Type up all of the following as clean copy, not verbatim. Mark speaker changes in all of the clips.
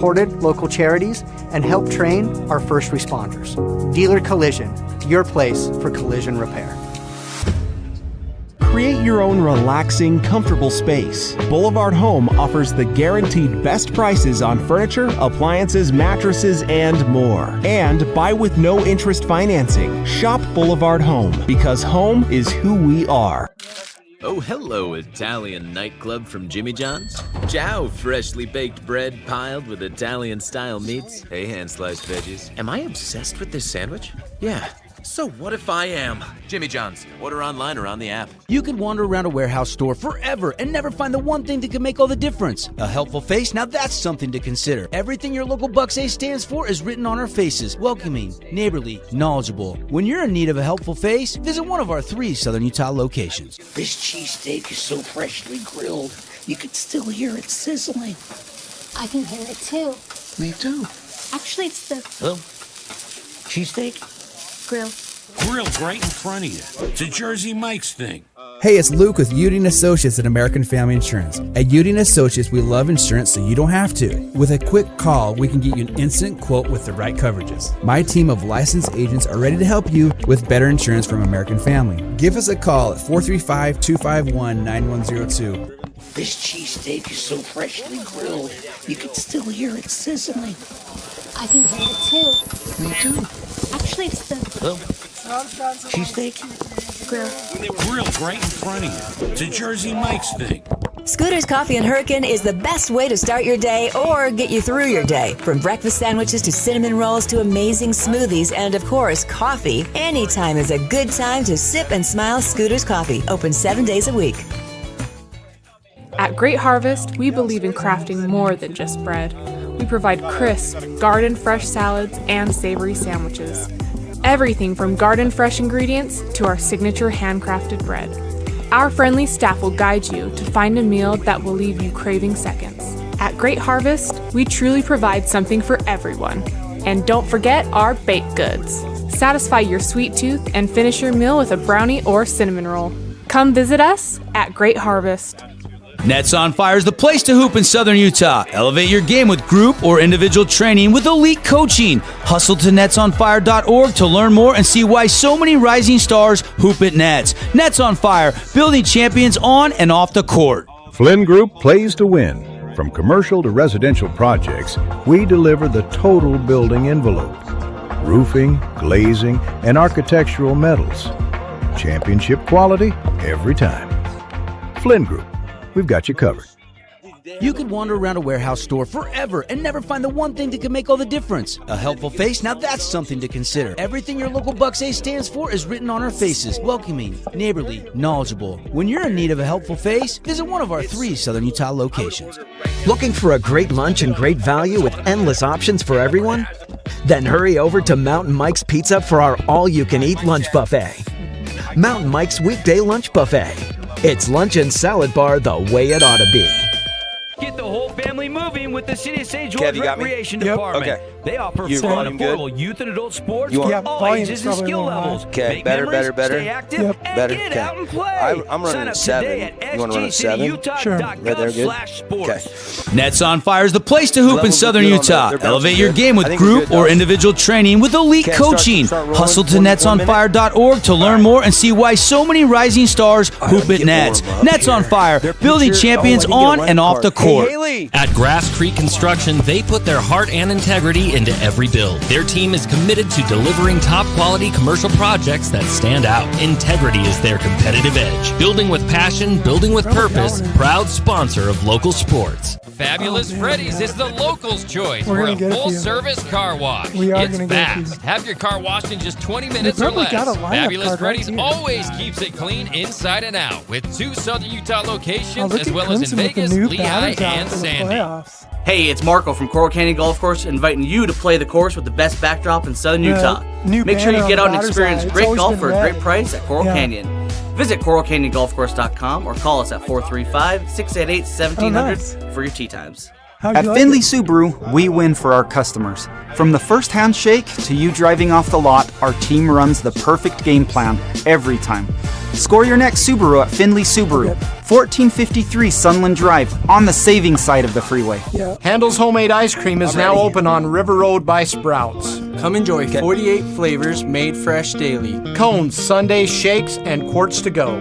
Speaker 1: supported local charities, and helped train our first responders. Dealer Collision, your place for collision repair.
Speaker 2: Create your own relaxing, comfortable space. Boulevard Home offers the guaranteed best prices on furniture, appliances, mattresses, and more. And buy with no interest financing. Shop Boulevard Home, because home is who we are.
Speaker 3: Oh, hello, Italian nightclub from Jimmy John's. Ciao, freshly baked bread piled with Italian-style meats. Hey, hand-sliced veggies. Am I obsessed with this sandwich? Yeah. So what if I am? Jimmy John's. Order online or on the app.
Speaker 4: You could wander around a warehouse store forever and never find the one thing that could make all the difference. A helpful face? Now that's something to consider. Everything your local Bucks A stands for is written on our faces. Welcoming, neighborly, knowledgeable. When you're in need of a helpful face, visit one of our 3 Southern Utah locations.
Speaker 5: This cheesesteak is so freshly grilled, you could still hear it sizzling.
Speaker 6: I can hear it too.
Speaker 5: Me too.
Speaker 6: Actually, it's the
Speaker 5: Hello? Cheesesteak?
Speaker 6: grill.
Speaker 7: Grilled right in front of you. It's a Jersey Mike's thing.
Speaker 8: Hey, it's Luke with Udine Associates at American Family Insurance. At Udine Associates, we love insurance so you don't have to. With a quick call, we can get you an instant quote with the right coverages. My team of licensed agents are ready to help you with better insurance from American Family. Give us a call at 435-251-9102.
Speaker 5: This cheesesteak is so freshly grilled, you could still hear it sizzling.
Speaker 6: I can hear it too.
Speaker 5: Me too.
Speaker 6: Actually, it's the
Speaker 5: Hello? Cheesesteak?
Speaker 6: grill.
Speaker 7: Grilled right in front of you. It's a Jersey Mike's thing.
Speaker 9: Scooter's Coffee and Hurricane is the best way to start your day or get you through your day. From breakfast sandwiches to cinnamon rolls to amazing smoothies and, of course, coffee. Anytime is a good time to sip and smile. Scooter's Coffee, open 7 days a week.
Speaker 10: At Great Harvest, we believe in crafting more than just bread. We provide crisp, garden-fresh salads and savory sandwiches. Everything from garden-fresh ingredients to our signature handcrafted bread. Our friendly staff will guide you to find a meal that will leave you craving seconds. At Great Harvest, we truly provide something for everyone. And don't forget our baked goods. Satisfy your sweet tooth and finish your meal with a brownie or cinnamon roll. Come visit us at Great Harvest.
Speaker 4: Nets on Fire is the place to hoop in Southern Utah. Elevate your game with group or individual training with elite coaching. Hustle to netsonfire.org to learn more and see why so many rising stars hoop at Nets. Nets on Fire, building champions on and off the court.
Speaker 11: Flynn Group plays to win. From commercial to residential projects, we deliver the total building envelope. Roofing, glazing, and architectural metals. Championship quality every time. Flynn Group. We've got you covered.
Speaker 4: You could wander around a warehouse store forever and never find the one thing that could make all the difference. A helpful face? Now that's something to consider. Everything your local Bucks A stands for is written on our faces. Welcoming, neighborly, knowledgeable. When you're in need of a helpful face, visit one of our 3 Southern Utah locations.
Speaker 12: Looking for a great lunch and great value with endless options for everyone? Then hurry over to Mountain Mike's Pizza for our all-you-can-eat lunch buffet. Mountain Mike's Weekday Lunch Buffet. It's lunch and salad bar the way it ought to be.
Speaker 13: Get the whole family moving with the City of St. George Recreation Department.
Speaker 14: Okay.
Speaker 13: They offer
Speaker 14: You
Speaker 13: fun,
Speaker 14: volume good?
Speaker 13: affordable youth and adult sports
Speaker 14: You
Speaker 13: for
Speaker 14: want-
Speaker 13: all
Speaker 14: volume
Speaker 13: ages
Speaker 14: is
Speaker 13: and
Speaker 14: probably
Speaker 13: skill
Speaker 14: a little
Speaker 13: levels.
Speaker 14: high. Okay,
Speaker 13: Make
Speaker 14: better,
Speaker 13: memories,
Speaker 14: better.
Speaker 13: Stay active,
Speaker 14: Yep.
Speaker 13: and
Speaker 14: Better,
Speaker 13: get
Speaker 14: okay.
Speaker 13: out and play.
Speaker 14: I'm running
Speaker 13: Sign
Speaker 14: at
Speaker 13: up
Speaker 14: 7.
Speaker 13: today at
Speaker 14: You want to run at 7?
Speaker 13: sgcityutah.gov/sports.
Speaker 14: Right there, good? Okay.
Speaker 4: Nets on Fire is the place to hoop in
Speaker 14: Levels
Speaker 4: Southern
Speaker 14: look good on
Speaker 4: Utah.
Speaker 14: the- they're
Speaker 4: Elevate
Speaker 14: bouncing
Speaker 4: your
Speaker 14: good.
Speaker 4: game
Speaker 14: I
Speaker 4: with
Speaker 14: think we're
Speaker 4: group
Speaker 14: good,
Speaker 4: or
Speaker 14: Dawson.
Speaker 4: individual training with elite
Speaker 14: Okay,
Speaker 4: coaching.
Speaker 14: start rolling.
Speaker 4: Hustle to
Speaker 14: 1 minute.
Speaker 4: netsonfire.org to learn more and see why so many rising stars hoop at Nets. Nets on Fire, building champions on and off the court.
Speaker 15: At Grass Creek Construction, they put their heart and integrity into every build. Their team is committed to delivering top-quality commercial projects that stand out. Integrity is their competitive edge. Building with passion, building with purpose, proud sponsor of local sports.
Speaker 16: Fabulous Freddy's is the locals' choice
Speaker 17: We're
Speaker 16: for
Speaker 17: gonna
Speaker 16: a
Speaker 17: get a few.
Speaker 16: full-service car wash.
Speaker 17: We are
Speaker 16: It's
Speaker 17: gonna get a few.
Speaker 16: fast. Have your car washed in just 20 minutes or
Speaker 17: probably
Speaker 16: less.
Speaker 17: got a lineup
Speaker 16: Fabulous
Speaker 17: card right
Speaker 16: Freddy's
Speaker 17: here.
Speaker 16: always keeps it clean inside and out with 2 Southern Utah locations
Speaker 17: look
Speaker 16: as
Speaker 17: at
Speaker 16: well as in
Speaker 17: Clemson with the
Speaker 16: Vegas,
Speaker 17: new
Speaker 16: Lehigh,
Speaker 17: batters out
Speaker 16: and
Speaker 17: for the
Speaker 16: Sandy.
Speaker 17: playoffs.
Speaker 18: Hey, it's Marco from Coral Canyon Golf Course inviting you to play the course with the best backdrop in Southern Utah.
Speaker 17: new
Speaker 18: Make sure
Speaker 17: banner
Speaker 18: you
Speaker 17: on
Speaker 18: get
Speaker 17: the
Speaker 18: out and
Speaker 17: batter's
Speaker 18: experience
Speaker 17: eye. It's
Speaker 18: great
Speaker 17: always
Speaker 18: golf
Speaker 17: been
Speaker 18: for a
Speaker 17: red.
Speaker 18: great price at Coral
Speaker 17: Yeah.
Speaker 18: Canyon. Visit coralcanyongolfcourse.com or call us at 435-688-1700 for your tee times.
Speaker 19: At Findlay Subaru, we win for our customers. From the first handshake to you driving off the lot, our team runs the perfect game plan every time. Score your next Subaru at Findlay Subaru, 1453 Sunland Drive, on the saving side of the freeway.
Speaker 17: Yeah. Handel's Homemade Ice Cream is now open on River Road by Sprouts.
Speaker 20: Come enjoy 48 flavors made fresh daily.
Speaker 17: Cones, sundaes, shakes, and quarts to go.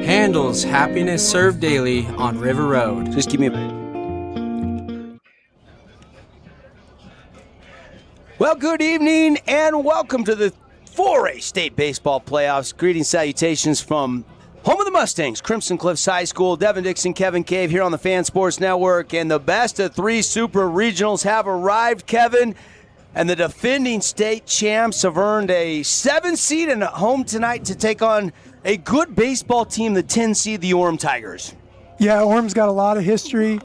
Speaker 20: Handel's Happiness served daily on River Road.
Speaker 14: Just give me a... Well, good evening and welcome to the 4A State Baseball Playoffs. Greetings, salutations from home of the Mustangs, Crimson Cliffs High School. Devin Dixon, Kevin Cave here on the Fan Sports Network. And the best of 3 Super Regionals have arrived, Kevin. And the defending state champs have earned a 7 seed and at home tonight to take on a good baseball team, the 10 seed, the Orem Tigers.
Speaker 17: Yeah, Orem's got a lot of history.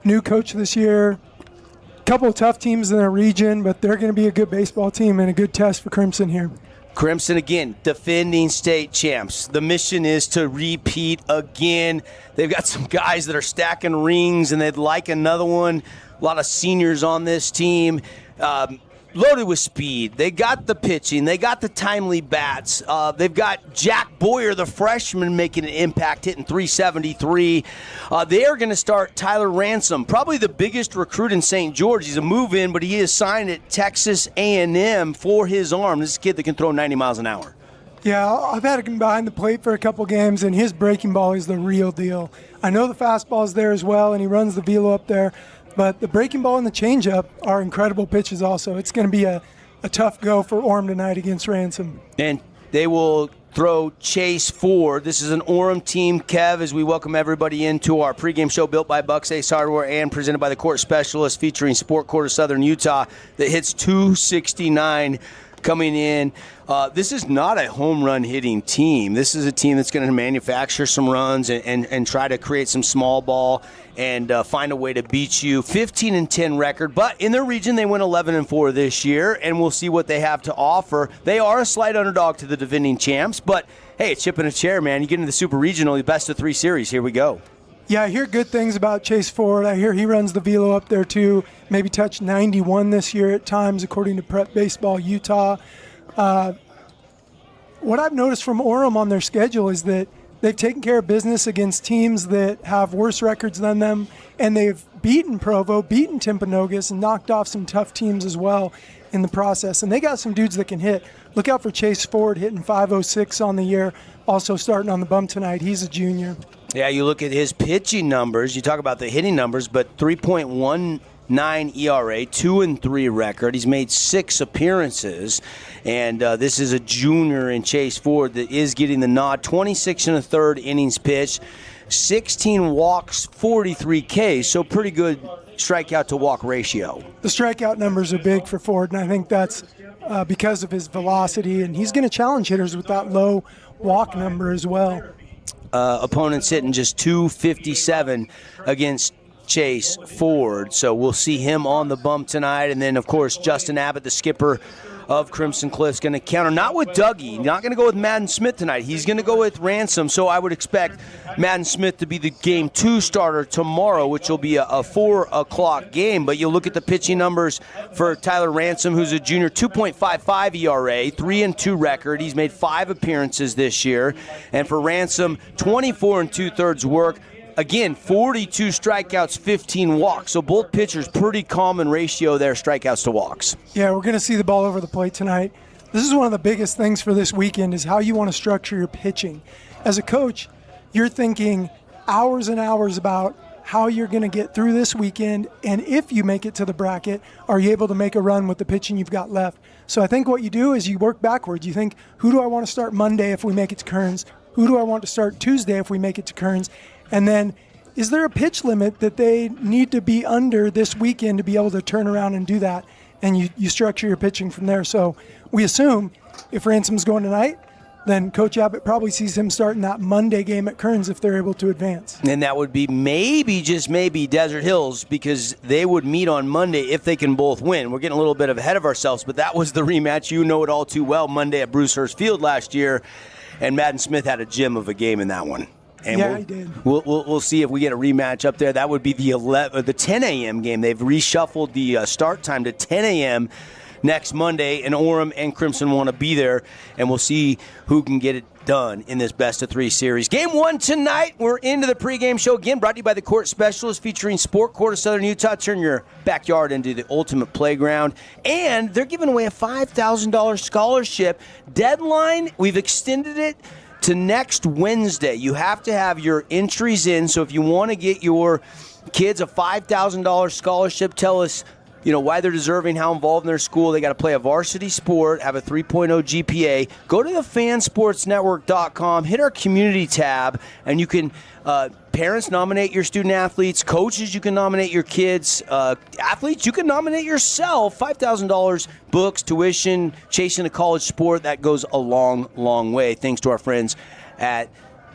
Speaker 17: New coach this year. Couple of tough teams in their region, but they're going to be a good baseball team and a good test for Crimson here.
Speaker 14: Crimson, again, defending state champs. The mission is to repeat again. They've got some guys that are stacking rings, and they'd like another one. A lot of seniors on this team. Loaded with speed. They got the pitching. They got the timely bats. They've got Jack Boyer, the freshman, making an impact, hitting .373. They are going to start Tyler Ransom, probably the biggest recruit in St. George. He's a move-in, but he is signed at Texas A&M for his arm. This is a kid that can throw 90 miles an hour.
Speaker 17: Yeah, I've had him behind the plate for a couple games, and his breaking ball is the real deal. I know the fastball is there as well, and he runs the velo up there. But the breaking ball and the changeup are incredible pitches also. It's going to be a tough go for Orem tonight against Ransom.
Speaker 14: And they will throw Chase Ford. This is an Orem team, Kev, as we welcome everybody into our pregame show built by Bucks Ace Hardware and presented by the Court Specialist, featuring Sport Court of Southern Utah, that hits .269 coming in. This is not a home run hitting team. This is a team that's going to manufacture some runs and try to create some small ball and find a way to beat you. 15-10 record, but in their region they went 11-4 this year, and we'll see what they have to offer. They are a slight underdog to the defending champs, but hey, it's chip in a chair, man. You get into the Super Regional, the best of 3 series. Here we go.
Speaker 17: Yeah, I hear good things about Chase Ford. I hear he runs the velo up there too. Maybe touched 91 this year at times, according to Prep Baseball Utah. What I've noticed from Orem on their schedule is that they've taken care of business against teams that have worse records than them, and they've beaten Provo, beaten Timpanogos, and knocked off some tough teams as well in the process. And they got some dudes that can hit. Look out for Chase Ford hitting .506 on the year, also starting on the bump tonight. He's a junior.
Speaker 14: Yeah, you look at his pitching numbers. You talk about the hitting numbers, but 3.19 ERA, 2-3 record. He's made 6 appearances, and this is a junior in Chase Ford that is getting the nod. 26 1/3 innings pitched, 16 walks, 43 Ks, so pretty good strikeout to walk ratio.
Speaker 17: The strikeout numbers are big for Ford, and I think that's because of his velocity, and he's going to challenge hitters with that low walk number as well.
Speaker 14: Opponents hitting just .257 against Chase Ford, so we'll see him on the bump tonight. And then, of course, Justin Abbott, the skipper of Crimson Cliffs, going to counter, not with Dougie, not going to go with Madden Smith tonight. He's going to go with Ransom, so I would expect Madden Smith to be the Game 2 starter tomorrow, which will be a 4 o'clock game. But you look at the pitching numbers for Tyler Ransom, who's a junior, 2.55 ERA, 3-2 record. He's made 5 appearances this year. And for Ransom, 24 2/3 work. Again, 42 strikeouts, 15 walks. So both pitchers, pretty common ratio there, strikeouts to walks.
Speaker 17: Yeah, we're going to see the ball over the plate tonight. This is one of the biggest things for this weekend is how you want to structure your pitching. As a coach, you're thinking hours and hours about how you're going to get through this weekend, and if you make it to the bracket, are you able to make a run with the pitching you've got left? So I think what you do is you work backwards. You think, who do I want to start Monday if we make it to Kearns? Who do I want to start Tuesday if we make it to Kearns? And then, is there a pitch limit that they need to be under this weekend to be able to turn around and do that? And you structure your pitching from there. So we assume if Ransom's going tonight, then Coach Abbott probably sees him starting that Monday game at Kearns if they're able to advance.
Speaker 14: And that would be maybe, just maybe, Desert Hills, because they would meet on Monday if they can both win. We're getting a little bit ahead of ourselves, but that was the rematch. You know it all too well, Monday at Bruce Hurst Field last year, and Madden Smith had a gem of a game in that one. And
Speaker 17: yeah, he did.
Speaker 14: We'll see if we get a rematch up there. That would be the 10 a.m. game. They've reshuffled the start time to 10 a.m. next Monday, and Orem and Crimson want to be there, and we'll see who can get it done in this best-of-3 series. Game 1 tonight. We're into the pregame show again, brought to you by the Court Specialist, featuring Sport Court of Southern Utah. Turn your backyard into the ultimate playground. And they're giving away a $5,000 scholarship. Deadline, we've extended it to next Wednesday. You have to have your entries in, so if you want to get your kids a $5,000 scholarship, tell us why they're deserving, how involved in their school. They got to play a varsity sport, have a 3.0 GPA. Go to thefansportsnetwork.com, hit our community tab, and you can, parents, nominate your student athletes. Coaches, you can nominate your kids. Athletes, you can nominate yourself. $5,000, books, tuition, chasing a college sport. That goes a long, long way. Thanks to our friends at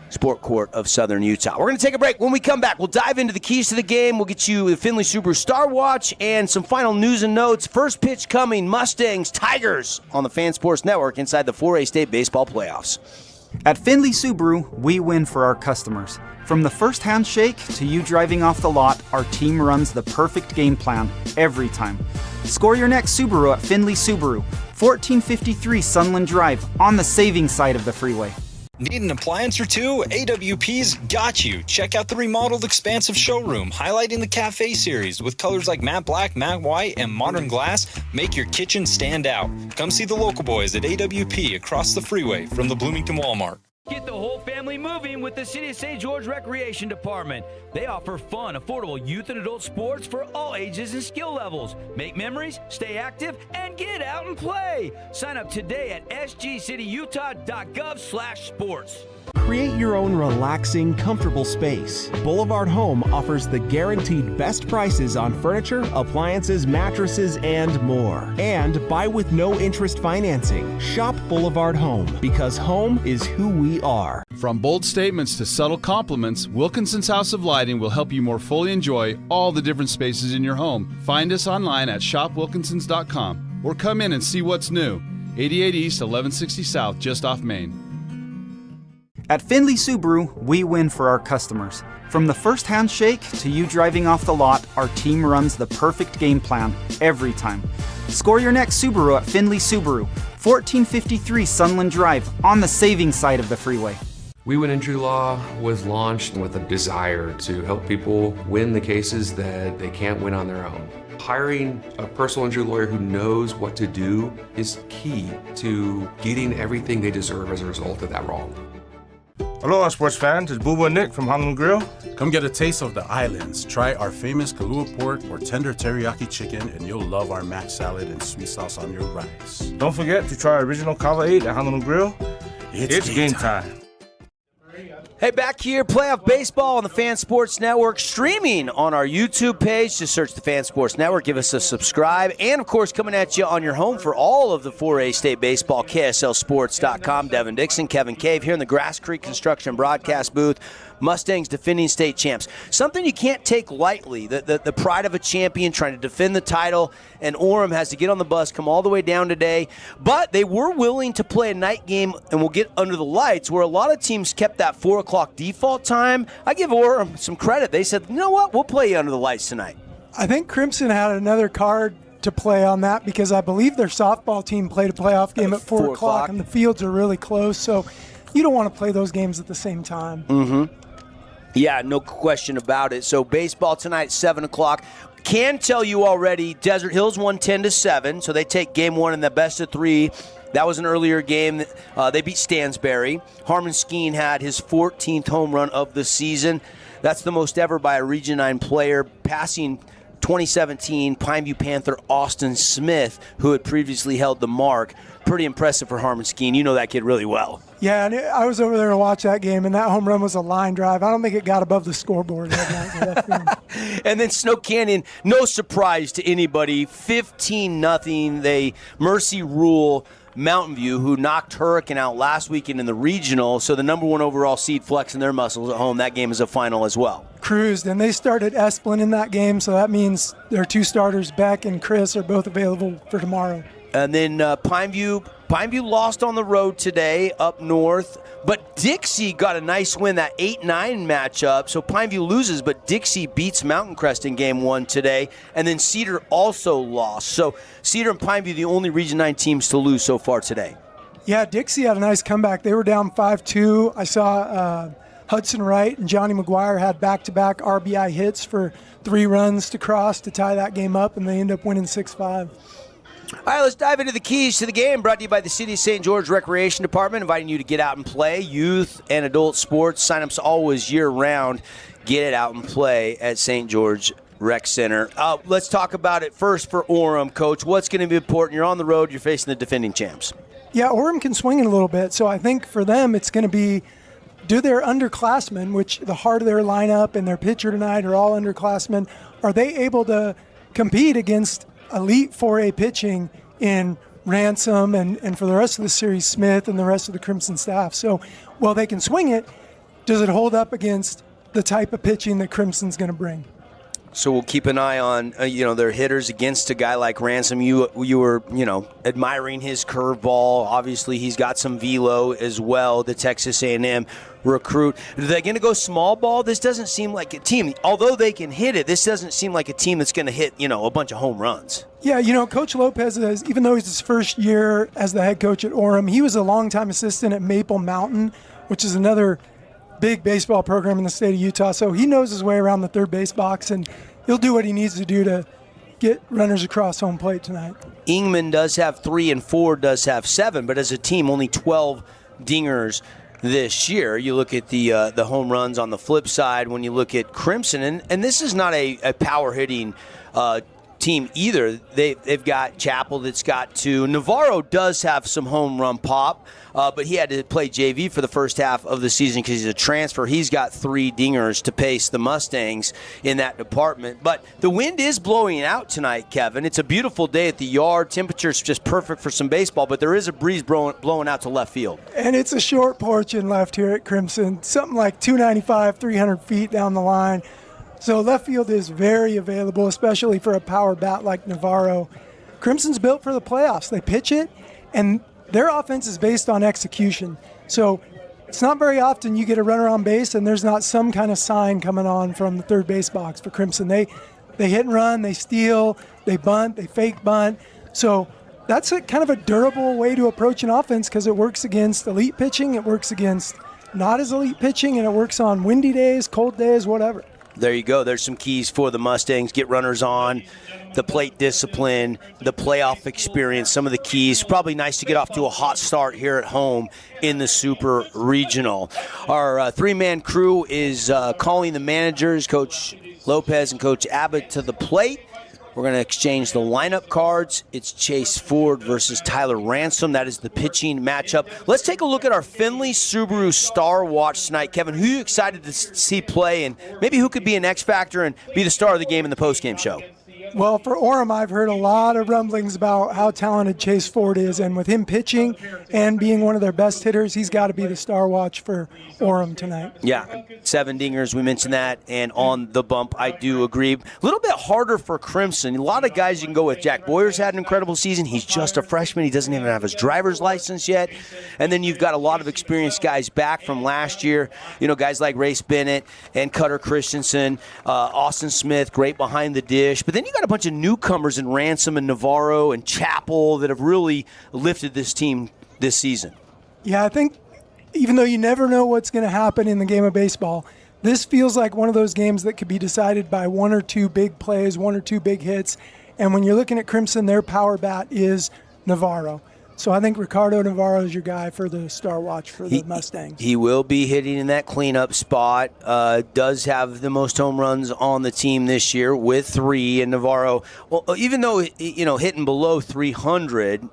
Speaker 14: Sport Court of Southern Utah. We're going to take a break. When we come back, we'll dive into the keys to the game. We'll get you the Findlay Subaru Star Watch and some final news and notes. First pitch coming, Mustangs, Tigers on the Fan Sports Network inside the 4A State Baseball Playoffs.
Speaker 19: At Findlay Subaru, we win for our customers. From the first handshake to you driving off the lot, our team runs the perfect game plan every time. Score your next Subaru at Findlay Subaru, 1453 Sunland Drive, on the saving side of the freeway.
Speaker 21: Need an appliance or two? AWP's got you. Check out the remodeled expansive showroom, highlighting the Cafe series with colors like matte black, matte white, and modern glass. Make your kitchen stand out. Come see the local boys at AWP across the freeway from the Bloomington Walmart.
Speaker 13: Get the whole family moving with the City of St. George Recreation Department. They offer fun, affordable youth and adult sports for all ages and skill levels. Make memories, stay active, and get out and play. Sign up today at sgcityutah.gov/sports.
Speaker 2: Create your own relaxing, comfortable space. Boulevard Home offers the guaranteed best prices on furniture, appliances, mattresses, and more. And buy with no interest financing. Shop Boulevard Home, because home is who we are.
Speaker 22: From bold statements to subtle compliments, Wilkinson's House of Lighting will help you more fully enjoy all the different spaces in your home. Find us online at shopwilkinsons.com or come in and see what's new. 88 East, 1160 South, just off Main.
Speaker 19: At Findlay Subaru, we win for our customers. From the first handshake to you driving off the lot, our team runs the perfect game plan every time. Score your next Subaru at Findlay Subaru, 1453 Sunland Drive, on the saving side of the freeway.
Speaker 23: We Win Injury Law was launched with a desire to help people win the cases that they can't win on their own. Hiring a personal injury lawyer who knows what to do is key to getting everything they deserve as a result of that wrong.
Speaker 24: Aloha, sports fans. It's Boo and Nick from Honolulu Grill.
Speaker 25: Come get a taste of the islands. Try our famous Kahlua pork or tender teriyaki chicken, and you'll love our mac salad and sweet sauce on your rice.
Speaker 24: Don't forget to try our original Kava 8 at Honolulu Grill. It's game time.
Speaker 14: Hey, back here, playoff baseball on the Fan Sports Network, streaming on our YouTube page. Just search the Fan Sports Network, give us a subscribe, and of course, coming at you on your home for all of the 4A State Baseball, KSLSports.com. Devin Dixon, Kevin Cave here in the Grass Creek Construction broadcast booth. Mustangs defending state champs. Something you can't take lightly, the pride of a champion trying to defend the title, and Orem has to get on the bus, come all the way down today. But they were willing to play a night game, and we'll get under the lights, where a lot of teams kept that 4 o'clock default time. I give Orem some credit. They said, you know what, we'll play you under the lights tonight.
Speaker 17: I think Crimson had another card to play on that, because I believe their softball team played a playoff game at 4 o'clock, and the fields are really close, so you don't want to play those games at the same time.
Speaker 14: Mm-hmm. Yeah, no question about it. So baseball tonight, 7 o'clock. Can tell you already, Desert Hills won 10-7, so they take game 1 in the best of 3. That was an earlier game. They beat Stansbury. Harmon Skeen had his 14th home run of the season. That's the most ever by a Region 9 player, passing 2017 Pineview Panther Austin Smith, who had previously held the mark. Pretty impressive for Harmon Skeen. You know that kid really well.
Speaker 17: Yeah, and I was over there to watch that game, and that home run was a line drive. I don't think it got above the scoreboard.
Speaker 14: And then Snow Canyon, no surprise to anybody, 15-0. They mercy rule Mountain View, who knocked Hurricane out last weekend in the regional. So the number 1 overall seed flexing their muscles at home. That game is a final as well.
Speaker 17: Cruised, and they started Esplin in that game, so that means their 2 starters, Beck and Chris, are both available for tomorrow.
Speaker 14: And then Pineview Pineview lost on the road today up north, but Dixie got a nice win, that 8-9 matchup. So Pineview loses, but Dixie beats Mountain Crest in game 1 today. And then Cedar also lost. So Cedar and Pineview, the only Region 9 teams to lose so far today.
Speaker 17: Yeah, Dixie had a nice comeback. They were down 5-2. I saw Hudson Wright and Johnny McGuire had back-to-back RBI hits for 3 runs to cross to tie that game up, and they end up winning 6-5.
Speaker 14: All right, let's dive into the keys to the game, brought to you by the City of St. George Recreation Department, inviting you to get out and play. Youth and adult sports, sign-ups always year-round. Get it out and play at St. George Rec Center. Let's talk about it first for Orem, Coach. What's going to be important? You're on the road. You're facing the defending champs.
Speaker 17: Yeah, Orem can swing it a little bit, so I think for them it's going to be, do their underclassmen, which the heart of their lineup and their pitcher tonight are all underclassmen, are they able to compete against elite 4A pitching in Ransom and for the rest of the series, Smith and the rest of the Crimson staff? So while they can swing it, does it hold up against the type of pitching that Crimson's going to bring?
Speaker 14: So we'll keep an eye on, their hitters against a guy like Ransom. You were, admiring his curveball. Obviously, he's got some velo as well, the Texas A&M recruit. Are they going to go small ball? This doesn't seem like a team. Although they can hit it, this doesn't seem like a team that's going to hit, a bunch of home runs.
Speaker 17: Yeah, Coach Lopez, even though he's his first year as the head coach at Orem, he was a longtime assistant at Maple Mountain, which is another big baseball program in the state of Utah, so he knows his way around the third base box, and he'll do what he needs to do to get runners across home plate tonight.
Speaker 14: Ingman does have 3 and Ford does have 7, but as a team, only 12 dingers this year. You look at the home runs on the flip side when you look at Crimson, and this is not a power hitting team either. They've got Chappell that's got 2. Navarro does have some home run pop, but he had to play JV for the first half of the season because he's a transfer. He's got 3 dingers to pace the Mustangs in that department. But the wind is blowing out tonight, Kevin. It's a beautiful day at the yard. Temperature's just perfect for some baseball, but there is a breeze blowing out to left field.
Speaker 17: And it's a short porch in left here at Crimson, something like 295, 300 feet down the line. So left field is very available, especially for a power bat like Navarro. Crimson's built for the playoffs. They pitch it, and their offense is based on execution. So it's not very often you get a runner on base and there's not some kind of sign coming on from the third base box for Crimson. They hit and run, they steal, they bunt, they fake bunt. So that's kind of a durable way to approach an offense because it works against elite pitching, it works against not as elite pitching, and it works on windy days, cold days, whatever.
Speaker 14: There you go. There's some keys for the Mustangs. Get runners on, the plate discipline, the playoff experience, some of the keys. Probably nice to get off to a hot start here at home in the Super Regional. Our 3-man crew is calling the managers, Coach Lopez and Coach Abbott, to the plate. We're going to exchange the lineup cards. It's Chase Ford versus Tyler Ransom. That is the pitching matchup. Let's take a look at our Findlay Subaru Star Watch tonight. Kevin, who are you excited to see play, and maybe who could be an X factor and be the star of the game in the postgame show?
Speaker 17: Well, for Orem, I've heard a lot of rumblings about how talented Chase Ford is, and with him pitching and being one of their best hitters, he's got to be the star watch for Orem tonight.
Speaker 14: Yeah, 7 dingers, we mentioned that, and on the bump, I do agree. A little bit harder for Crimson. A lot of guys you can go with. Jack Boyer's had an incredible season. He's just a freshman. He doesn't even have his driver's license yet. And then you've got a lot of experienced guys back from last year. Guys like Race Bennett and Cutter Christensen, Austin Smith, great behind the dish. But then you got a bunch of newcomers in Ransom and Navarro and Chappell that have really lifted this team this season.
Speaker 17: Yeah, I think even though you never know what's going to happen in the game of baseball, this feels like one of those games that could be decided by 1 or 2 big plays, 1 or 2 big hits. And when you're looking at Crimson, their power bat is Navarro. So I think Ricardo Navarro is your guy for the star watch for the Mustangs.
Speaker 14: He will be hitting in that cleanup spot. Does have the most home runs on the team this year with 3. And Navarro, well, even though hitting below 300,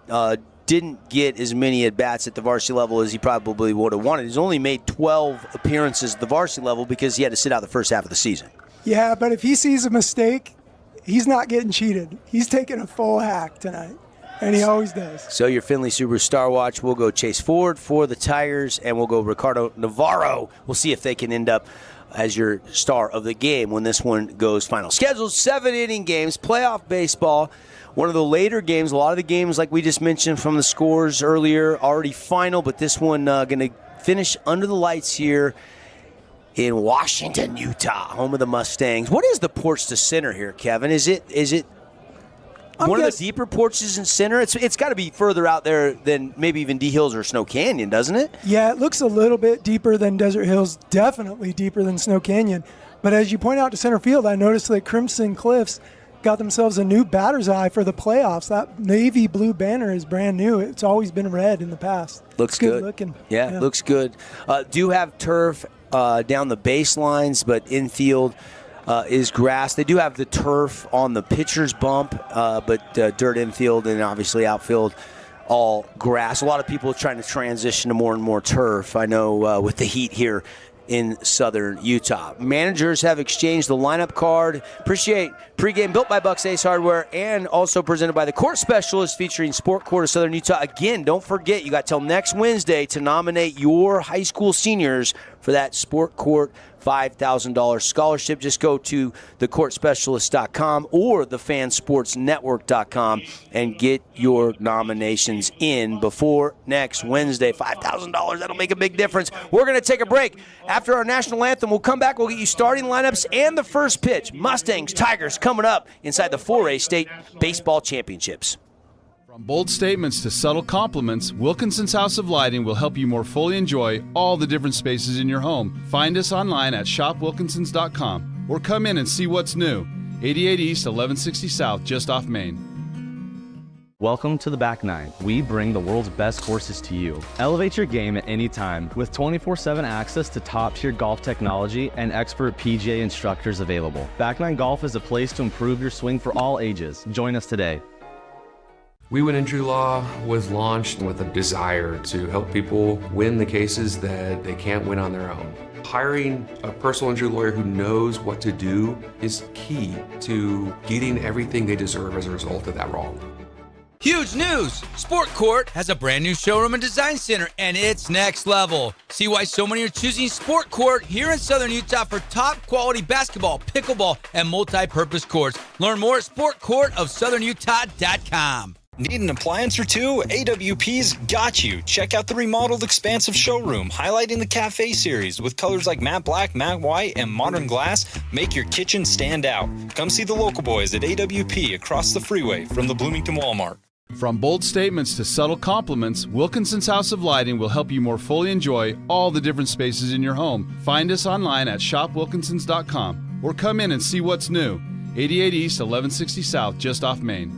Speaker 14: didn't get as many at-bats at the varsity level as he probably would have wanted. He's only made 12 appearances at the varsity level because he had to sit out the first half of the season.
Speaker 17: Yeah, but if he sees a mistake, he's not getting cheated. He's taking a full hack tonight. And he always does.
Speaker 14: So your Findlay Subaru Star Watch, we'll go Chase Ford for the Tigers, and we'll go Ricardo Navarro. We'll see if they can end up as your star of the game when this one goes final. Scheduled 7-inning games, playoff baseball. one of the later games. A lot of the games, like we just mentioned from the scores earlier, already final, but this one going to finish under the lights here in Washington, Utah, home of the Mustangs. What is the porch to center here, Kevin? Is it one of the deeper porches in center? It's got to be further out there than maybe even D Hills or Snow Canyon, doesn't it?
Speaker 17: Yeah, it looks a little bit deeper than Desert Hills, definitely deeper than Snow Canyon. But as you point out to center field, I noticed that Crimson Cliffs got themselves a new batter's eye for the playoffs. That navy blue banner is brand new. It's always been red in the past.
Speaker 14: Looks
Speaker 17: good looking.
Speaker 14: Yeah, looks good. Do have turf down the baselines, but infield is grass. They do have the turf on the pitcher's bump, but dirt infield and obviously outfield all grass. A lot of people are trying to transition to more and more turf, I know, with the heat here in southern Utah. Managers have exchanged the lineup card. Appreciate Pregame, built by Bucks Ace Hardware, and also presented by the Court Specialist, featuring Sport Court of Southern Utah. Again, don't forget, you got till next Wednesday to nominate your high school seniors for that Sport Court $5,000 scholarship. Just go to thecourtspecialist.com or thefansportsnetwork.com and get your nominations in before next Wednesday. $5,000, that'll make a big difference. We're going to take a break. After our national anthem, we'll come back. We'll get you starting lineups and the first pitch. Mustangs, Tigers coming up inside the 4A State Baseball Championships.
Speaker 22: From bold statements to subtle compliments, Wilkinson's House of Lighting will help you more fully enjoy all the different spaces in your home. Find us online at shopwilkinsons.com or come in and see what's new. 88 East, 1160 South, just off Main.
Speaker 1: Welcome to the Back Nine. We bring the world's best courses to you. Elevate your game at any time with 24/7 access to top-tier golf technology and expert PGA instructors available. Back Nine Golf is a place to improve your swing for all ages. Join us today.
Speaker 23: We Win Injury Law was launched with a desire to help people win the cases that they can't win on their own. Hiring a personal injury lawyer who knows what to do is key to getting everything they deserve as a result of that wrong.
Speaker 13: Huge news! Sport Court has a brand new showroom and design center, and it's next level. See why so many are choosing Sport Court here in Southern Utah for top quality basketball, pickleball, and multi-purpose courts. Learn more at sportcourtofsouthernutah.com.
Speaker 21: Need an appliance or two? AWP's got you. Check out the remodeled expansive showroom, highlighting the cafe series with colors like matte black, matte white, and modern glass. Make your kitchen stand out. Come see the local boys at AWP across the freeway from the Bloomington Walmart.
Speaker 22: From bold statements to subtle compliments, Wilkinson's House of Lighting will help you more fully enjoy all the different spaces in your home. Find us online at shopwilkinsons.com or come in and see what's new. 88 East, 1160 South, just off Main.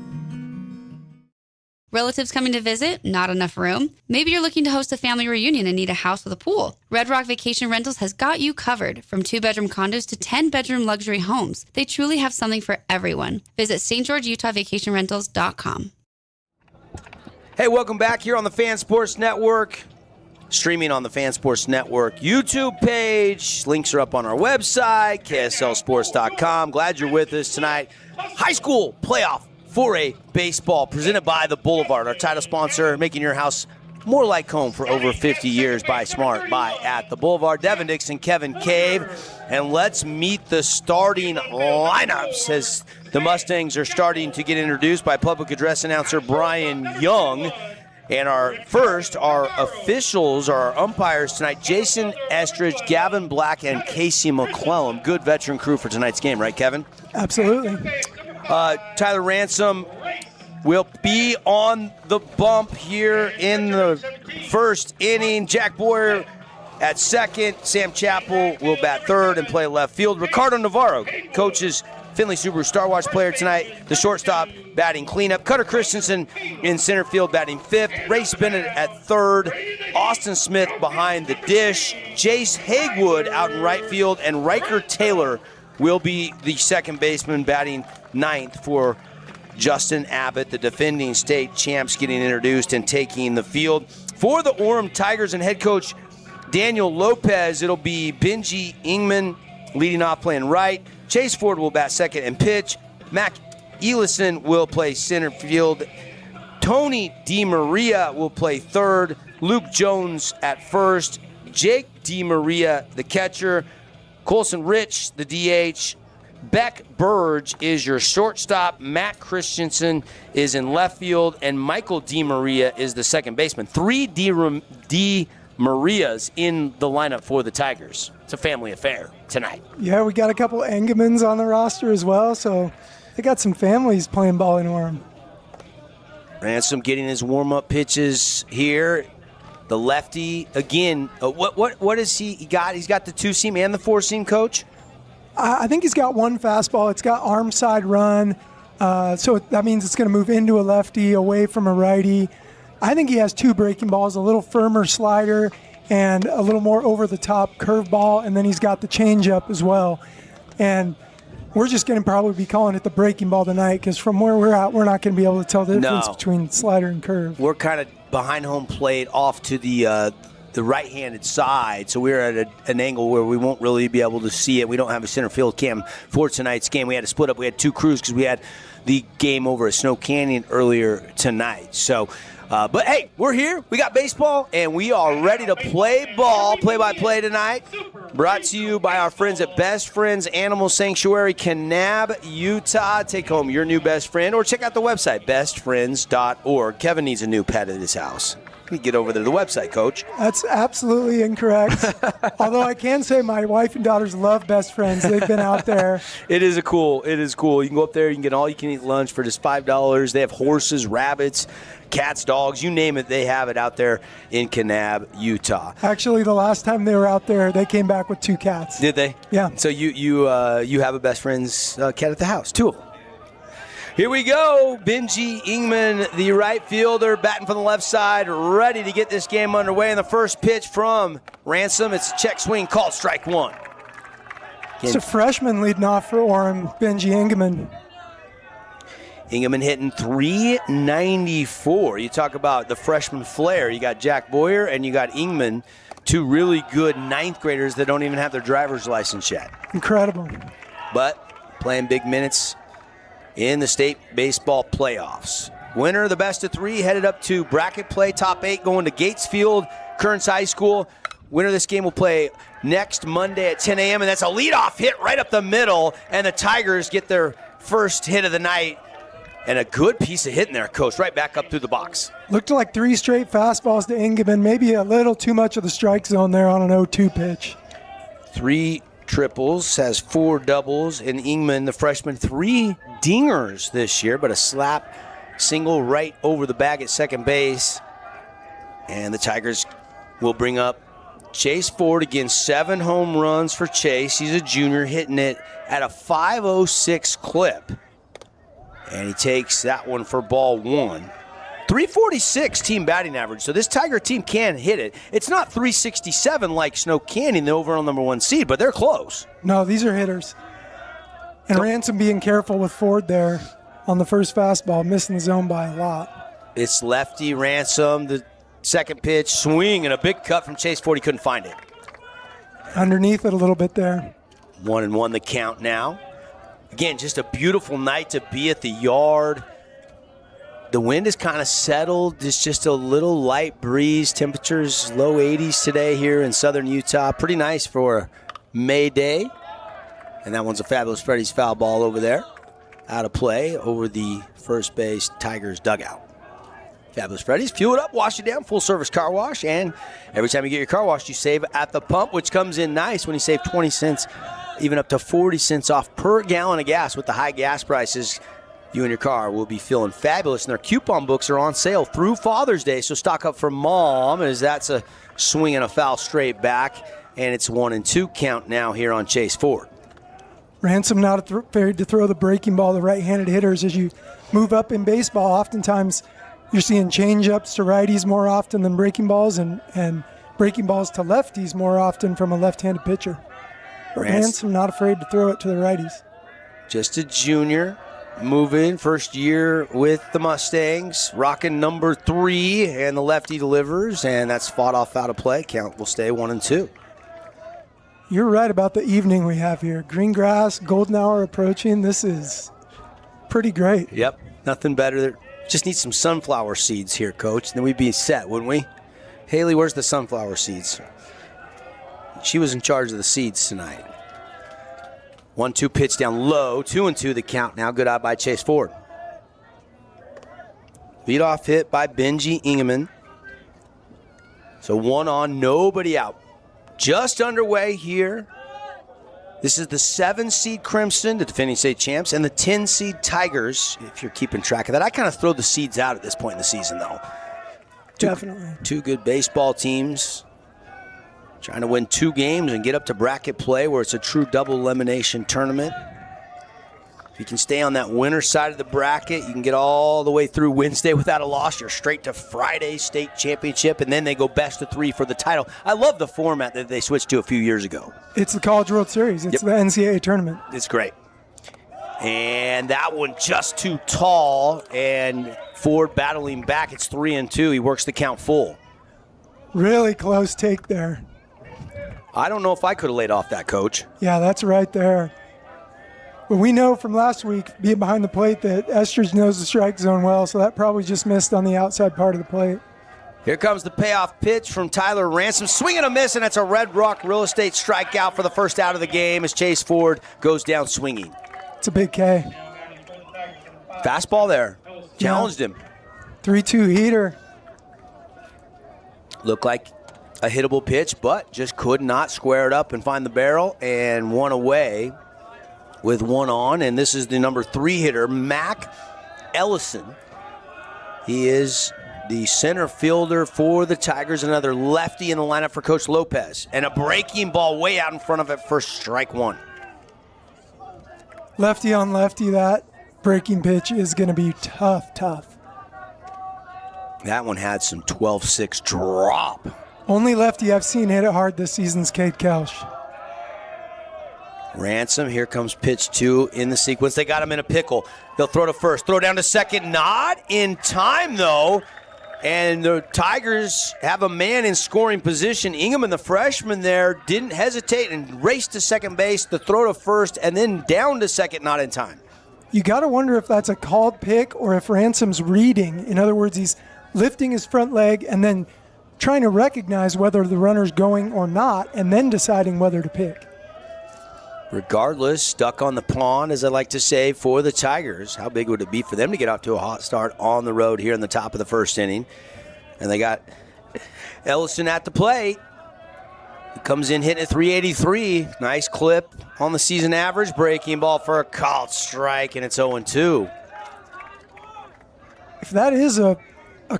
Speaker 3: Relatives coming to visit? Not enough room? Maybe you're looking to host a family reunion and need a house with a pool. Red Rock Vacation Rentals has got you covered. From 2-bedroom condos to 10-bedroom luxury homes, they truly have something for everyone. Visit stgeorgeutahvacationrentals.com.
Speaker 14: Hey, welcome back here on the Fan Sports Network. Streaming on the Fan Sports Network YouTube page. Links are up on our website, kslsports.com. Glad you're with us tonight. High school playoff 4A baseball presented by the Boulevard, our title sponsor, making your house more like home for over 50 years. Buy smart, buy at the Boulevard. Devin Dixon, Kevin Cave, and let's meet the starting lineups as the Mustangs are starting to get introduced by public address announcer Brian Young. And our officials, our umpires tonight, Jason Estridge, Gavin Black, and Casey McClellan. Good veteran crew for tonight's game, right, Kevin?
Speaker 17: Absolutely.
Speaker 14: Tyler Ransom will be on the bump here in the first inning. Jack Boyer at second. Sam Chappell will bat third and play left field. Ricardo Navarro coaches Findlay Subaru Star Watch player tonight. The shortstop batting cleanup. Cutter Christensen in center field batting fifth. Race Bennett at third. Austin Smith behind the dish. Jace Haywood out in right field. And Riker Taylor will be the second baseman batting ninth for Justin Abbott, the defending state champs, getting introduced and taking the field. For the Orem Tigers and head coach Daniel Lopez, it'll be Benji Ingman leading off playing right. Chase Ford will bat second and pitch. Mac Elison will play center field. Tony DiMaria will play third. Luke Jones at first. Jake DiMaria, the catcher. Colson Rich, the DH. Beck Burge is your shortstop. Matt Christensen is in left field, and Michael DiMaria is the second baseman. 3 DiMarias in the lineup for the Tigers. It's a family affair tonight.
Speaker 17: Yeah, we got a couple Engemans on the roster as well, so they got some families playing ball in Orem.
Speaker 14: Ransom getting his warm-up pitches here. The lefty, again, what is he got? He's got the 2-seam and the 4-seam, Coach?
Speaker 17: I think he's got one fastball. It's got arm side run, so that means it's going to move into a lefty, away from a righty. I think he has 2 breaking balls, a little firmer slider and a little more over-the-top curveball, and then he's got the changeup as well. And we're just going to probably be calling it the breaking ball tonight because from where we're at, we're not going to be able to tell the difference between slider and curve.
Speaker 14: We're kind of behind home plate off to the right-handed side, so we're at an angle where we won't really be able to see it. We don't have a center field cam for tonight's game. We had to split up. We had 2 crews because we had the game over at Snow Canyon earlier tonight. So, but hey, we're here. We got baseball, and we are ready to play ball, play-by-play tonight. Brought to you by our friends at Best Friends Animal Sanctuary, Kanab, Utah. Take home your new best friend, or check out the website, bestfriends.org. Kevin needs a new pet at his house. Get over to the website, Coach.
Speaker 17: That's absolutely incorrect. Although I can say my wife and daughters love Best Friends. They've been out there.
Speaker 14: It is cool. You can go up there. You can get all-you-can-eat lunch for just $5. They have horses, rabbits, cats, dogs, you name it. They have it out there in Kanab, Utah.
Speaker 17: Actually, the last time they were out there, they came back with 2 cats.
Speaker 14: Did they?
Speaker 17: Yeah.
Speaker 14: So you have a Best Friends cat at the house, 2 of them. Here we go. Benji Ingman, the right fielder, batting from the left side, ready to get this game underway. And the first pitch from Ransom, it's a check swing called strike 1.
Speaker 17: It's a freshman leading off for Orem, Benji Ingman.
Speaker 14: Ingman hitting .394. You talk about the freshman flair. You got Jack Boyer and you got Ingman, 2 really good 9th graders that don't even have their driver's license yet.
Speaker 17: Incredible.
Speaker 14: But playing big minutes in the state baseball playoffs. Winner of the best of 3 headed up to bracket play, top 8 going to Gatesfield, Kearns High School. Winner of this game will play next Monday at 10 a.m., and that's a leadoff hit right up the middle, and the Tigers get their first hit of the night, and a good piece of hitting there, Coach, right back up through the box.
Speaker 17: Looked like 3 straight fastballs to Ingman, maybe a little too much of the strike zone there on an 0-2 pitch.
Speaker 14: 3 triples, has 4 doubles, and Ingman, the freshman, 3 dingers this year, but a slap single right over the bag at second base. And the Tigers will bring up Chase Ford. Again, 7 home runs for Chase. He's a junior, hitting it at a .506 clip. And he takes that one for ball 1. .346 team batting average, so this Tiger team can hit it. It's not .367 like Snow Canyon, the overall #1 seed, but they're close.
Speaker 17: No, these are hitters. And Ransom being careful with Ford there on the first fastball, missing the zone by a lot.
Speaker 14: It's lefty Ransom, the second pitch, swing, and a big cut from Chase Ford. He couldn't find it.
Speaker 17: Underneath it a little bit there.
Speaker 14: 1-1 the count now. Again, just a beautiful night to be at the yard. The wind is kind of settled. It's just a little light breeze. Temperatures low 80s today here in southern Utah. Pretty nice for May Day. And that one's a Fabulous Freddy's foul ball over there. Out of play over the first base Tigers dugout. Fabulous Freddy's, fuel it up, wash it down, full service car wash. And every time you get your car washed, you save at the pump, which comes in nice when you save 20 cents, even up to 40 cents off per gallon of gas. With the high gas prices, you and your car will be feeling fabulous. And their coupon books are on sale through Father's Day, so stock up for Mom, as that's a swing and a foul straight back. And it's 1-2 count now here on Chase Ford.
Speaker 17: Ransom not afraid to throw the breaking ball to right-handed hitters. As you move up in baseball, oftentimes you're seeing change-ups to righties more often than breaking balls, and breaking balls to lefties more often from a left-handed pitcher. But Ransom not afraid to throw it to the righties.
Speaker 14: Just a junior, moving, first year with the Mustangs, rocking number 3, and the lefty delivers, and that's fought off out of play. Count will stay 1-2.
Speaker 17: You're right about the evening we have here. Green grass, golden hour approaching. This is pretty great.
Speaker 14: Yep, nothing better. Just need some sunflower seeds here, Coach. Then we'd be set, wouldn't we? Haley, where's the sunflower seeds? She was in charge of the seeds tonight. 1-2 pitch down low. 2-2 the count now. Good eye by Chase Ford. Leadoff hit by Benji Ingeman. So 1 on, nobody out. Just underway here. This is the 7-seed Crimson, the defending state champs, and the 10-seed Tigers, if you're keeping track of that. I kind of throw the seeds out at this point in the season, though.
Speaker 17: Definitely.
Speaker 14: Two good baseball teams trying to win 2 games and get up to bracket play where it's a true double elimination tournament. If you can stay on that winner side of the bracket, you can get all the way through Wednesday without a loss. You're straight to Friday state championship, and then they go best of 3 for the title. I love the format that they switched to a few years ago.
Speaker 17: It's the College World Series. It's the NCAA tournament.
Speaker 14: It's great. And that one just too tall, and Ford battling back. It's 3-2. He works the count full.
Speaker 17: Really close take there.
Speaker 14: I don't know if I could have laid off that, Coach.
Speaker 17: Yeah, that's right there. But we know from last week, being behind the plate, that Estridge knows the strike zone well, so that probably just missed on the outside part of the plate.
Speaker 14: Here comes the payoff pitch from Tyler Ransom. Swing and a miss, and it's a Red Rock Real Estate strikeout for the first out of the game as Chase Ford goes down swinging.
Speaker 17: It's a big K.
Speaker 14: Fastball there. Challenged him.
Speaker 17: 3-2 heater.
Speaker 14: Looked like a hittable pitch, but just could not square it up and find the barrel, and 1 away with 1 on. And this is the number 3 hitter, Mac Ellison. He is the center fielder for the Tigers, another lefty in the lineup for Coach Lopez. And a breaking ball way out in front of it for strike 1.
Speaker 17: Lefty on lefty, that breaking pitch is going to be tough.
Speaker 14: That one had some 12-6 drop.
Speaker 17: Only lefty I've seen hit it hard this season's Cade Kelsch.
Speaker 14: Ransom, here comes pitch 2 in the sequence. They got him in a pickle. They'll throw to first, throw down to second. Not in time, though. And the Tigers have a man in scoring position. Ingham, the freshman there, didn't hesitate and raced to second base, the throw to first, and then down to second, not in time.
Speaker 17: You got to wonder if that's a called pick or if Ransom's reading. In other words, he's lifting his front leg and then trying to recognize whether the runner's going or not, and then deciding whether to pick.
Speaker 14: Regardless, stuck on the pond, as I like to say, for the Tigers. How big would it be for them to get off to a hot start on the road here in the top of the first inning? And they got Ellison at the plate. He comes in hitting at 383. Nice clip on the season average. Breaking ball for a called strike, and it's 0-2.
Speaker 17: If that is a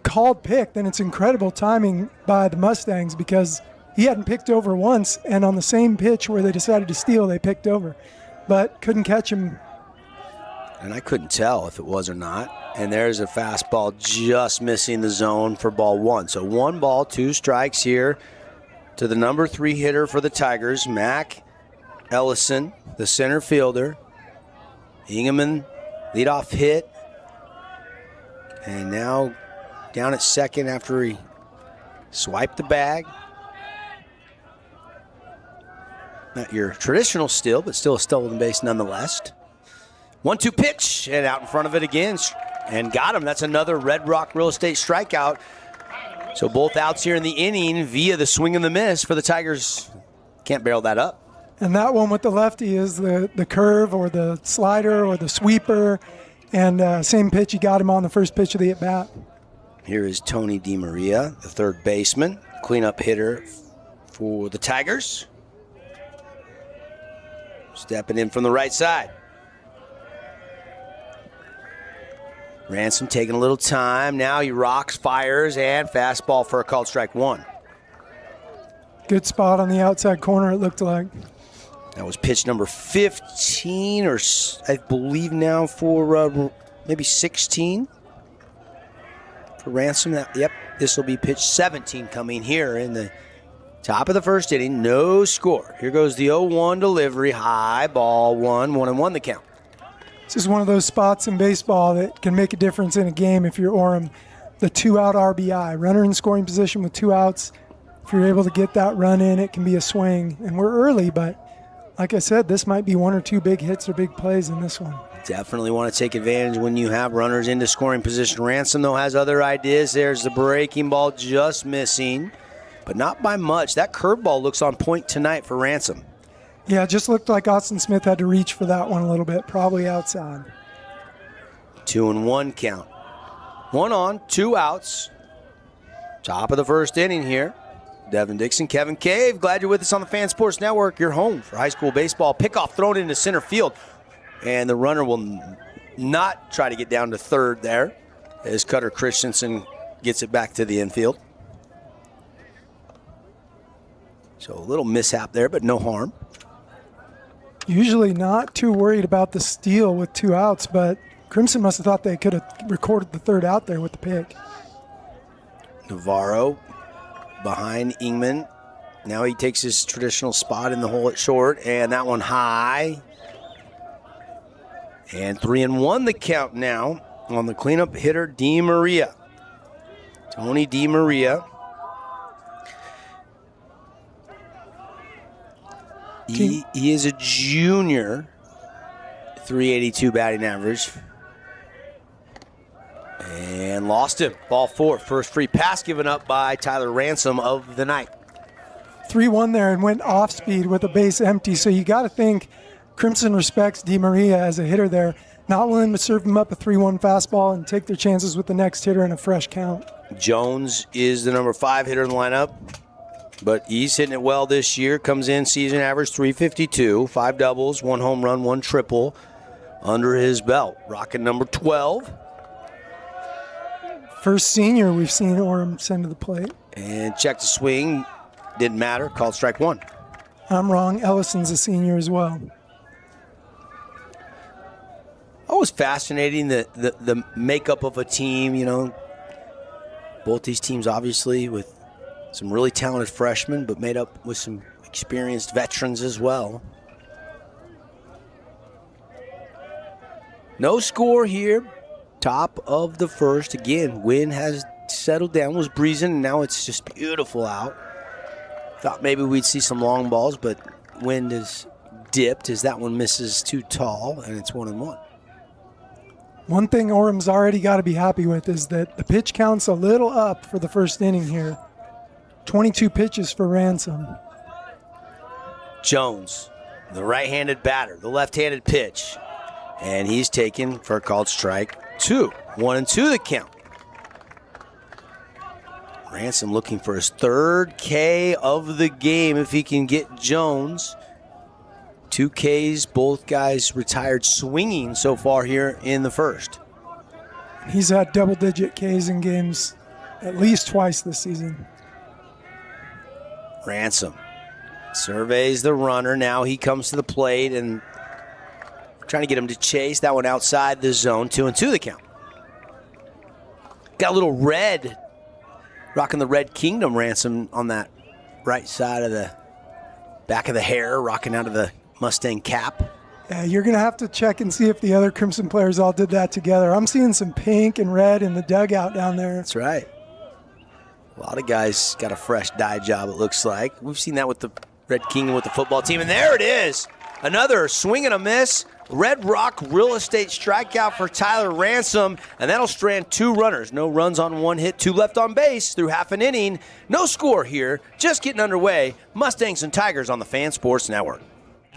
Speaker 17: called pick, then it's incredible timing by the Mustangs, because he hadn't picked over once, and on the same pitch where they decided to steal, they picked over. But couldn't catch him.
Speaker 14: And I couldn't tell if it was or not. And there's a fastball just missing the zone for ball 1. So 1 ball, 2 strikes here to the number 3 hitter for the Tigers, Mac Ellison, the center fielder. Ingeman, leadoff hit. And now down at second after he swiped the bag. Not your traditional steal, but still a stolen base nonetheless. 1-2 pitch, and out in front of it again, and got him. That's another Red Rock Real Estate strikeout. So both outs here in the inning via the swing and the miss for the Tigers. Can't barrel that up.
Speaker 17: And that one with the lefty is the curve or the slider or the sweeper, and same pitch he got him on the first pitch of the at-bat.
Speaker 14: Here is Tony DiMaria, the third baseman, cleanup hitter for the Tigers. Stepping in from the right side. Ransom taking a little time. Now he rocks, fires, and fastball for a called strike 1.
Speaker 17: Good spot on the outside corner, it looked like.
Speaker 14: That was pitch number 15, or I believe now for maybe 16 for Ransom. Yep, this will be pitch 17 coming here in the top of the first inning. No score. Here goes the 0-1 delivery. High ball 1-1 the count.
Speaker 17: This is one of those spots in baseball that can make a difference in a game if you're Orem. The 2-out RBI, runner in scoring position with 2 outs. If you're able to get that run in, it can be a swing. And we're early, but like I said, this might be 1 or 2 big hits or big plays in this one.
Speaker 14: Definitely want to take advantage when you have runners into scoring position. Ransom, though, has other ideas. There's the breaking ball just missing, but not by much. That curveball looks on point tonight for Ransom.
Speaker 17: Yeah, it just looked like Austin Smith had to reach for that one a little bit, probably outside.
Speaker 14: 2-1 count. 1 on, 2 outs. Top of the first inning here. Devin Dixon, Kevin Cave, glad you're with us on the Fan Sports Network, your home for high school baseball. Pickoff thrown into center field, and the runner will not try to get down to third there as Cutter Christensen gets it back to the infield. So a little mishap there, but no harm.
Speaker 17: Usually not too worried about the steal with 2 outs, but Crimson must have thought they could have recorded the third out there with the pick.
Speaker 14: Navarro behind Ingman. Now he takes his traditional spot in the hole at short, and that one high. And 3-1 the count now on the cleanup hitter, Di Maria. Tony Di Maria. He is a junior, 382 batting average. And lost him. Ball 4. First free pass given up by Tyler Ransom of the night.
Speaker 17: 3-1 there and went off speed with a base empty. So you got to think Crimson respects Di Maria as a hitter there. Not willing to serve him up a 3-1 fastball and take their chances with the next hitter in a fresh count.
Speaker 14: Jones is the number 5 hitter in the lineup, but he's hitting it well this year. Comes in season average 352, 5 doubles, 1 home run, 1 triple under his belt. Rocking number 12.
Speaker 17: First senior we've seen Orem send to the plate.
Speaker 14: And check the swing. Didn't matter. Called strike 1.
Speaker 17: I'm wrong. Ellison's a senior as well.
Speaker 14: Always fascinating the makeup of a team, you know. Both these teams obviously with some really talented freshmen, but made up with some experienced veterans as well. No score here. Top of the first. Again, wind has settled down, was breezing, and now it's just beautiful out. Thought maybe we'd see some long balls, but wind is dipped as that one misses too tall, and it's 1-1.
Speaker 17: One thing Orem's already got to be happy with is that the pitch count's a little up for the first inning here. 22 pitches for Ransom.
Speaker 14: Jones, the right-handed batter, the left-handed pitch. And he's taken for a called strike 2. 1-2 the count. Ransom looking for his 3rd K of the game if he can get Jones. 2 Ks, both guys retired swinging so far here in the first.
Speaker 17: He's had double-digit Ks in games at least twice this season.
Speaker 14: Ransom surveys the runner. Now he comes to the plate and trying to get him to chase. That one outside the zone. 2-2 the count. Got a little red, rocking the Red Kingdom Ransom on that right side of the back of the hair, rocking out of the Mustang cap.
Speaker 17: Yeah, you're going to have to check and see if the other Crimson players all did that together. I'm seeing some pink and red in the dugout down there.
Speaker 14: That's right. A lot of guys got a fresh dye job, it looks like. We've seen that with the Red Kingdom with the football team. And there it is. Another swing and a miss. Red Rock Real Estate strikeout for Tyler Ransom. And that'll strand 2 runners. No runs on 1 hit, 2 left on base through half an inning. No score here. Just getting underway. Mustangs and Tigers on the Fan Sports Network.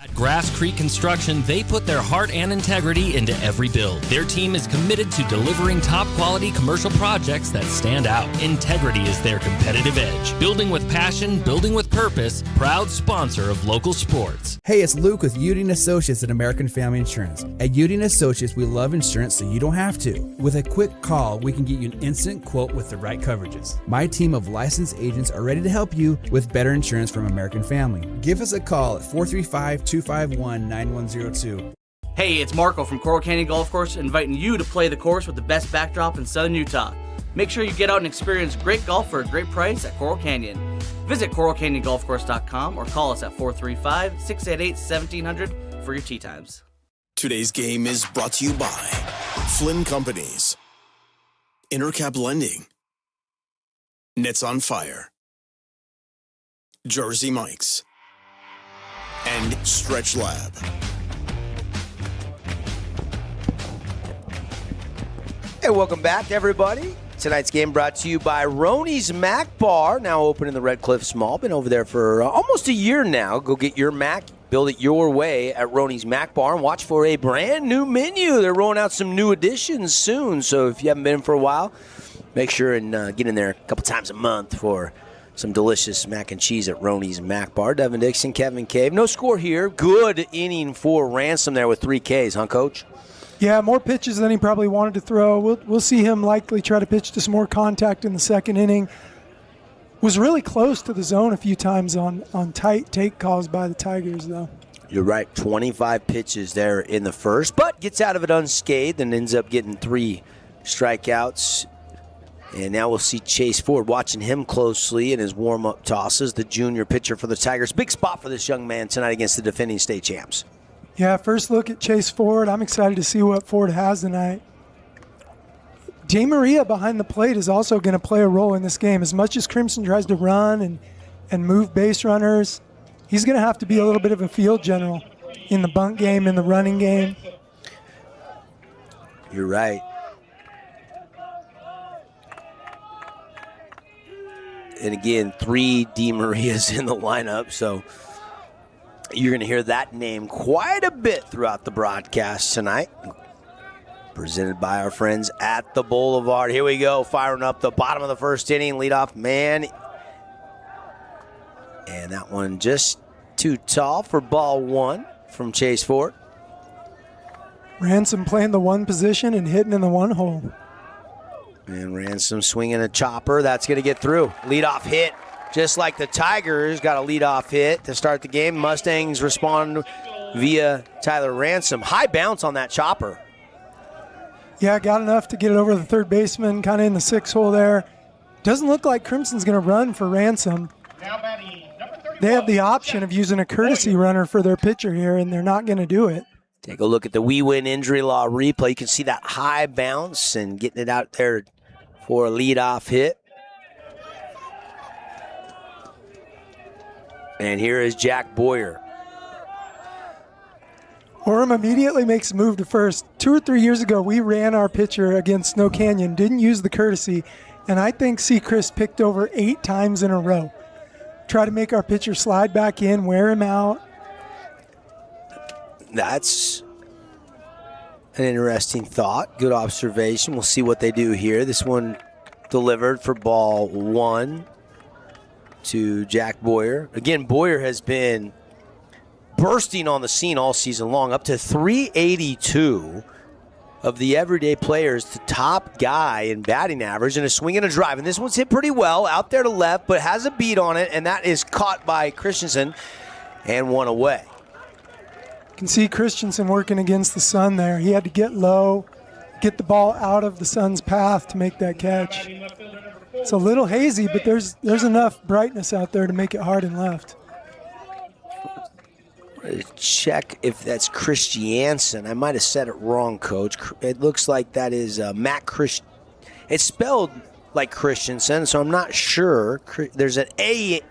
Speaker 15: At Grass Creek Construction, they put their heart and integrity into every build. Their team is committed to delivering top-quality commercial projects that stand out. Integrity is their competitive edge. Building with passion, building with purpose, proud sponsor of local sports.
Speaker 5: Hey, it's Luke with Udine Associates at American Family Insurance. At Udine Associates, we love insurance so you don't have to. With a quick call, we can get you an instant quote with the right coverages. My team of licensed agents are ready to help you with better insurance from American Family. Give us a call at 435-251-9102.
Speaker 18: Hey, it's Marco from Coral Canyon Golf Course inviting you to play the course with the best backdrop in southern Utah. Make sure you get out and experience great golf for a great price at Coral Canyon. Visit coralcanyongolfcourse.com or call us at 435-688-1700 for your tee times.
Speaker 6: Today's game is brought to you by Flynn Companies, Intercap Lending, Nets on Fire, Jersey Mike's, and Stretch Lab.
Speaker 14: Hey, welcome back, everybody. Tonight's game brought to you by Roney's Mac Bar, now open in the Red Cliffs Mall. Been over there for almost a year now. Go get your Mac Build it your way at Roney's Mac Bar and watch for a brand new menu. They're rolling out some new additions soon. So if you haven't been for a while, make sure and get in there a couple times a month for some delicious mac and cheese at Roney's Mac Bar. Devin Dixon, Kevin Cave. No score here. Good inning for Ransom there with 3 Ks, huh, Coach?
Speaker 17: Yeah, more pitches than he probably wanted to throw. We'll see him likely try to pitch to some more contact in the second inning. Was really close to the zone a few times on tight take calls by the Tigers, though.
Speaker 14: You're right. 25 pitches there in the first, but gets out of it unscathed and ends up getting 3 strikeouts. And now we'll see Chase Ford, watching him closely in his warm-up tosses, the junior pitcher for the Tigers. Big spot for this young man tonight against the defending state champs.
Speaker 17: Yeah, first look at Chase Ford. I'm excited to see what Ford has tonight. Jay Maria behind the plate is also going to play a role in this game. As much as Crimson tries to run and move base runners, he's going to have to be a little bit of a field general in the bunt game, in the running game.
Speaker 14: You're right. And again, 3 Di Marias in the lineup, so you're going to hear that name quite a bit throughout the broadcast tonight. Presented by our friends at the Boulevard. Here we go, firing up the bottom of the first inning, leadoff man. And that one just too tall for ball 1 from Chase Ford.
Speaker 17: Ransom playing the 1 position and hitting in the 1 hole.
Speaker 14: And Ransom swinging a chopper. That's going to get through. Leadoff hit. Just like the Tigers got a leadoff hit to start the game. Mustangs respond via Tyler Ransom. High bounce on that chopper.
Speaker 17: Yeah, got enough to get it over the third baseman, kind of in the 6 hole there. Doesn't look like Crimson's going to run for Ransom. They have the option of using a courtesy runner for their pitcher here, and they're not going to do it.
Speaker 14: Take a look at the We Win Injury Law replay. You can see that high bounce and getting it out there for a leadoff hit. And here is Jack Boyer.
Speaker 17: Orem immediately makes a move to first. 2 or 3 years ago, we ran our pitcher against Snow Canyon, didn't use the courtesy, and I think Seacrest picked over 8 times in a row. Try to make our pitcher slide back in, wear him out.
Speaker 14: That's an interesting thought. Good observation. We'll see what they do here. This one delivered for ball 1 to Jack Boyer. Again, Boyer has been bursting on the scene all season long, up to 382 of the everyday players, the top guy in batting average, and a swing and a drive. And this one's hit pretty well out there to left, but has a beat on it, and that is caught by Christensen and one away.
Speaker 17: You can see Christensen working against the sun there. He had to get low, get the ball out of the sun's path to make that catch. It's a little hazy, but there's enough brightness out there to make it hard and left.
Speaker 14: Check if that's Christiansen. I might have said it wrong, Coach. It looks like that is Matt Christ. It's spelled like Christensen, so I'm not sure. There's an A.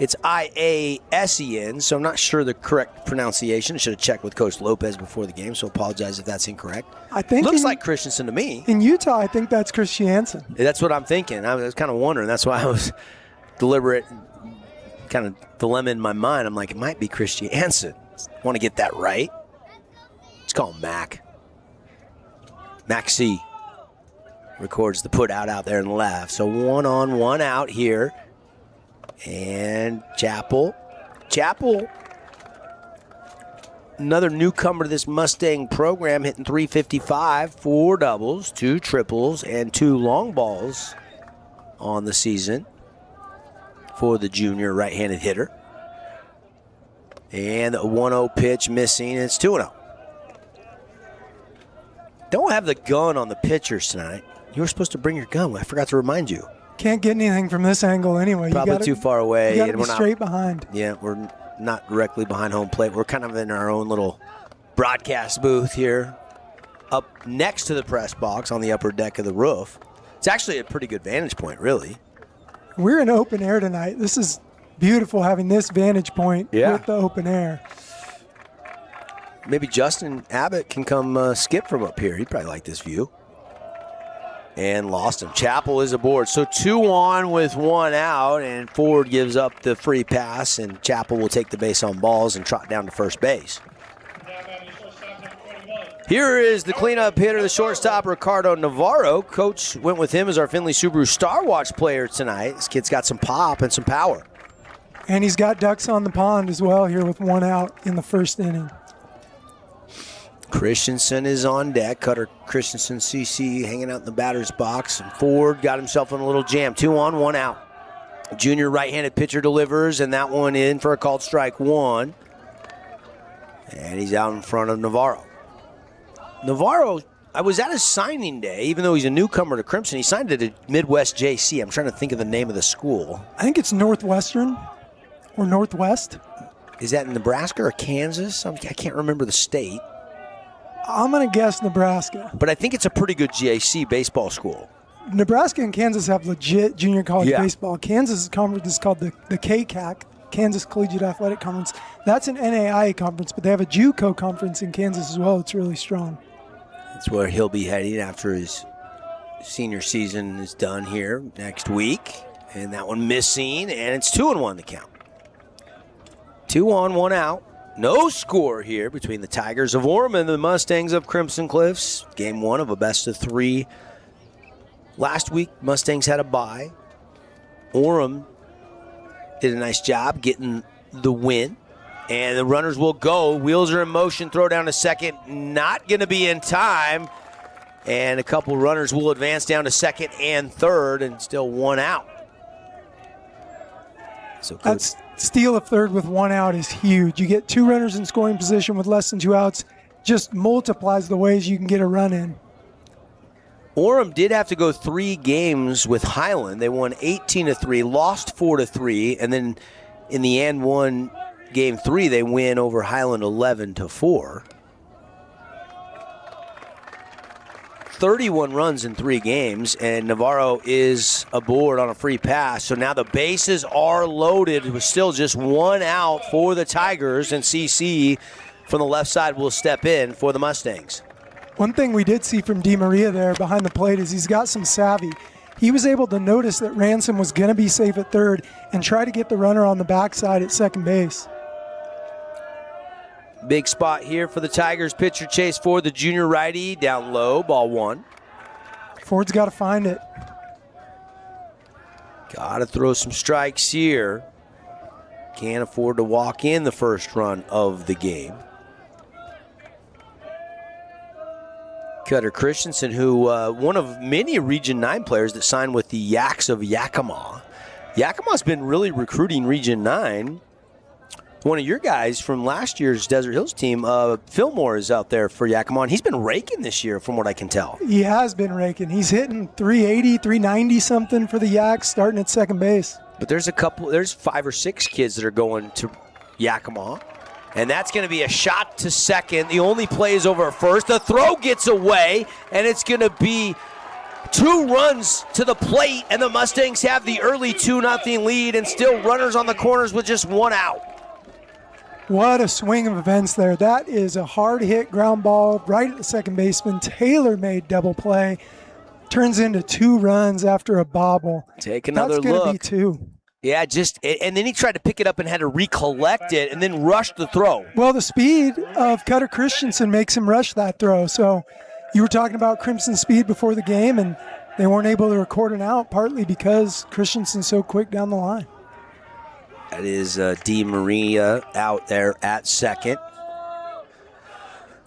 Speaker 14: It's I-A-S-E-N, so I'm not sure the correct pronunciation. I should have checked with Coach Lopez before the game, so apologize if that's incorrect.
Speaker 17: I think
Speaker 14: looks like Christensen to me.
Speaker 17: In Utah, I think that's Christiansen.
Speaker 14: That's what I'm thinking. I was kind of wondering. That's why I was deliberate, kind of dilemma in my mind. I'm like, it might be Christiansen. I want to get that right. Let's call him Mac. Mac C records the put out there in left. So 1 on, 1 out here. And Chappell, another newcomer to this Mustang program, hitting .355, 4 doubles, 2 triples, and 2 long balls on the season for the junior right-handed hitter. And a 1-0 pitch missing, and it's 2-0. Don't have the gun on the pitchers tonight. You were supposed to bring your gun. I forgot to remind you.
Speaker 17: Can't get anything from this angle anyway.
Speaker 14: Probably too far away.
Speaker 17: You got to be straight behind.
Speaker 14: Yeah, we're not directly behind home plate. We're kind of in our own little broadcast booth here up next to the press box on the upper deck of the roof. It's actually a pretty good vantage point, really.
Speaker 17: We're in open air tonight. This is beautiful having this vantage point with the open air.
Speaker 14: Maybe Justin Abbott can come skip from up here. He'd probably like this view. And lost him. Chappell is aboard. So 2 on with 1 out, and Ford gives up the free pass, and Chappell will take the base on balls and trot down to first base. Here is the cleanup hitter, the shortstop, Ricardo Navarro. Coach went with him as our Findlay Subaru Star Watch player tonight. This kid's got some pop and some power.
Speaker 17: And he's got ducks on the pond as well here with 1 out in the first inning.
Speaker 14: Christensen is on deck. Cutter Christensen, CC, hanging out in the batter's box. And Ford got himself in a little jam. 2 on, 1 out. Junior right-handed pitcher delivers, and that one in for a called strike 1. And he's out in front of Navarro. Navarro, I was at his signing day, even though he's a newcomer to Crimson. He signed at a Midwest JC. I'm trying to think of the name of the school.
Speaker 17: I think it's Northwestern or Northwest.
Speaker 14: Is that in Nebraska or Kansas? I can't remember the state.
Speaker 17: I'm going to guess Nebraska.
Speaker 14: But I think it's a pretty good JC baseball school.
Speaker 17: Nebraska and Kansas have legit junior college baseball. Kansas' conference is called the KCAC, Kansas Collegiate Athletic Conference. That's an NAIA conference, but they have a JUCO conference in Kansas as well. It's really strong.
Speaker 14: That's where he'll be heading after his senior season is done here next week. And that one missing, and it's 2-1 the count. 2 on, 1 out. No score here between the Tigers of Orem and the Mustangs of Crimson Cliffs. Game 1 of a best-of-3. Last week, Mustangs had a bye. Orem did a nice job getting the win. And the runners will go. Wheels are in motion. Throw down to second. Not going to be in time. And a couple runners will advance down to second and third, and still 1 out. So
Speaker 17: that's steal of third with 1 out is huge. You get 2 runners in scoring position with less than 2 outs. Just multiplies the ways you can get a run in.
Speaker 14: Orem did have to go 3 games with Highland. They won 18-3, lost 4-3, and then in the end won game 3. They win over Highland 11-4. 31 runs in 3 games, and Navarro is aboard on a free pass. So now the bases are loaded with still just 1 out for the Tigers, and CC from the left side will step in for the Mustangs.
Speaker 17: One thing we did see from Di Maria there behind the plate is he's got some savvy. He was able to notice that Ransom was going to be safe at third and try to get the runner on the backside at second base.
Speaker 14: Big spot here for the Tigers. Pitcher Chase Ford, the junior righty, down low, ball 1.
Speaker 17: Ford's got to find it.
Speaker 14: Got to throw some strikes here. Can't afford to walk in the first run of the game. Cutter Christensen, who one of many Region 9 players that signed with the Yaks of Yakima. Yakima's been really recruiting Region 9. One of your guys from last year's Desert Hills team, Fillmore, is out there for Yakima, and he's been raking this year from what I can tell.
Speaker 17: He has been raking. He's hitting 380, 390 something for the Yaks, starting at second base.
Speaker 14: But there's 5 or 6 kids that are going to Yakima, and that's going to be a shot to second. The only play is over at first. The throw gets away, and it's going to be 2 runs to the plate, and the Mustangs have the early 2-0 lead, and still runners on the corners with just 1 out.
Speaker 17: What a swing of events there. That is a hard hit ground ball right at the second baseman. Taylor-made double play. Turns into 2 runs after a bobble.
Speaker 14: Take another look.
Speaker 17: That's going to be 2.
Speaker 14: Yeah, and then he tried to pick it up and had to recollect it and then rush the throw.
Speaker 17: Well, the speed of Cutter Christensen makes him rush that throw. So you were talking about Crimson's speed before the game, and they weren't able to record an out, partly because Christensen's so quick down the line.
Speaker 14: That is Di Maria out there at second.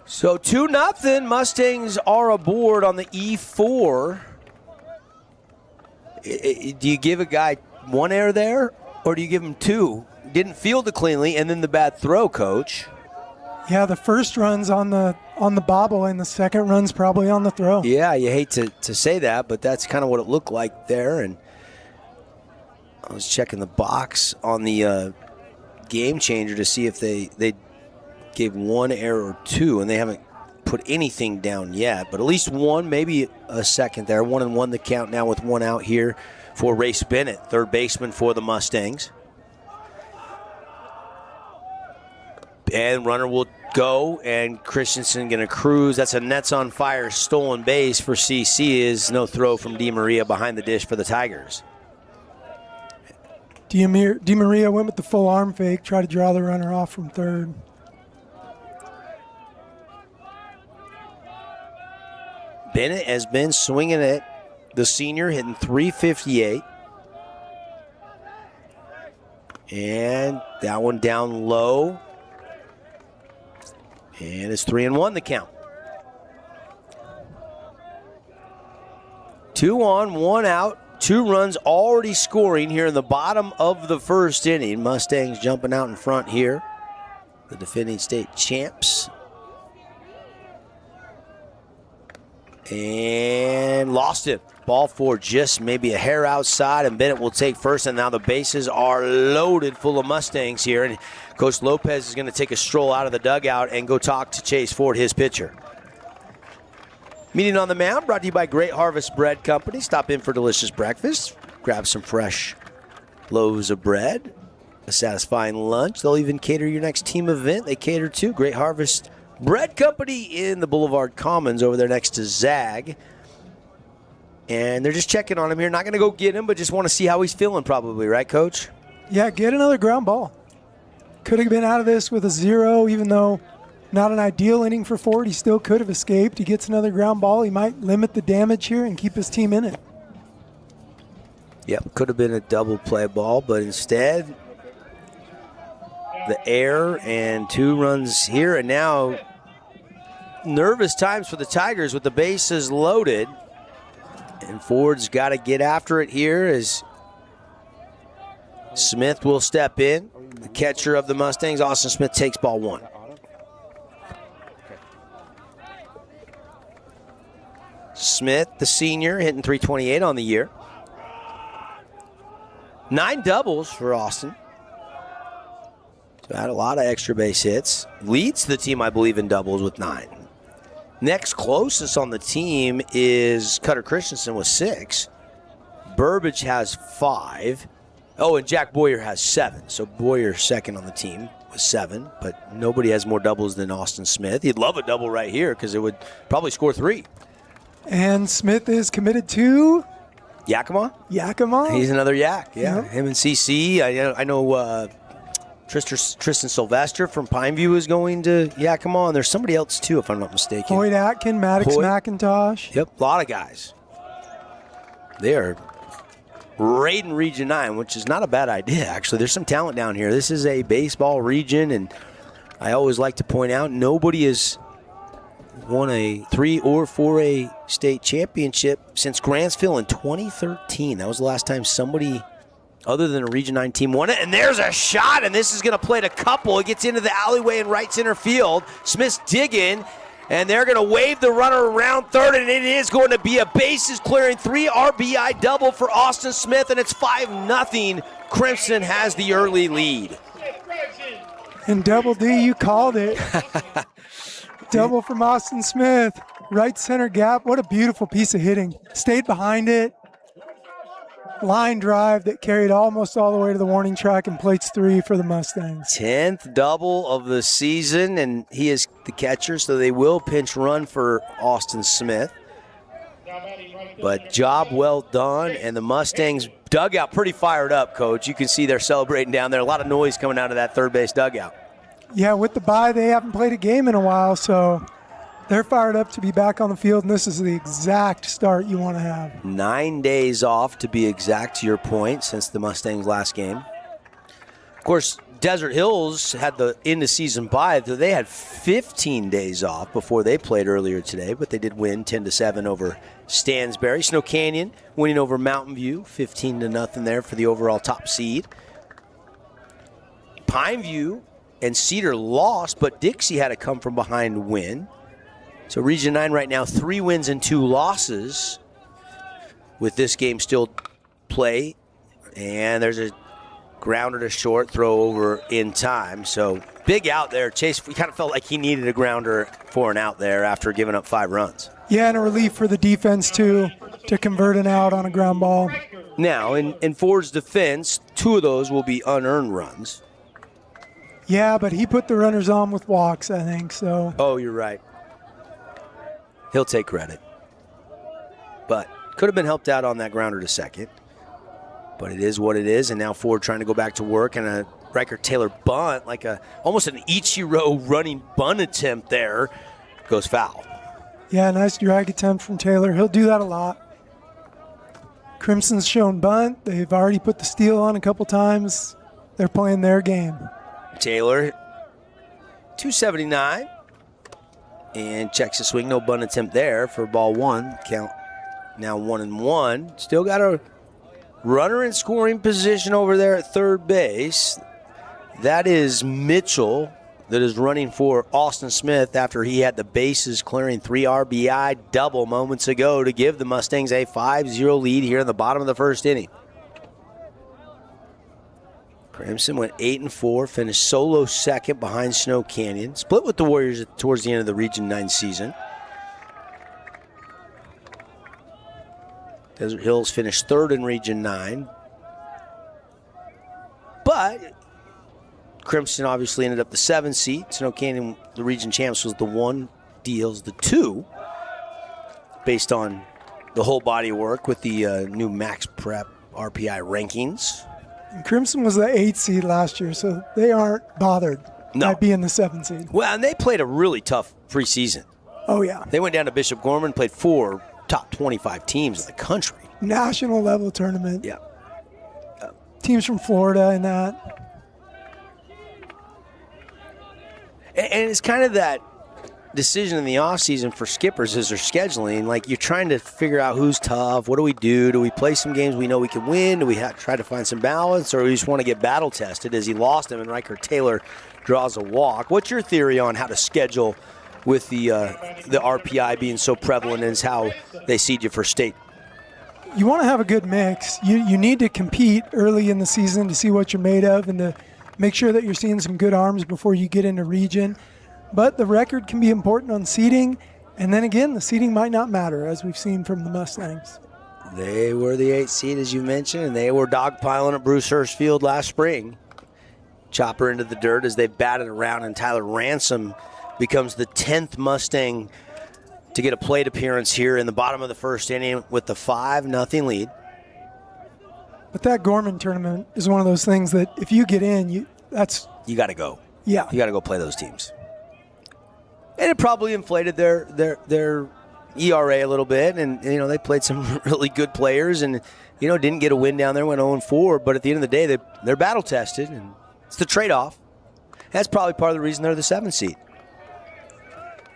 Speaker 14: So 2-0. Mustangs are aboard on the E4. Do you give a guy 1 error there, or do you give him 2? Didn't field it cleanly, and then the bad throw, Coach.
Speaker 17: Yeah, the first run's on the bobble, and the second run's probably on the throw.
Speaker 14: Yeah, you hate to say that, but that's kind of what it looked like there. And I was checking the box on the game changer to see if they gave 1 error or 2, and they haven't put anything down yet, but at least 1, maybe a second there. 1-1 the count now with 1 out here for Race Bennett, third baseman for the Mustangs. And runner will go, and Christensen going to cruise. That's a Nets on Fire stolen base for CC. Is no throw from DiMaria behind the dish for the Tigers.
Speaker 17: DiMaria went with the full arm fake, tried to draw the runner off from third.
Speaker 14: Bennett has been swinging it. The senior hitting .358. And that one down low. And it's 3-1 the count. 2 on, 1 out. 2 runs already scoring here in the bottom of the first inning. Mustangs jumping out in front here. The defending state champs. And lost it. Ball 4 just maybe a hair outside, and Bennett will take first, and now the bases are loaded full of Mustangs here. And Coach Lopez is going to take a stroll out of the dugout and go talk to Chase Ford, his pitcher. Meeting on the mound brought to you by Great Harvest Bread Company. Stop in for delicious breakfast. Grab some fresh loaves of bread. A satisfying lunch. They'll even cater your next team event. They cater to Great Harvest Bread Company in the Boulevard Commons over there next to Zag. And they're just checking on him here. Not going to go get him, but just want to see how he's feeling probably, right, Coach?
Speaker 17: Yeah, get another ground ball. Could have been out of this with a 0, even though not an ideal inning for Ford. He still could have escaped. He gets another ground ball. He might limit the damage here and keep his team in it.
Speaker 14: Yep, could have been a double play ball, but instead, the error and 2 runs here. And now, nervous times for the Tigers with the bases loaded. And Ford's got to get after it here as Smith will step in. The catcher of the Mustangs, Austin Smith, takes ball 1. Smith, the senior, hitting .328 on the year. 9 doubles for Austin. So had a lot of extra base hits. Leads the team, I believe, in doubles with 9. Next closest on the team is Cutter Christensen with 6. Burbage has 5. Oh, and Jack Boyer has 7. So Boyer second on the team with 7. But nobody has more doubles than Austin Smith. He'd love a double right here because it would probably score 3.
Speaker 17: And Smith is committed to
Speaker 14: Yakima?
Speaker 17: Yakima.
Speaker 14: He's another Yak, yeah.
Speaker 17: Yep.
Speaker 14: Him and CC. I know Tristan Sylvester from Pineview is going to Yakima, and there's somebody else too, if I'm not mistaken.
Speaker 17: Hoyt Atkin, Maddox McIntosh.
Speaker 14: Yep, a lot of guys. They are raiding Region 9, which is not a bad idea, actually. There's some talent down here. This is a baseball region, and I always like to point out nobody has won a 3 or 4A state championship since Grantsville in 2013. That was the last time somebody other than a Region 9 team won it. And there's a shot, and this is going to play to couple. It gets into the alleyway in right center field. Smith's digging, and they're going to wave the runner around third, and it is going to be a bases clearing 3 RBI double for Austin Smith, and it's 5-0. Crimson has the early lead.
Speaker 17: And Double D, you called it. Double from Austin Smith. Right center gap. What a beautiful piece of hitting. Stayed behind it. Line drive that carried almost all the way to the warning track and plates 3 for the Mustangs.
Speaker 14: 10th double of the season, and he is the catcher, so they will pinch run for Austin Smith. But job well done, and the Mustangs dugout pretty fired up, Coach. You can see they're celebrating down there. A lot of noise coming out of that third base dugout.
Speaker 17: Yeah, with the bye, they haven't played a game in a while, so they're fired up to be back on the field, and this is the exact start you want to have.
Speaker 14: 9 days off, to be exact, to your point, since the Mustangs' last game. Of course, Desert Hills had the end-of-season bye, so they had 15 days off before they played earlier today, but they did win 10-7 over Stansbury. Snow Canyon winning over Mountain View, 15-0 there for the overall top seed. Pineview and Cedar lost, but Dixie had a come-from-behind win. So Region 9 right now, 3 wins and 2 losses with this game still play. And there's a grounder to short, throw over in time. So big out there. Chase, we kind of felt like he needed a grounder for an out there after giving up 5 runs.
Speaker 17: Yeah, and a relief for the defense, too, to convert an out on a ground ball.
Speaker 14: Now, in Ford's defense, 2 of those will be unearned runs.
Speaker 17: Yeah, but he put the runners on with walks, I think, so.
Speaker 14: Oh, you're right. He'll take credit. But could have been helped out on that grounder to second. But it is what it is, and now Ford trying to go back to work, and a Riker-Taylor bunt, like almost an Ichiro running bunt attempt there, goes foul.
Speaker 17: Yeah, nice drag attempt from Taylor. He'll do that a lot. Crimson's shown bunt. They've already put the steal on a couple times. They're playing their game.
Speaker 14: Taylor, 279, and checks the swing. No bunt attempt there for ball one. Count now 1-1. Still got a runner in scoring position over there at third base. That is Mitchell that is running for Austin Smith after he had the bases clearing 3 RBI double moments ago to give the Mustangs a 5-0 lead here in the bottom of the first inning. Crimson went 8-4, finished solo second behind Snow Canyon. Split with the Warriors towards the end of the Region 9 season. Desert Hills finished third in Region 9. But Crimson obviously ended up the 7 seat. Snow Canyon, the region champs, was the 1, Deals the 2, based on the whole body of work with the new Max Prep RPI rankings.
Speaker 17: And Crimson was the 8 seed last year, so they aren't bothered by being the 7 seed.
Speaker 14: Well, and they played a really tough preseason.
Speaker 17: Oh, yeah.
Speaker 14: They went down to Bishop Gorman, played 4 top 25 teams in the country.
Speaker 17: National level tournament.
Speaker 14: Yeah.
Speaker 17: Teams from Florida and that.
Speaker 14: And it's kind of that decision in the offseason for skippers is their scheduling. Like, you're trying to figure out who's tough. What do we do? Do we play some games we know we can win? Do we try to find some balance? Or we just want to get battle tested as he lost him and Riker-Taylor draws a walk? What's your theory on how to schedule with the RPI being so prevalent as how they seed you for state?
Speaker 17: You want to have a good mix. You need to compete early in the season to see what you're made of and to make sure that you're seeing some good arms before you get into region. But the record can be important on seeding. And then again, the seeding might not matter, as we've seen from the Mustangs.
Speaker 14: They were the 8th seed, as you mentioned, and they were dogpiling at Bruce Hurst Field last spring. Chopper into the dirt as they batted around, and Tyler Ransom becomes the 10th Mustang to get a plate appearance here in the bottom of the first inning with the 5-0 lead.
Speaker 17: But that Gorman tournament is one of those things that if you get in, you
Speaker 14: got to go.
Speaker 17: Yeah.
Speaker 14: You got to go play those teams. And it probably inflated their ERA a little bit, and they played some really good players, and didn't get a win down there, went 0-4. But at the end of the day, they're battle tested, and it's the trade-off. That's probably part of the reason they're the 7th seed.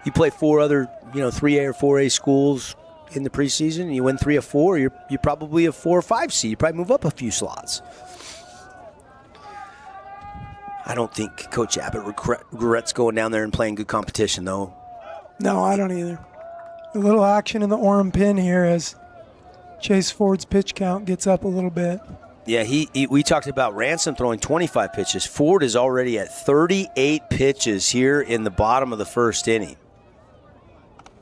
Speaker 14: You play 4 other 3A or 4A schools in the preseason, and you win 3 of 4. You're probably a 4 or 5 seed. You probably move up a few slots. I don't think Coach Abbott regrets going down there and playing good competition, though.
Speaker 17: No, I don't either. A little action in the Orem pin here as Chase Ford's pitch count gets up a little bit.
Speaker 14: Yeah, we talked about Ransom throwing 25 pitches. Ford is already at 38 pitches here in the bottom of the first inning,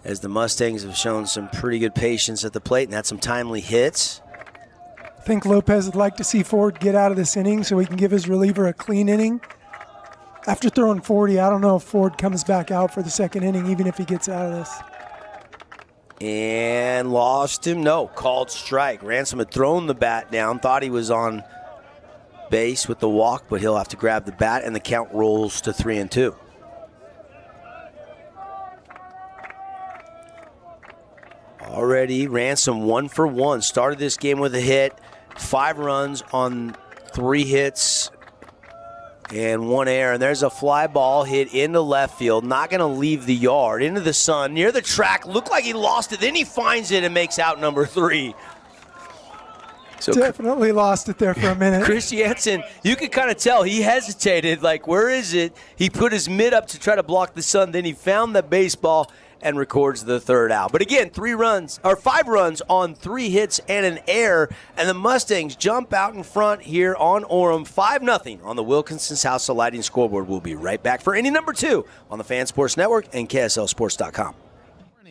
Speaker 14: as the Mustangs have shown some pretty good patience at the plate and had some timely hits.
Speaker 17: I think Lopez would like to see Ford get out of this inning so he can give his reliever a clean inning. After throwing 40, I don't know if Ford comes back out for the second inning, even if he gets out of this.
Speaker 14: And lost him. No, called strike. Ransom had thrown the bat down, thought he was on base with the walk, but he'll have to grab the bat, and the count rolls to 3-2. Already, Ransom 1 for 1. Started this game with a hit. 5 runs on 3 hits and 1 error. And there's a fly ball hit into left field. Not going to leave the yard. Into the sun, near the track. Looked like he lost it. Then he finds it and makes out number 3. So
Speaker 17: definitely lost it there for a minute.
Speaker 14: Chris Jansen, you could kind of tell he hesitated. Like, where is it? He put his mitt up to try to block the sun. Then he found the baseball and records the 3rd out. But again, 5 runs on 3 hits and an error, and the Mustangs jump out in front here on Orem, 5-0 on the Wilkinson's House of Lighting scoreboard. We'll be right back for inning number 2 on the Fan Sports Network and KSLSports.com.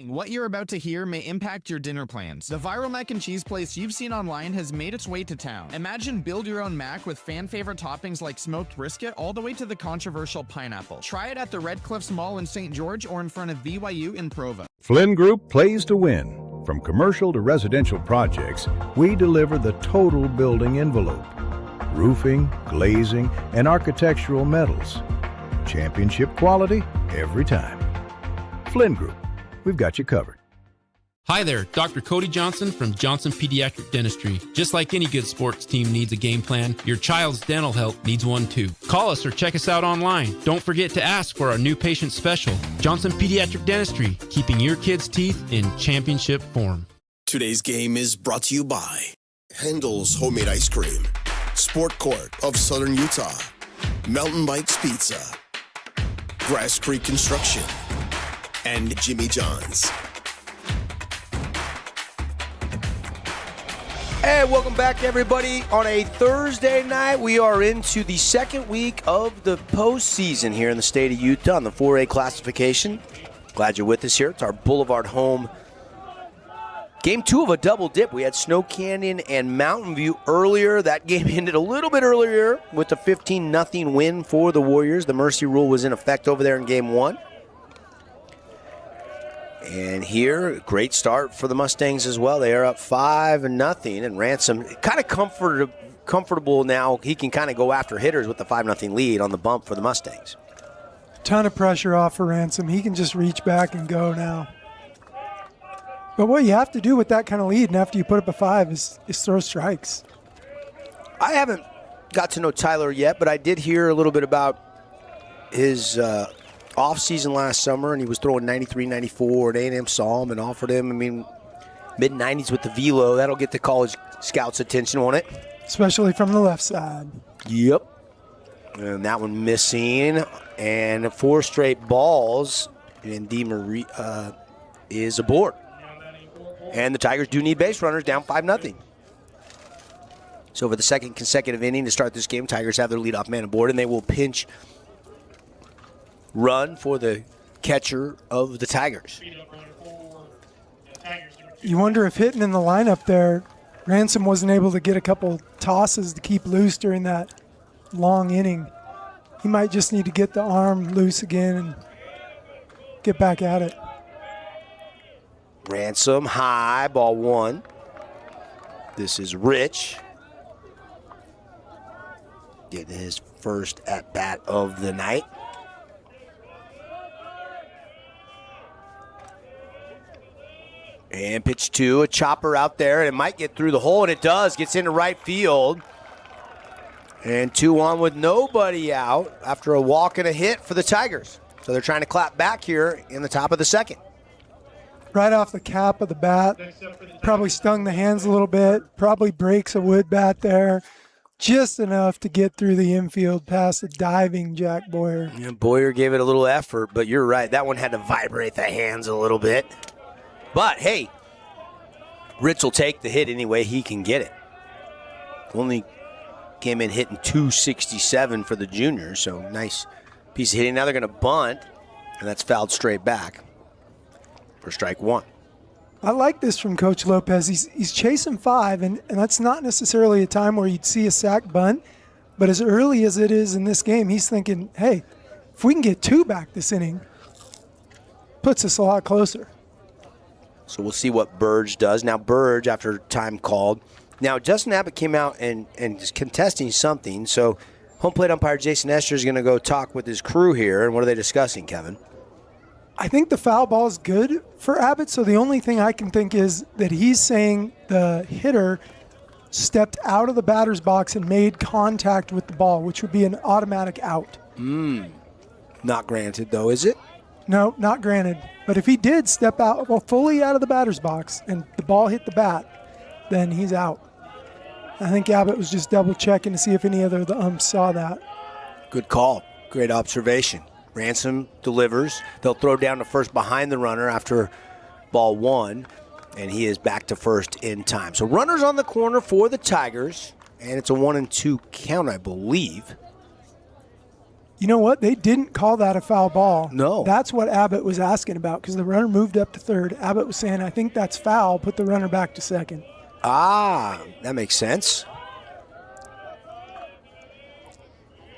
Speaker 7: What you're about to hear may impact your dinner plans. The viral mac and cheese place you've seen online has made its way to town. Imagine build your own mac with fan favorite toppings like smoked brisket all the way to the controversial pineapple. Try it at the Red Cliffs Mall in St. George or in front of BYU in Provo.
Speaker 8: Flynn Group plays to win. From commercial to residential projects, we deliver the total building envelope. Roofing, glazing, and architectural metals. Championship quality every time. Flynn Group, we've got you covered.
Speaker 16: Hi there, Dr. Cody Johnson from Johnson Pediatric Dentistry. Just like any good sports team needs a game plan, your child's dental health needs one too. Call us or check us out online. Don't forget to ask for our new patient special. Johnson Pediatric Dentistry, keeping your kids' teeth in championship form.
Speaker 6: Today's game is brought to you by Handel's Homemade Ice Cream, Sport Court of Southern Utah, Mountain Bikes Pizza, Grass Creek Construction, and Jimmy John's.
Speaker 14: Hey, welcome back, everybody. On a Thursday night, we are into the second week of the postseason here in the state of Utah on the 4A classification. Glad you're with us here. It's our Boulevard home. Game 2 of a double dip. We had Snow Canyon and Mountain View earlier. That game ended a little bit earlier with a 15-0 win for the Warriors. The mercy rule was in effect over there in Game 1. And here, great start for the Mustangs as well. They are up 5-0, and Ransom kind of comfortable now. He can kind of go after hitters with the 5-0 lead on the bump for the Mustangs.
Speaker 17: Ton of pressure off for Ransom. He can just reach back and go now. But what you have to do with that kind of lead and after you put up a 5 is throw strikes.
Speaker 14: I haven't got to know Tyler yet, but I did hear a little bit about his off-season last summer, and he was throwing 93, 94, and A&M saw him and offered him, mid-90s with the velo. That'll get the college scouts' attention, won't it?
Speaker 17: Especially from the left side.
Speaker 14: Yep. And that one missing. And 4 straight balls, and DeMarie is aboard. And the Tigers do need base runners, down 5-0. So for the second consecutive inning to start this game, Tigers have their leadoff man aboard, and they will pinch run for the catcher of the Tigers.
Speaker 17: You wonder if hitting in the lineup there, Ransom wasn't able to get a couple tosses to keep loose during that long inning. He might just need to get the arm loose again and get back at it.
Speaker 14: Ransom high, ball 1. This is Rich. Getting his first at-bat of the night. And pitch 2, a chopper out there, and it might get through the hole, and it does. Gets into right field. And 2 on with nobody out after a walk and a hit for the Tigers. So they're trying to clap back here in the top of the second.
Speaker 17: Right off the cap of the bat. Probably stung the hands a little bit. Probably breaks a wood bat there. Just enough to get through the infield past the diving Jack Boyer.
Speaker 14: Yeah, Boyer gave it a little effort, but you're right. That one had to vibrate the hands a little bit. But, hey, Rich will take the hit any way he can get it. Only came in hitting 267 for the juniors, so nice piece of hitting. Now they're going to bunt, and that's fouled straight back for strike 1.
Speaker 17: I like this from Coach Lopez. He's chasing 5, and that's not necessarily a time where you'd see a sack bunt, but as early as it is in this game, he's thinking, hey, if we can get 2 back this inning, puts us a lot closer.
Speaker 14: So we'll see what Burge does. Now Burge, after time called. Now Justin Abbott came out and is contesting something. So home plate umpire Jason Escher is going to go talk with his crew here. And what are they discussing, Kevin?
Speaker 17: I think the foul ball is good for Abbott. So the only thing I can think is that he's saying the hitter stepped out of the batter's box and made contact with the ball, which would be an automatic out.
Speaker 14: Not granted, though, is it?
Speaker 17: No, not granted. But if he did step out, fully out of the batter's box and the ball hit the bat, then he's out. I think Abbott was just double checking to see if any other of the umps saw that.
Speaker 14: Good call. Great observation. Ransom delivers. They'll throw down to first behind the runner after ball 1, and he is back to first in time. So runners on the corner for the Tigers, and it's a 1-2 count, I believe.
Speaker 17: You know what? They didn't call that a foul ball.
Speaker 14: No.
Speaker 17: That's what Abbott was asking about because the runner moved up to third. Abbott was saying, I think that's foul. Put the runner back to second.
Speaker 14: Ah, that makes sense.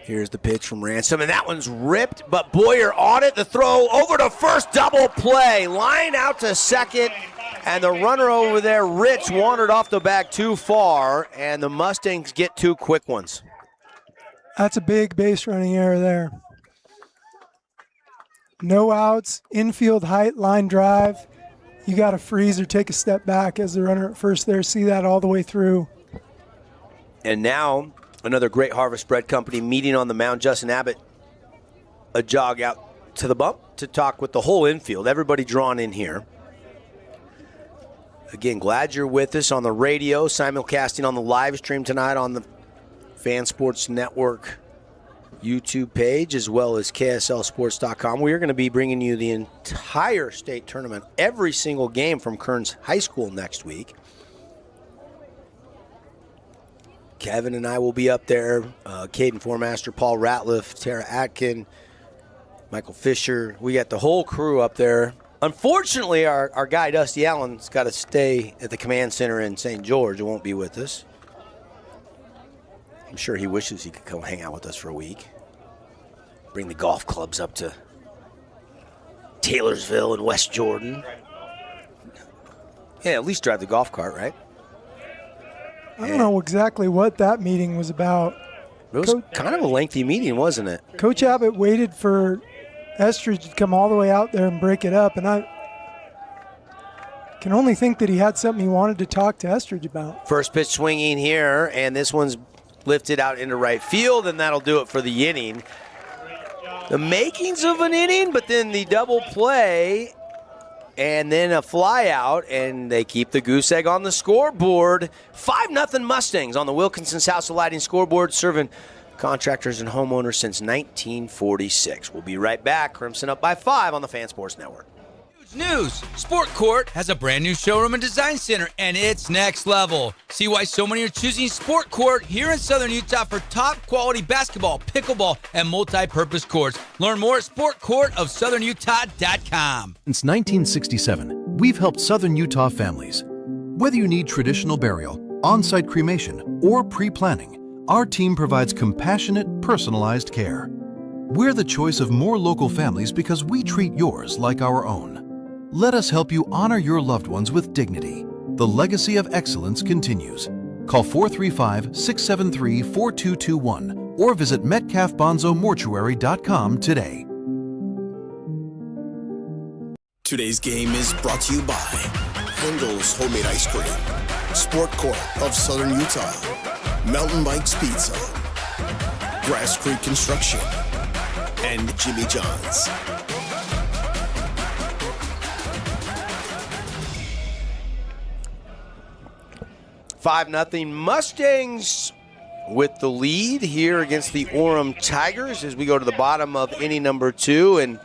Speaker 14: Here's the pitch from Ransom, and that one's ripped, but Boyer on it. The throw over to first, double play. Line out to second, and the runner over there, Rich, wandered off the bag too far, and the Mustangs get 2 quick ones.
Speaker 17: That's a big base running error there. No outs, infield height, line drive. You got to freeze or take a step back as the runner at first there. See that all the way through.
Speaker 14: And now another great Harvest Bread Company meeting on the mound. Justin Abbott, a jog out to the bump to talk with the whole infield. Everybody drawn in here. Again, glad you're with us on the radio, simulcasting on the live stream tonight on the Fan Sports Network YouTube page, as well as KSLSports.com. We are going to be bringing you the entire state tournament, every single game from Kearns High School next week. Kevin and I will be up there. Caden Formaster, Paul Ratliff, Tara Atkin, Michael Fisher. We got the whole crew up there. Unfortunately, our guy Dusty Allen's got to stay at the command center in St. George. It won't be with us. I'm sure he wishes he could come hang out with us for a week. Bring the golf clubs up to Taylorsville and West Jordan. Yeah, at least drive the golf cart, right?
Speaker 17: I don't know exactly what that meeting was about.
Speaker 14: It was kind of a lengthy meeting, wasn't it?
Speaker 17: Coach Abbott waited for Estridge to come all the way out there and break it up, and I can only think that he had something he wanted to talk to Estridge about.
Speaker 14: First pitch swinging here, and this one's lifted out into right field, and that'll do it for the inning. The makings of an inning, but then the double play, and then a fly out, and they keep the goose egg on the scoreboard. 5-0 Mustangs on the Wilkinson's House of Lighting scoreboard, serving contractors and homeowners since 1946. We'll be right back. Crimson up by 5 on the Fan Sports Network.
Speaker 13: News! Sport Court has a brand new showroom and design center, and it's next level. See why so many are choosing Sport Court here in Southern Utah for top quality basketball, pickleball, and multi-purpose courts. Learn more at sportcourtofsouthernutah.com.
Speaker 4: Since 1967, we've helped Southern Utah families. Whether you need traditional burial, on-site cremation, or pre-planning, our team provides compassionate, personalized care. We're the choice of more local families because we treat yours like our own. Let us help you honor your loved ones with dignity. The legacy of excellence continues. Call 435-673-4221 or visit metcalfbonzomortuary.com today.
Speaker 6: Today's game is brought to you by Handel's Homemade Ice Cream, Sport Court of Southern Utah, Mountain Bikes Pizza, Grass Creek Construction, and Jimmy John's.
Speaker 14: 5-0 Mustangs with the lead here against the Orem Tigers as we go to the bottom of inning number 2. And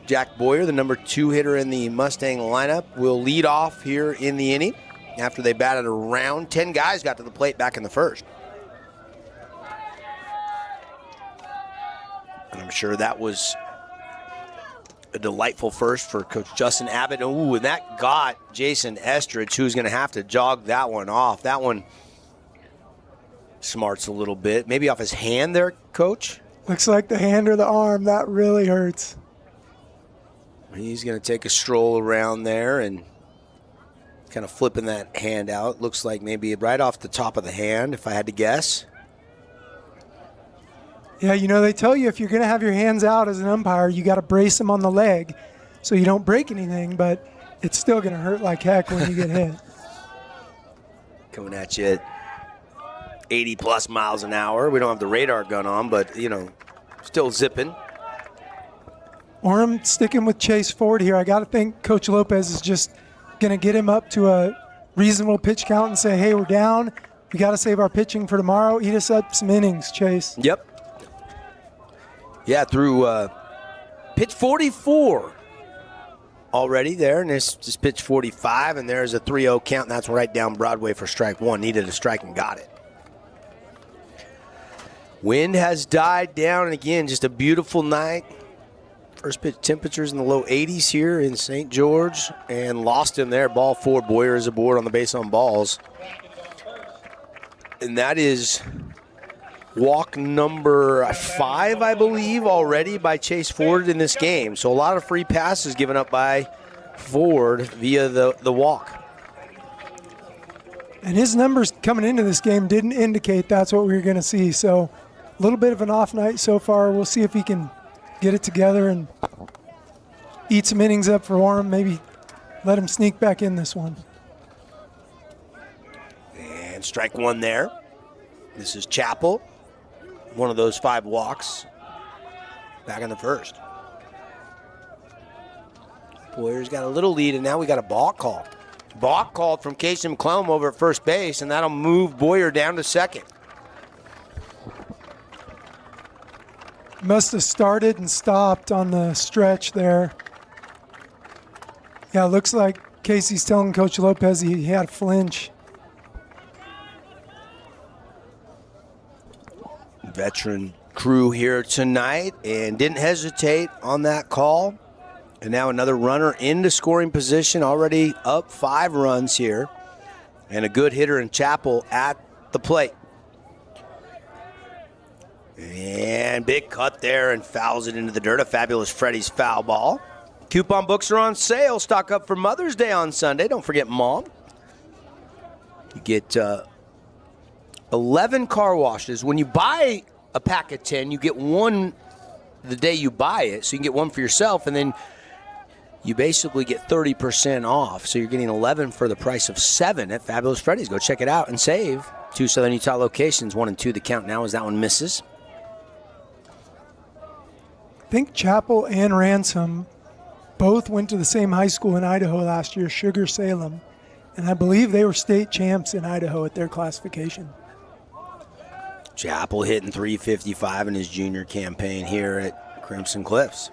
Speaker 14: Jack Boyer, the number 2 hitter in the Mustang lineup, will lead off here in the inning after they batted around. 10 guys got to the plate back in the first. And I'm sure that was a delightful first for Coach Justin Abbott. Ooh, and that got Jason Estridge, who's going to have to jog that one off. That one smarts a little bit. Maybe off his hand there, Coach?
Speaker 17: Looks like the hand or the arm. That really hurts.
Speaker 14: He's going to take a stroll around there and kind of flipping that hand out. Looks like maybe right off the top of the hand, if I had to guess.
Speaker 17: Yeah, you know, they tell you if you're going to have your hands out as an umpire, you got to brace them on the leg so you don't break anything, but it's still going to hurt like heck when you get hit.
Speaker 14: Coming at you at 80-plus miles an hour. We don't have the radar gun on, but, you know, still zipping.
Speaker 17: Orem sticking with Chase Ford here. I got to think Coach Lopez is just going to get him up to a reasonable pitch count and say, hey, we're down. We got to save our pitching for tomorrow. Eat us up some innings, Chase.
Speaker 14: Yep. Yeah, through pitch 44 already there, and this is pitch 45, and there's a 3-0 count, and that's right down Broadway for strike 1. Needed a strike and got it. Wind has died down, and again, just a beautiful night. First pitch temperatures in the low 80s here in St. George, and lost him there. Ball 4. Boyer is aboard on the base on balls. And that is walk number 5, I believe, already by Chase Ford in this game. So a lot of free passes given up by Ford via the walk.
Speaker 17: And his numbers coming into this game didn't indicate that's what we were going to see. So a little bit of an off night so far. We'll see if he can get it together and eat some innings up for Orem. Maybe let him sneak back in this one.
Speaker 14: And strike 1 there. This is Chappell. One of those 5 walks back in the first. Boyer's got a little lead, and now we got a balk call. Balk called from Casey McClellan over at first base, and that'll move Boyer down to second.
Speaker 17: Must have started and stopped on the stretch there. Yeah, it looks like Casey's telling Coach Lopez he had a flinch.
Speaker 14: Veteran crew here tonight and didn't hesitate on that call. And now another runner into scoring position, already up 5 runs here. And a good hitter in Chappell at the plate. And big cut there and fouls it into the dirt. A fabulous Freddie's foul ball. Coupon books are on sale. Stock up for Mother's Day on Sunday. Don't forget Mom. You get 11 car washes. When you buy a pack of 10, you get 1 the day you buy it. So you can get 1 for yourself, and then you basically get 30% off. So you're getting 11 for the price of 7 at Fabulous Freddy's. Go check it out and save. 2 Southern Utah locations, 1 and 2 the count now as that one misses.
Speaker 17: I think Chappell and Ransom both went to the same high school in Idaho last year, Sugar Salem. And I believe they were state champs in Idaho at their classification.
Speaker 14: Chappell hitting .355 in his junior campaign here at Crimson Cliffs.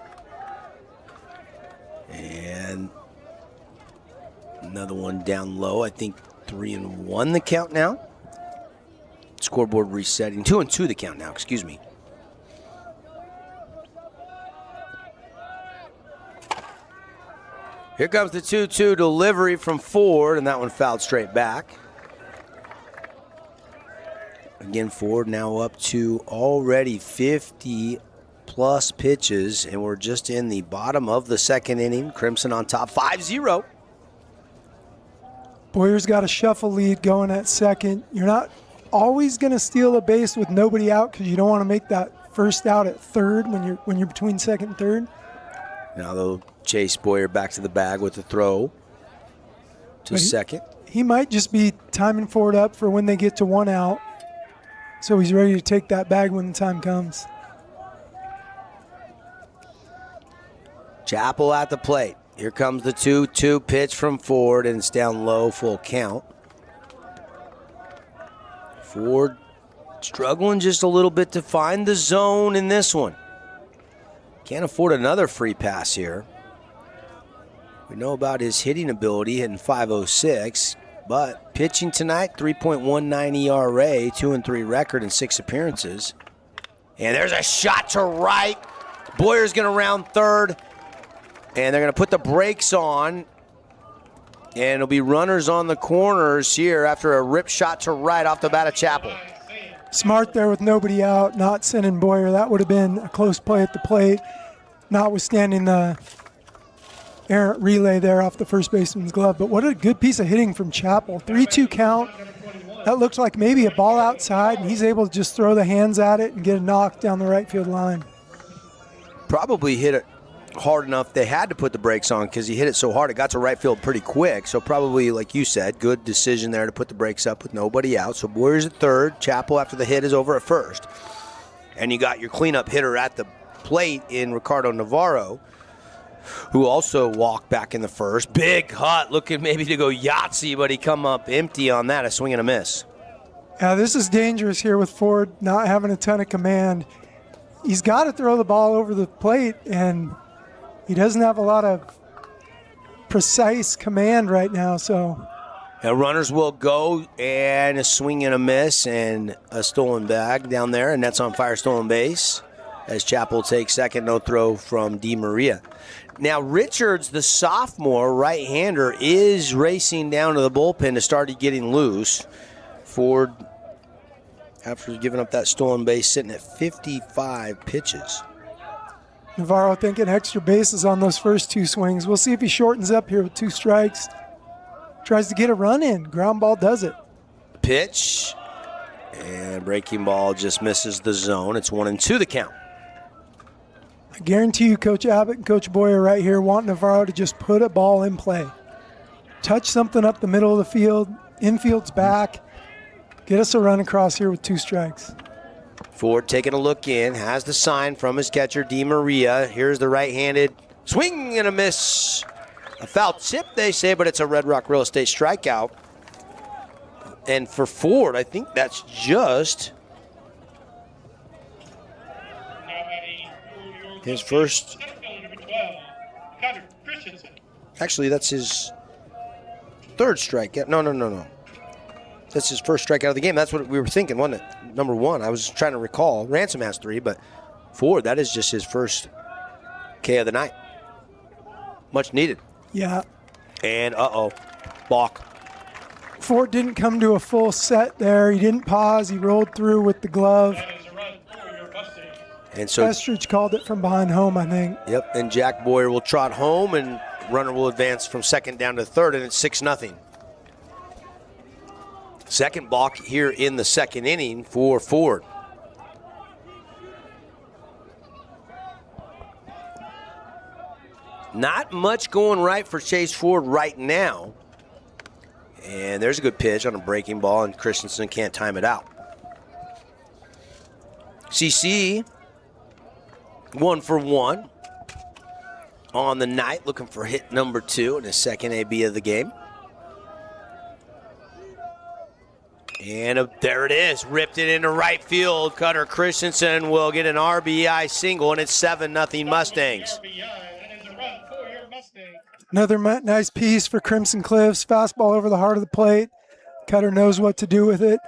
Speaker 14: And another one down low. I think 3-1 the count now. Scoreboard resetting. 2-2 the count now, excuse me. Here comes the 2-2 delivery from Ford, and that one fouled straight back. Again, Ford now up to already 50-plus pitches, and we're just in the bottom of the second inning. Crimson on top, 5-0.
Speaker 17: Boyer's got a shuffle lead going at second. You're not always going to steal a base with nobody out because you don't want to make that first out at third when you're between second and third. Now
Speaker 14: they'll chase Boyer back to the bag with the throw to second.
Speaker 17: He might just be timing Ford up for when they get to 1 out, so he's ready to take that bag when the time comes.
Speaker 14: Chappell at the plate. Here comes the 2-2 pitch from Ford, and it's down low, full count. Ford struggling just a little bit to find the zone in this one. Can't afford another free pass here. We know about his hitting ability, hitting .506, but pitching tonight, 3.19 ERA, 2-3 record in 6 appearances. And there's a shot to right. Boyer's going to round third, and they're going to put the brakes on. And it'll be runners on the corners here after a rip shot to right off the bat of Chappell.
Speaker 17: Smart there with nobody out, not sending Boyer. That would have been a close play at the plate, notwithstanding the errant relay there off the first baseman's glove. But what a good piece of hitting from Chappell. 3-2 count. That looks like maybe a ball outside, and he's able to just throw the hands at it and get a knock down the right field line.
Speaker 14: Probably hit it hard enough they had to put the brakes on because he hit it so hard it got to right field pretty quick. So probably, like you said, good decision there to put the brakes up with nobody out. So Boyer's at third. Chappell, after the hit, is over at first. And you got your cleanup hitter at the plate in Ricardo Navarro, who also walked back in the first. Big hut, looking maybe to go Yahtzee, but he come up empty on that, a swing and a miss.
Speaker 17: Yeah, this is dangerous here with Ford not having a ton of command. He's got to throw the ball over the plate, and he doesn't have a lot of precise command right now. So,
Speaker 14: Now runners will go, and a swing and a miss and a stolen bag down there, and that's on fire, stolen base. As Chappell takes second, no throw from DeMaria. Now Richards, the sophomore right-hander, is racing down to the bullpen to start getting loose. Ford, after giving up that stolen base, sitting at 55 pitches.
Speaker 17: Navarro thinking extra bases on those first 2 swings. We'll see if he shortens up here with 2 strikes. Tries to get a run in. Ground ball does it.
Speaker 14: Pitch. And breaking ball just misses the zone. It's 1-2 the count.
Speaker 17: I guarantee you Coach Abbott and Coach Boyer right here want Navarro to just put a ball in play. Touch something up the middle of the field. Infield's back. Get us a run across here with 2 strikes.
Speaker 14: Ford taking a look in. Has the sign from his catcher, DeMaria. Here's the right-handed swing and a miss. A foul tip, they say, but it's a Red Rock Real Estate strikeout. And for Ford, I think that's just his first. Actually, that's his third strikeout. No. That's his first strikeout of the game. That's what we were thinking, wasn't it? Number 1. I was trying to recall. Ransom has 3, but Ford, that is just his first K of the night. Much needed.
Speaker 17: Yeah.
Speaker 14: And balk.
Speaker 17: Ford didn't come to a full set there. He didn't pause. He rolled through with the glove.
Speaker 14: And so
Speaker 17: Estridge called it from behind home, I think.
Speaker 14: Yep, and Jack Boyer will trot home, and runner will advance from second down to third, and it's 6-0. Second balk here in the second inning for Ford. Not much going right for Chase Ford right now. And there's a good pitch on a breaking ball, and Christensen can't time it out. CC, 1 for 1 on the night, looking for hit number 2 in his second AB of the game. And there it is, ripped it into right field. Cutter Christensen will get an RBI single, and it's 7-0 Mustangs.
Speaker 17: Another nice piece for Crimson Cliffs. Fastball over the heart of the plate. Cutter knows what to do with it.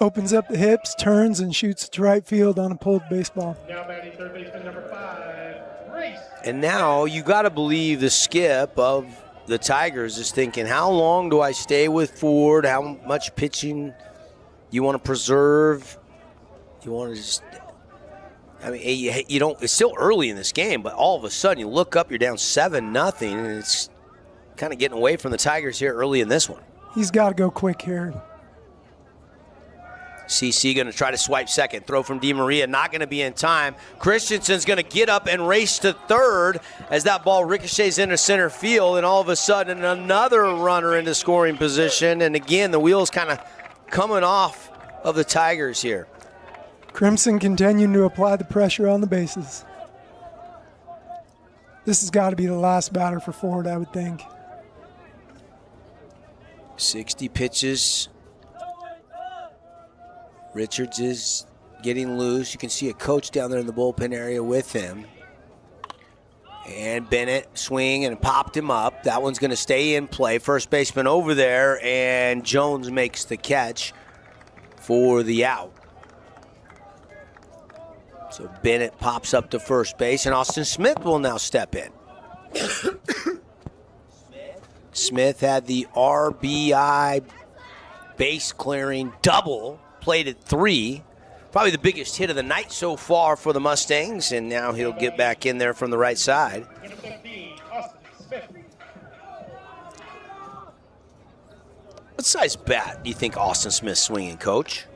Speaker 17: Opens up the hips, turns, and shoots to right field on a pulled baseball.
Speaker 9: Now batting third baseman number 5, Race.
Speaker 14: And now you got to believe the skip of the Tigers is thinking, how long do I stay with Ford? How much pitching you want to preserve? You want to just, I mean, you don't, it's still early in this game, but all of a sudden you look up, you're down 7-0, and it's kind of getting away from the Tigers here early in this one.
Speaker 17: He's got to go quick here.
Speaker 14: CC going to try to swipe second. Throw from DeMaria, not going to be in time. Christensen's going to get up and race to third as that ball ricochets into center field, and all of a sudden another runner into scoring position. And again, the wheels kind of coming off of the Tigers here.
Speaker 17: Crimson continuing to apply the pressure on the bases. This has got to be the last batter for Ford, I would think.
Speaker 14: 60 pitches. Richards is getting loose. You can see a coach down there in the bullpen area with him. And Bennett swing and popped him up. That one's going to stay in play. First baseman over there, and Jones makes the catch for the out. So Bennett pops up to first base, and Austin Smith will now step in. Smith had the RBI base clearing double. Plated 3, probably the biggest hit of the night so far for the Mustangs, and now he'll get back in there from the right side. What size bat do you think Austin Smith's swinging, Coach?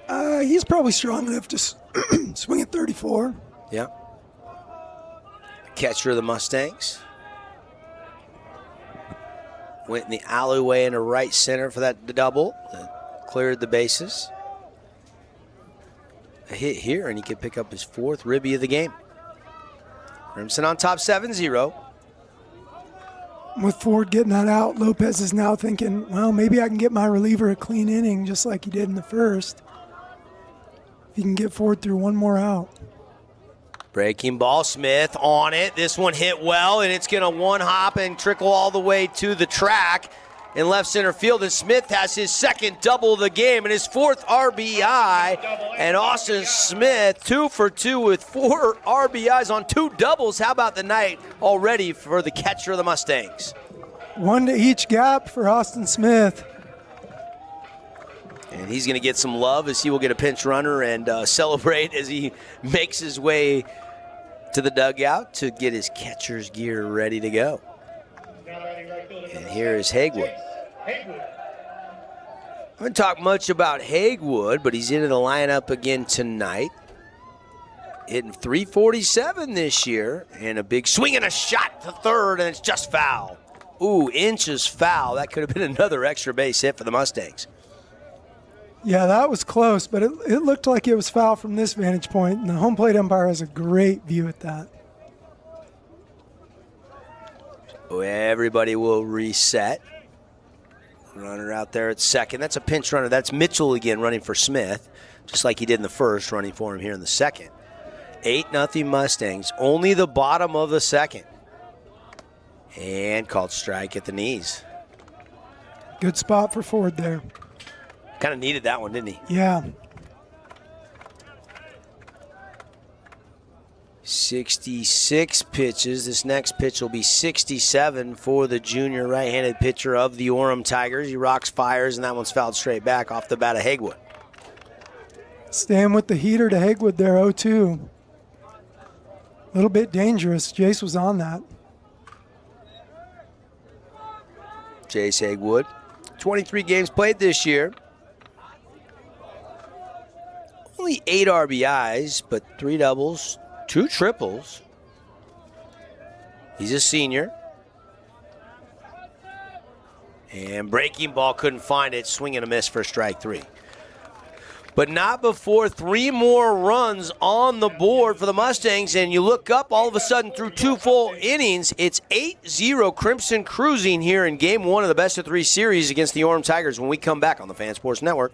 Speaker 17: He's probably strong enough to swing at 34.
Speaker 14: Yeah. Catcher of the Mustangs. Went in the alleyway into right center for that double. Cleared the bases. A hit here, and he could pick up his 4th ribby of the game. Crimson on top 7-0.
Speaker 17: With Ford getting that out, Lopez is now thinking, well, maybe I can get my reliever a clean inning just like he did in the first. If he can get Ford through one more out.
Speaker 14: Breaking ball, Smith on it. This one hit well, and it's going to one hop and trickle all the way to the track. in left center field, and Smith has his second double of the game and his fourth RBI. And Austin Smith, 2 for 2 with 4 RBIs on 2 doubles. How about the night already for the catcher of the Mustangs?
Speaker 17: 1 to each gap for Austin Smith.
Speaker 14: And he's going to get some love as he will get a pinch runner and celebrate as he makes his way to the dugout to get his catcher's gear ready to go. And here is Haywood. I haven't talked much about Haywood, but he's into the lineup again tonight. Hitting .347 this year, and a big swing and a shot to third, and it's just foul. Ooh, inches foul. That could have been another extra base hit for the Mustangs.
Speaker 17: Yeah, that was close, but it looked like it was foul from this vantage point, and the home plate umpire has a great view at that.
Speaker 14: Everybody will reset. Runner out there at second. That's a pinch runner. That's Mitchell again running for Smith, just like he did in the first, running for him here in the second. 8-0 Mustangs. Only the bottom of the second. And called strike at the knees.
Speaker 17: Good spot for Ford there.
Speaker 14: Kind of needed that one, didn't he?
Speaker 17: Yeah.
Speaker 14: 66 pitches. This next pitch will be 67 for the junior right-handed pitcher of the Orem Tigers. He rocks, fires, and that one's fouled straight back off the bat of Haywood.
Speaker 17: Staying with the heater to Haywood there, 0-2. A little bit dangerous. Jace was on that.
Speaker 14: Jace Haywood, 23 games played this year. Only 8 RBIs, but 3 doubles, 2 triples. He's a senior. And breaking ball, couldn't find it. Swing and a miss for strike 3. But not before 3 more runs on the board for the Mustangs. And you look up, all of a sudden, through 2 full innings, it's 8-0 Crimson cruising here in Game 1 of the best-of-3 series against the Orem Tigers when we come back on the Fan Sports Network.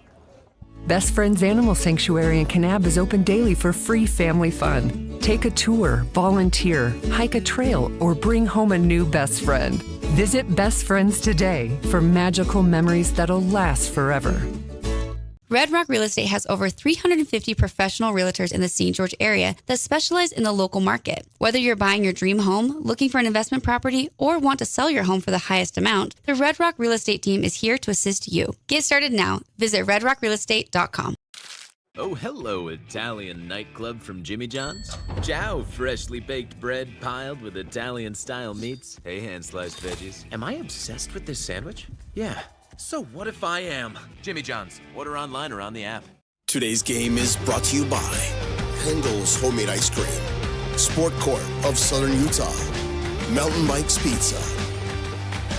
Speaker 2: Best Friends Animal Sanctuary in Kanab is open daily for free family fun. Take a tour, volunteer, hike a trail, or bring home a new best friend. Visit Best Friends today for magical memories that'll last forever.
Speaker 3: Red Rock Real Estate has over 350 professional realtors in the St. George area that specialize in the local market. Whether you're buying your dream home, looking for an investment property, or want to sell your home for the highest amount, the Red Rock Real Estate team is here to assist you. Get started now. Visit redrockrealestate.com.
Speaker 10: Oh, hello, Italian nightclub from Jimmy John's. Ciao, freshly baked bread piled with Italian-style meats. Hey, hand-sliced veggies. Am I obsessed with this sandwich? Yeah. So what if I am? Jimmy John's. Order online or on the app.
Speaker 6: Today's game is brought to you by Hendel's Homemade Ice Cream, Sport Court of Southern Utah, Mountain Bikes Pizza,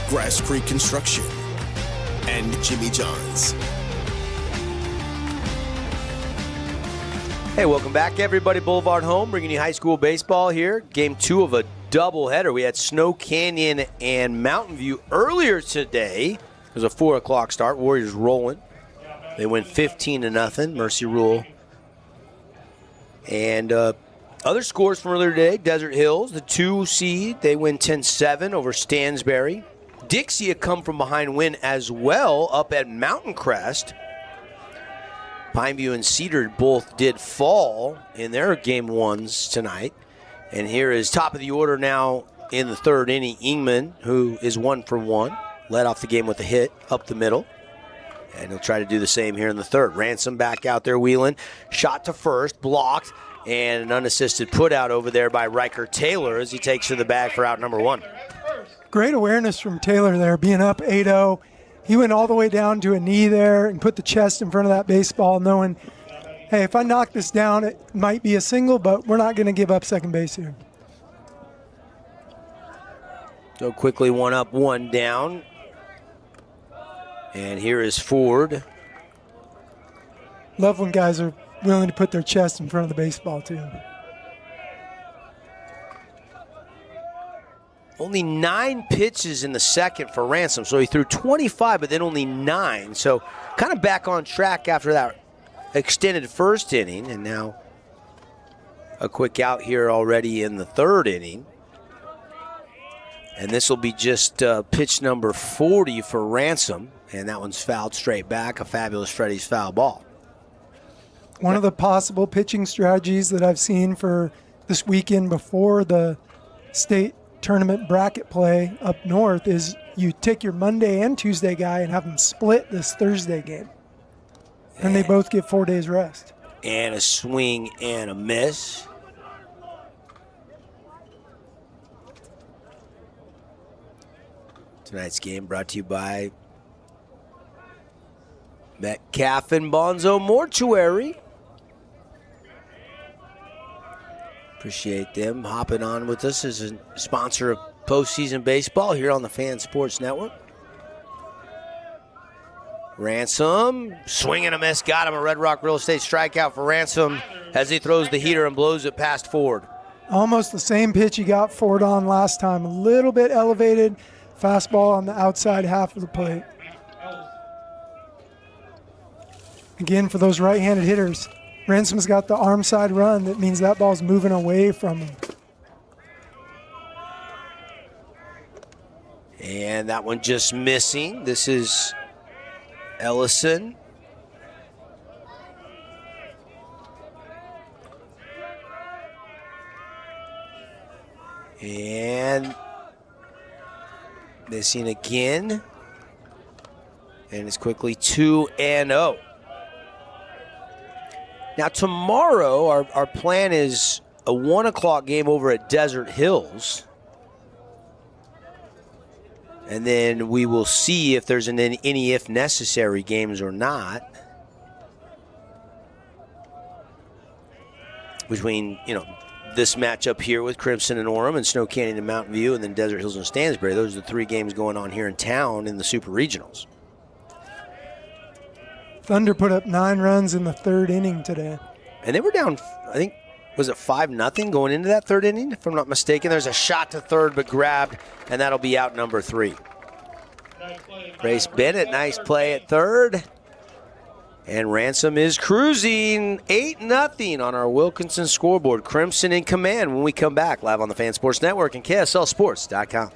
Speaker 6: Grass Creek Construction, and Jimmy John's.
Speaker 14: Hey, welcome back, everybody. Boulevard Home, bringing you high school baseball here. Game 2 of a doubleheader. We had Snow Canyon and Mountain View earlier today. It was a 4 o'clock start. Warriors rolling. They win 15-0. Mercy Rule. And other scores from earlier today. Desert Hills, the 2 seed. They win 10-7 over Stansbury. Dixie a come from behind win as well up at Mountain Crest. Pineview and Cedar both did fall in their game 1s tonight. And here is top of the order now in the 3rd inning, Ingman, who is 1 for 1. Led off the game with a hit up the middle. And he'll try to do the same here in the 3rd. Ransom back out there wheeling. Shot to first, blocked, and an unassisted put out over there by Riker Taylor as he takes to the bag for out number 1.
Speaker 17: Great awareness from Taylor there, being up 8-0. He went all the way down to a knee there and put the chest in front of that baseball, knowing, hey, if I knock this down, it might be a single, but we're not going to give up second base here.
Speaker 14: So quickly 1 up, 1 down. And here is Ford.
Speaker 17: Love when guys are willing to put their chest in front of the baseball, too.
Speaker 14: Only 9 pitches in the second for Ransom. So he threw 25, but then only 9. So kind of back on track after that extended first inning. And now a quick out here already in the 3rd inning. And this will be just pitch number 40 for Ransom. And that one's fouled straight back, a fabulous Freddie's foul ball.
Speaker 17: One of the possible pitching strategies that I've seen for this weekend before the state tournament bracket play up north is you take your Monday and Tuesday guy and have them split this Thursday game. And they both get 4 days rest.
Speaker 14: And a swing and a miss. Tonight's game brought to you by Metcalf and Bonzo Mortuary. Appreciate them hopping on with us as a sponsor of postseason baseball here on the Fan Sports Network. Ransom, swing and a miss, got him. A Red Rock Real Estate strikeout for Ransom as he throws the heater and blows it past Ford.
Speaker 17: Almost the same pitch he got Ford on last time. A little bit elevated, fastball on the outside half of the plate. Again, for those right-handed hitters, Ransom's got the arm side run. That means that ball's moving away from him.
Speaker 14: And that one just missing. This is Ellison. And missing again. And it's quickly 2-0. Now tomorrow, our plan is a 1 o'clock game over at Desert Hills. And then we will see if there's any if necessary games or not. Between, this matchup here with Crimson and Orem and Snow Canyon and Mountain View and then Desert Hills and Stansbury. Those are the 3 games going on here in town in the Super Regionals.
Speaker 17: Thunder put up 9 runs in the 3rd inning today.
Speaker 14: And they were down, I think, was it 5-0 going into that 3rd inning, if I'm not mistaken? There's a shot to 3rd, but grabbed, and that'll be out number 3. Grace Bennett, nice play at 3rd. And Ransom is cruising 8-0 on our Wilkinson scoreboard. Crimson in command when we come back live on the Fan Sports Network and KSLSports.com.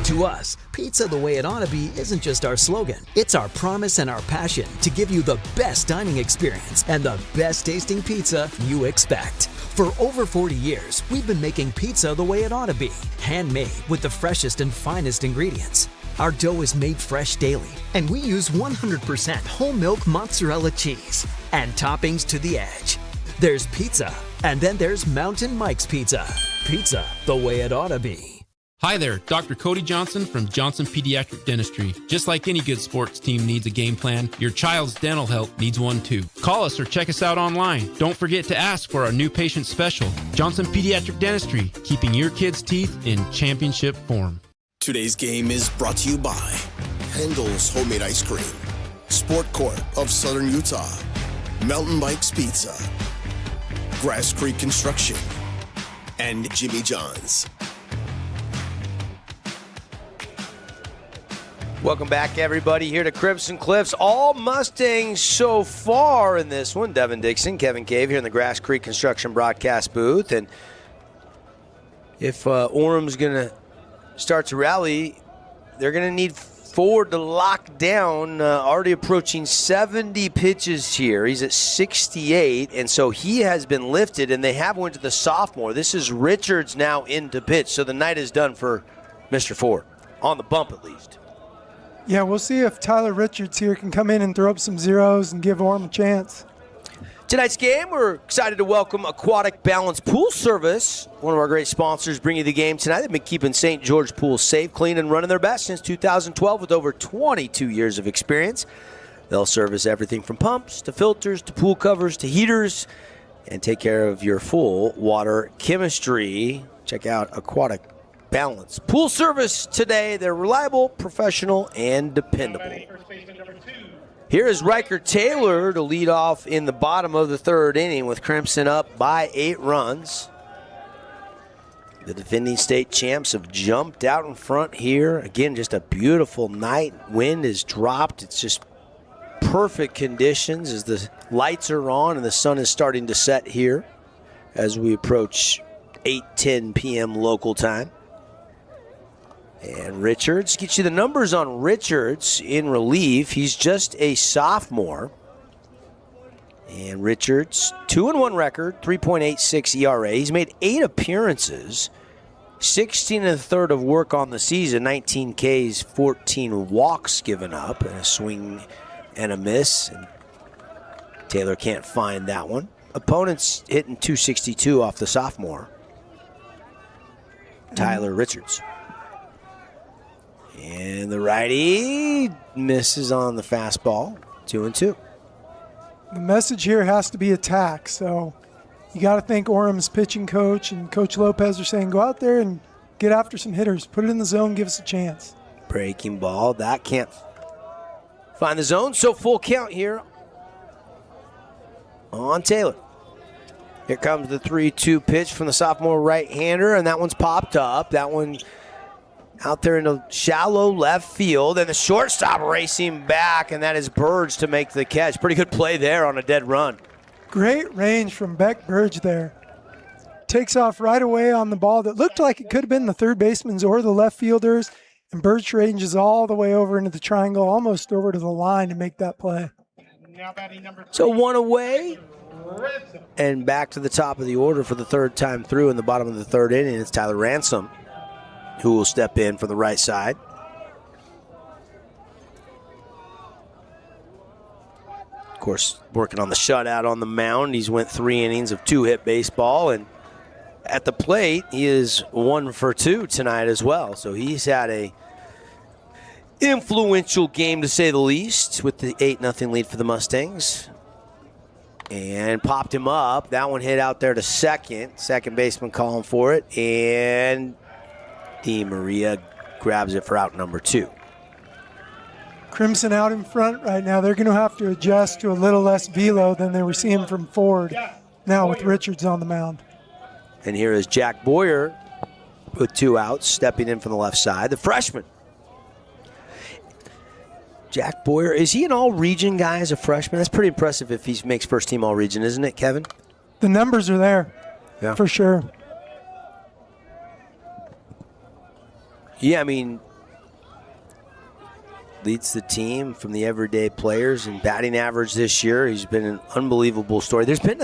Speaker 11: To us, pizza the way it ought to be isn't just our slogan. It's our promise and our passion to give you the best dining experience and the best tasting pizza you expect. For over 40 years, we've been making pizza the way it ought to be. Handmade with the freshest and finest ingredients. Our dough is made fresh daily, and we use 100% whole milk mozzarella cheese and toppings to the edge. There's pizza, and then there's Mountain Mike's Pizza. Pizza the way it ought to be.
Speaker 16: Hi there, Dr. Cody Johnson from Johnson Pediatric Dentistry. Just like any good sports team needs a game plan, your child's dental health needs one too. Call us or check us out online. Don't forget to ask for our new patient special. Johnson Pediatric Dentistry, keeping your kids' teeth in championship form.
Speaker 6: Today's game is brought to you by Handel's Homemade Ice Cream, Sport Court of Southern Utah, Mountain Bikes Pizza, Grass Creek Construction, and Jimmy John's.
Speaker 14: Welcome back, everybody, here to Crimson Cliffs. All Mustangs so far in this one. Devin Dixon, Kevin Cave here in the Grass Creek Construction broadcast booth. And if Orem's going to start to rally, they're going to need Ford to lock down. Already approaching 70 pitches here. He's at 68, and so he has been lifted, and they have went to the sophomore. This is Richards now into pitch, so the night is done for Mr. Ford, on the bump at least.
Speaker 17: Yeah, we'll see if Tyler Richards here can come in and throw up some zeros and give Orem a chance.
Speaker 14: Tonight's game, we're excited to welcome Aquatic Balance Pool Service, one of our great sponsors bringing you the game tonight. They've been keeping St. George pools safe, clean, and running their best since 2012 with over 22 years of experience. They'll service everything from pumps to filters to pool covers to heaters and take care of your full water chemistry. Check out Aquatic Balance Pool Service today. They're reliable, professional, and dependable. Here is Riker Taylor to lead off in the bottom of the 3rd inning with Crimson up by 8 runs. The defending state champs have jumped out in front here. Again, just a beautiful night. Wind is dropped. It's just perfect conditions as the lights are on and the sun is starting to set here as we approach 8:10 p.m. local time. And Richards, gets you the numbers on Richards in relief. He's just a sophomore. And Richards, 2-1 record, 3.86 ERA. He's made 8 appearances, 16 1/3 of work on the season, 19 Ks, 14 walks given up, and a swing and a miss. And Taylor can't find that one. Opponents hitting 262 off the sophomore, Tyler Richards. And the righty misses on the fastball, 2-2.
Speaker 17: The message here has to be attack. So you got to think Orem's pitching coach and Coach Lopez are saying, go out there and get after some hitters. Put it in the zone, give us a chance.
Speaker 14: Breaking ball, that can't find the zone. So full count here on Taylor. Here comes the 3-2 pitch from the sophomore right-hander, and that one's popped up. That one out there in the shallow left field, and the shortstop racing back, and that is Burge to make the catch. Pretty good play there on a dead run.
Speaker 17: Great range from Beck Burge there. Takes off right away on the ball that looked like it could have been the third baseman's or the left fielder's, and Burge ranges all the way over into the triangle, almost over to the line to make that play.
Speaker 14: So one away, and back to the top of the order for the third time through in the bottom of the third inning. It's Tyler Ransom who will step in for the right side. Of course, working on the shutout on the mound. He's went 3 innings of 2-hit baseball, and at the plate, he is 1 for 2 tonight as well. So he's had a influential game, to say the least, with the 8-0 lead for the Mustangs. And popped him up. That one hit out there to second. Second baseman calling for it, and Maria grabs it for out number 2.
Speaker 17: Crimson out in front right now. They're going to have to adjust to a little less velo than they were seeing from Ford now with Richards on the mound.
Speaker 14: And here is Jack Boyer with 2 outs, stepping in from the left side. The freshman. Jack Boyer, is he an all-region guy as a freshman? That's pretty impressive if he makes first-team all-region, isn't it, Kevin?
Speaker 17: The numbers are there, for sure.
Speaker 14: Yeah, I mean, leads the team from the everyday players in batting average this year. He's been an unbelievable story. There's been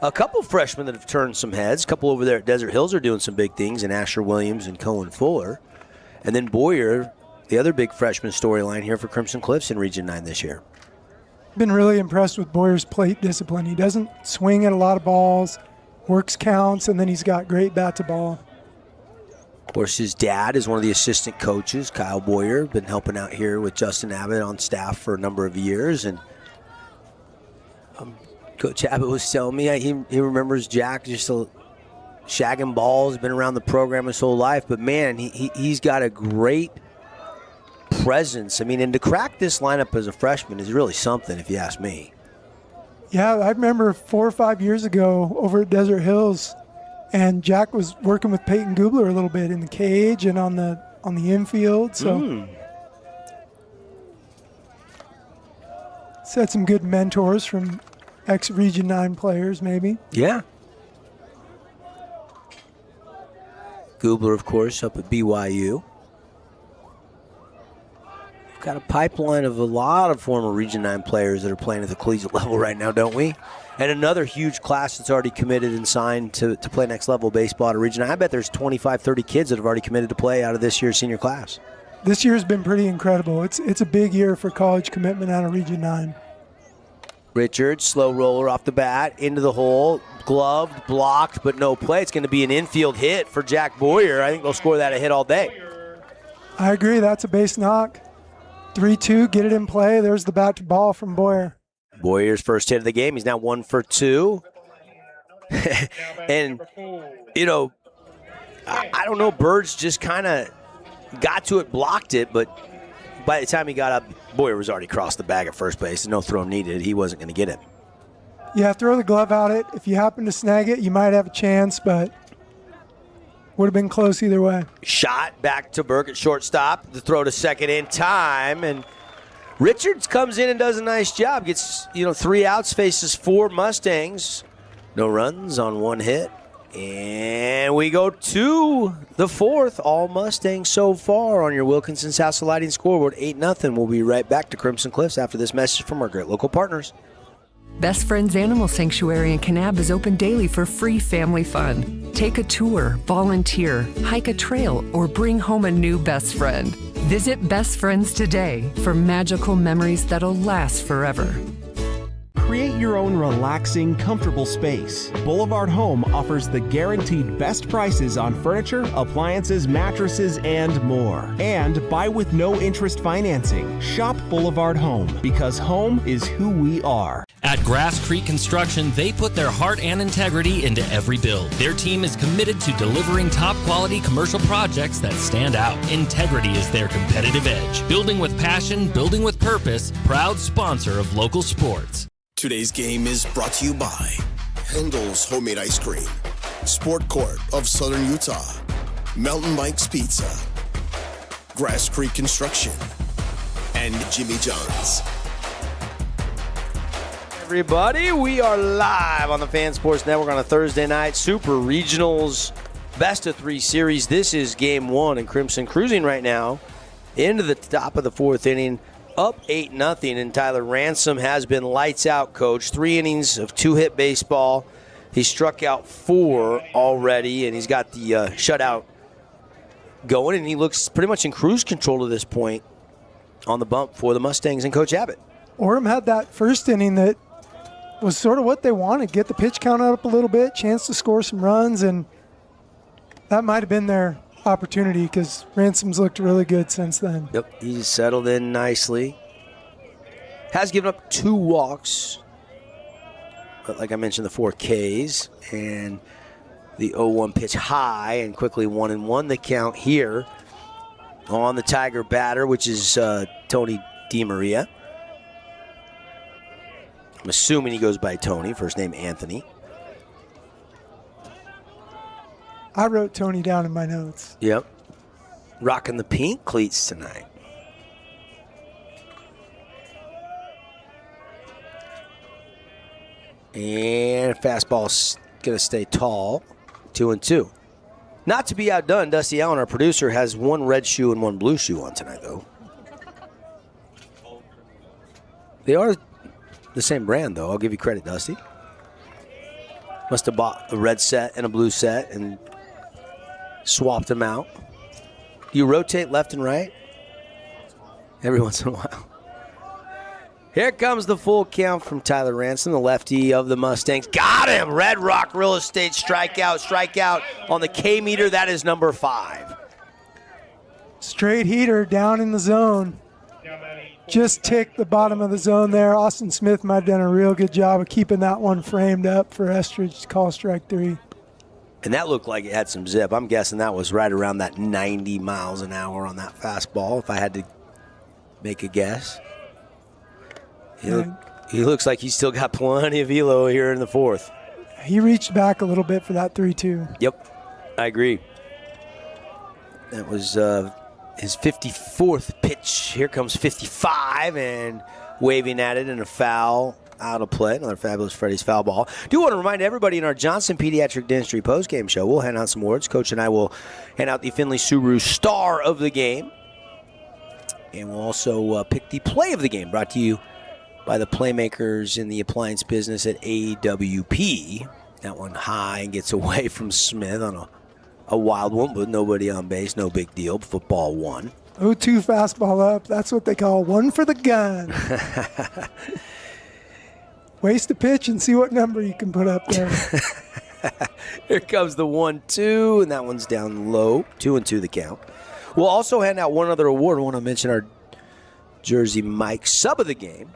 Speaker 14: a couple freshmen that have turned some heads. A couple over there at Desert Hills are doing some big things, and Asher Williams and Cohen Fuller. And then Boyer, the other big freshman storyline here for Crimson Cliffs in Region 9 this year.
Speaker 17: Been really impressed with Boyer's plate discipline. He doesn't swing at a lot of balls, works counts, and then he's got great bat to ball.
Speaker 14: Of course, his dad is one of the assistant coaches, Kyle Boyer, been helping out here with Justin Abbott on staff for a number of years. And Coach Abbott was telling me he remembers Jack just shagging balls, been around the program his whole life. But, man, he's got a great presence. I mean, and to crack this lineup as a freshman is really something, if you ask me.
Speaker 17: Yeah, I remember 4 or 5 years ago over at Desert Hills, and Jack was working with Peyton Gubler a little bit in the cage and on the infield. So set some good mentors from ex-Region 9 players, maybe.
Speaker 14: Yeah. Gubler, of course, up at BYU. Got a pipeline of a lot of former Region 9 players that are playing at the collegiate level right now, don't we? And another huge class that's already committed and signed to play next level baseball at a Region 9. I bet there's 25, 30 kids that have already committed to play out of this year's senior class.
Speaker 17: This year's been pretty incredible. It's a big year for college commitment out of Region 9.
Speaker 14: Richards, slow roller off the bat, into the hole, gloved, blocked, but no play. It's going to be an infield hit for Jack Boyer. I think they'll score that a hit all day.
Speaker 17: I agree. That's a base knock. 3-2, get it in play. There's the bat to ball from Boyer.
Speaker 14: Boyer's first hit of the game. He's now 1 for 2. And, you know, I don't know. Birds just kind of got to it, blocked it, but by the time he got up, Boyer was already crossed the bag at first base. No throw needed. He wasn't going to get it.
Speaker 17: Yeah, throw the glove at it. If you happen to snag it, you might have a chance, but would have been close either way.
Speaker 14: Shot back to Burke at shortstop. The throw to second in time, and Richards comes in and does a nice job. Gets 3 outs, faces 4 Mustangs. No runs on 1 hit. And we go to the fourth. All Mustangs so far on your Wilkinson's House of Lighting scoreboard, 8-0. We'll be right back to Crimson Cliffs after this message from our great local partners.
Speaker 2: Best Friends Animal Sanctuary in Kanab is open daily for free family fun. Take a tour, volunteer, hike a trail, or bring home a new best friend. Visit Best Friends today for magical memories that'll last forever.
Speaker 12: Create your own relaxing, comfortable space. Boulevard Home offers the guaranteed best prices on furniture, appliances, mattresses, and more. And buy with no interest financing. Shop Boulevard Home, because home is who we are.
Speaker 15: At Grass Creek Construction, they put their heart and integrity into every build. Their team is committed to delivering top-quality commercial projects that stand out. Integrity is their competitive edge. Building with passion, building with purpose, proud sponsor of local sports.
Speaker 6: Today's game is brought to you by Handel's Homemade Ice Cream, Sport Court of Southern Utah, Mountain Bikes Pizza, Grass Creek Construction, and Jimmy John's.
Speaker 14: Everybody, we are live on the Fan Sports Network on a Thursday night. Super Regionals Best of 3 series. This is game 1, and Crimson cruising right now into the top of the 4th inning. Up 8-0, and Tyler Ransom has been lights out, Coach. 3 innings of 2-hit baseball. He struck out 4 already, and he's got the shutout going, and he looks pretty much in cruise control to this point on the bump for the Mustangs and Coach Abbott.
Speaker 17: Orem had that first inning that was sort of what they wanted, get the pitch count up a little bit, chance to score some runs, and that might have been their opportunity because Ransom's looked really good since then.
Speaker 14: Yep, he's settled in nicely. Has given up 2 walks, but like I mentioned, the 4 Ks and the 0-1 pitch high, and quickly 1-1 the count here on the Tiger batter, which is Tony DiMaria. I'm assuming he goes by Tony, first name Anthony.
Speaker 17: I wrote Tony down in my notes.
Speaker 14: Yep. Rocking the pink cleats tonight. And fastball's going to stay tall. 2-2. Not to be outdone, Dusty Allen, our producer, has 1 red shoe and 1 blue shoe on tonight, though. They are the same brand, though. I'll give you credit, Dusty. Must have bought a red set and a blue set and swapped them out. Do you rotate left and right? Every once in a while. Here comes the full count from Tyler Ransom, the lefty of the Mustangs. Got him! Red Rock Real Estate strikeout on the K meter. That is number 5.
Speaker 17: Straight heater down in the zone. Just ticked the bottom of the zone there. Austin Smith might have done a real good job of keeping that one framed up for Estridge to call strike 3.
Speaker 14: And that looked like it had some zip. I'm guessing that was right around that 90 miles an hour on that fastball, if I had to make a guess. He looks like he's still got plenty of velo here in the 4th.
Speaker 17: He reached back a little bit for that 3-2.
Speaker 14: Yep, I agree. That was his 54th pitch. Here comes 55, and waving at it, and a foul out of play. Another fabulous Freddy's foul ball. Do want to remind everybody in our Johnson Pediatric Dentistry postgame show, we'll hand out some awards. Coach and I will hand out the Findlay Subaru Star of the Game. And we'll also pick the play of the game, brought to you by the playmakers in the appliance business at AWP. That one high and gets away from Smith on a wild one, but nobody on base. No big deal. Football 1.
Speaker 17: 0-2 fastball up. That's what they call one for the gun. Waste a pitch and see what number you can put up there.
Speaker 14: Here comes the 1-2, and that one's down low. 2-2 the count. We'll also hand out one other award. I want to mention our Jersey Mike sub of the game.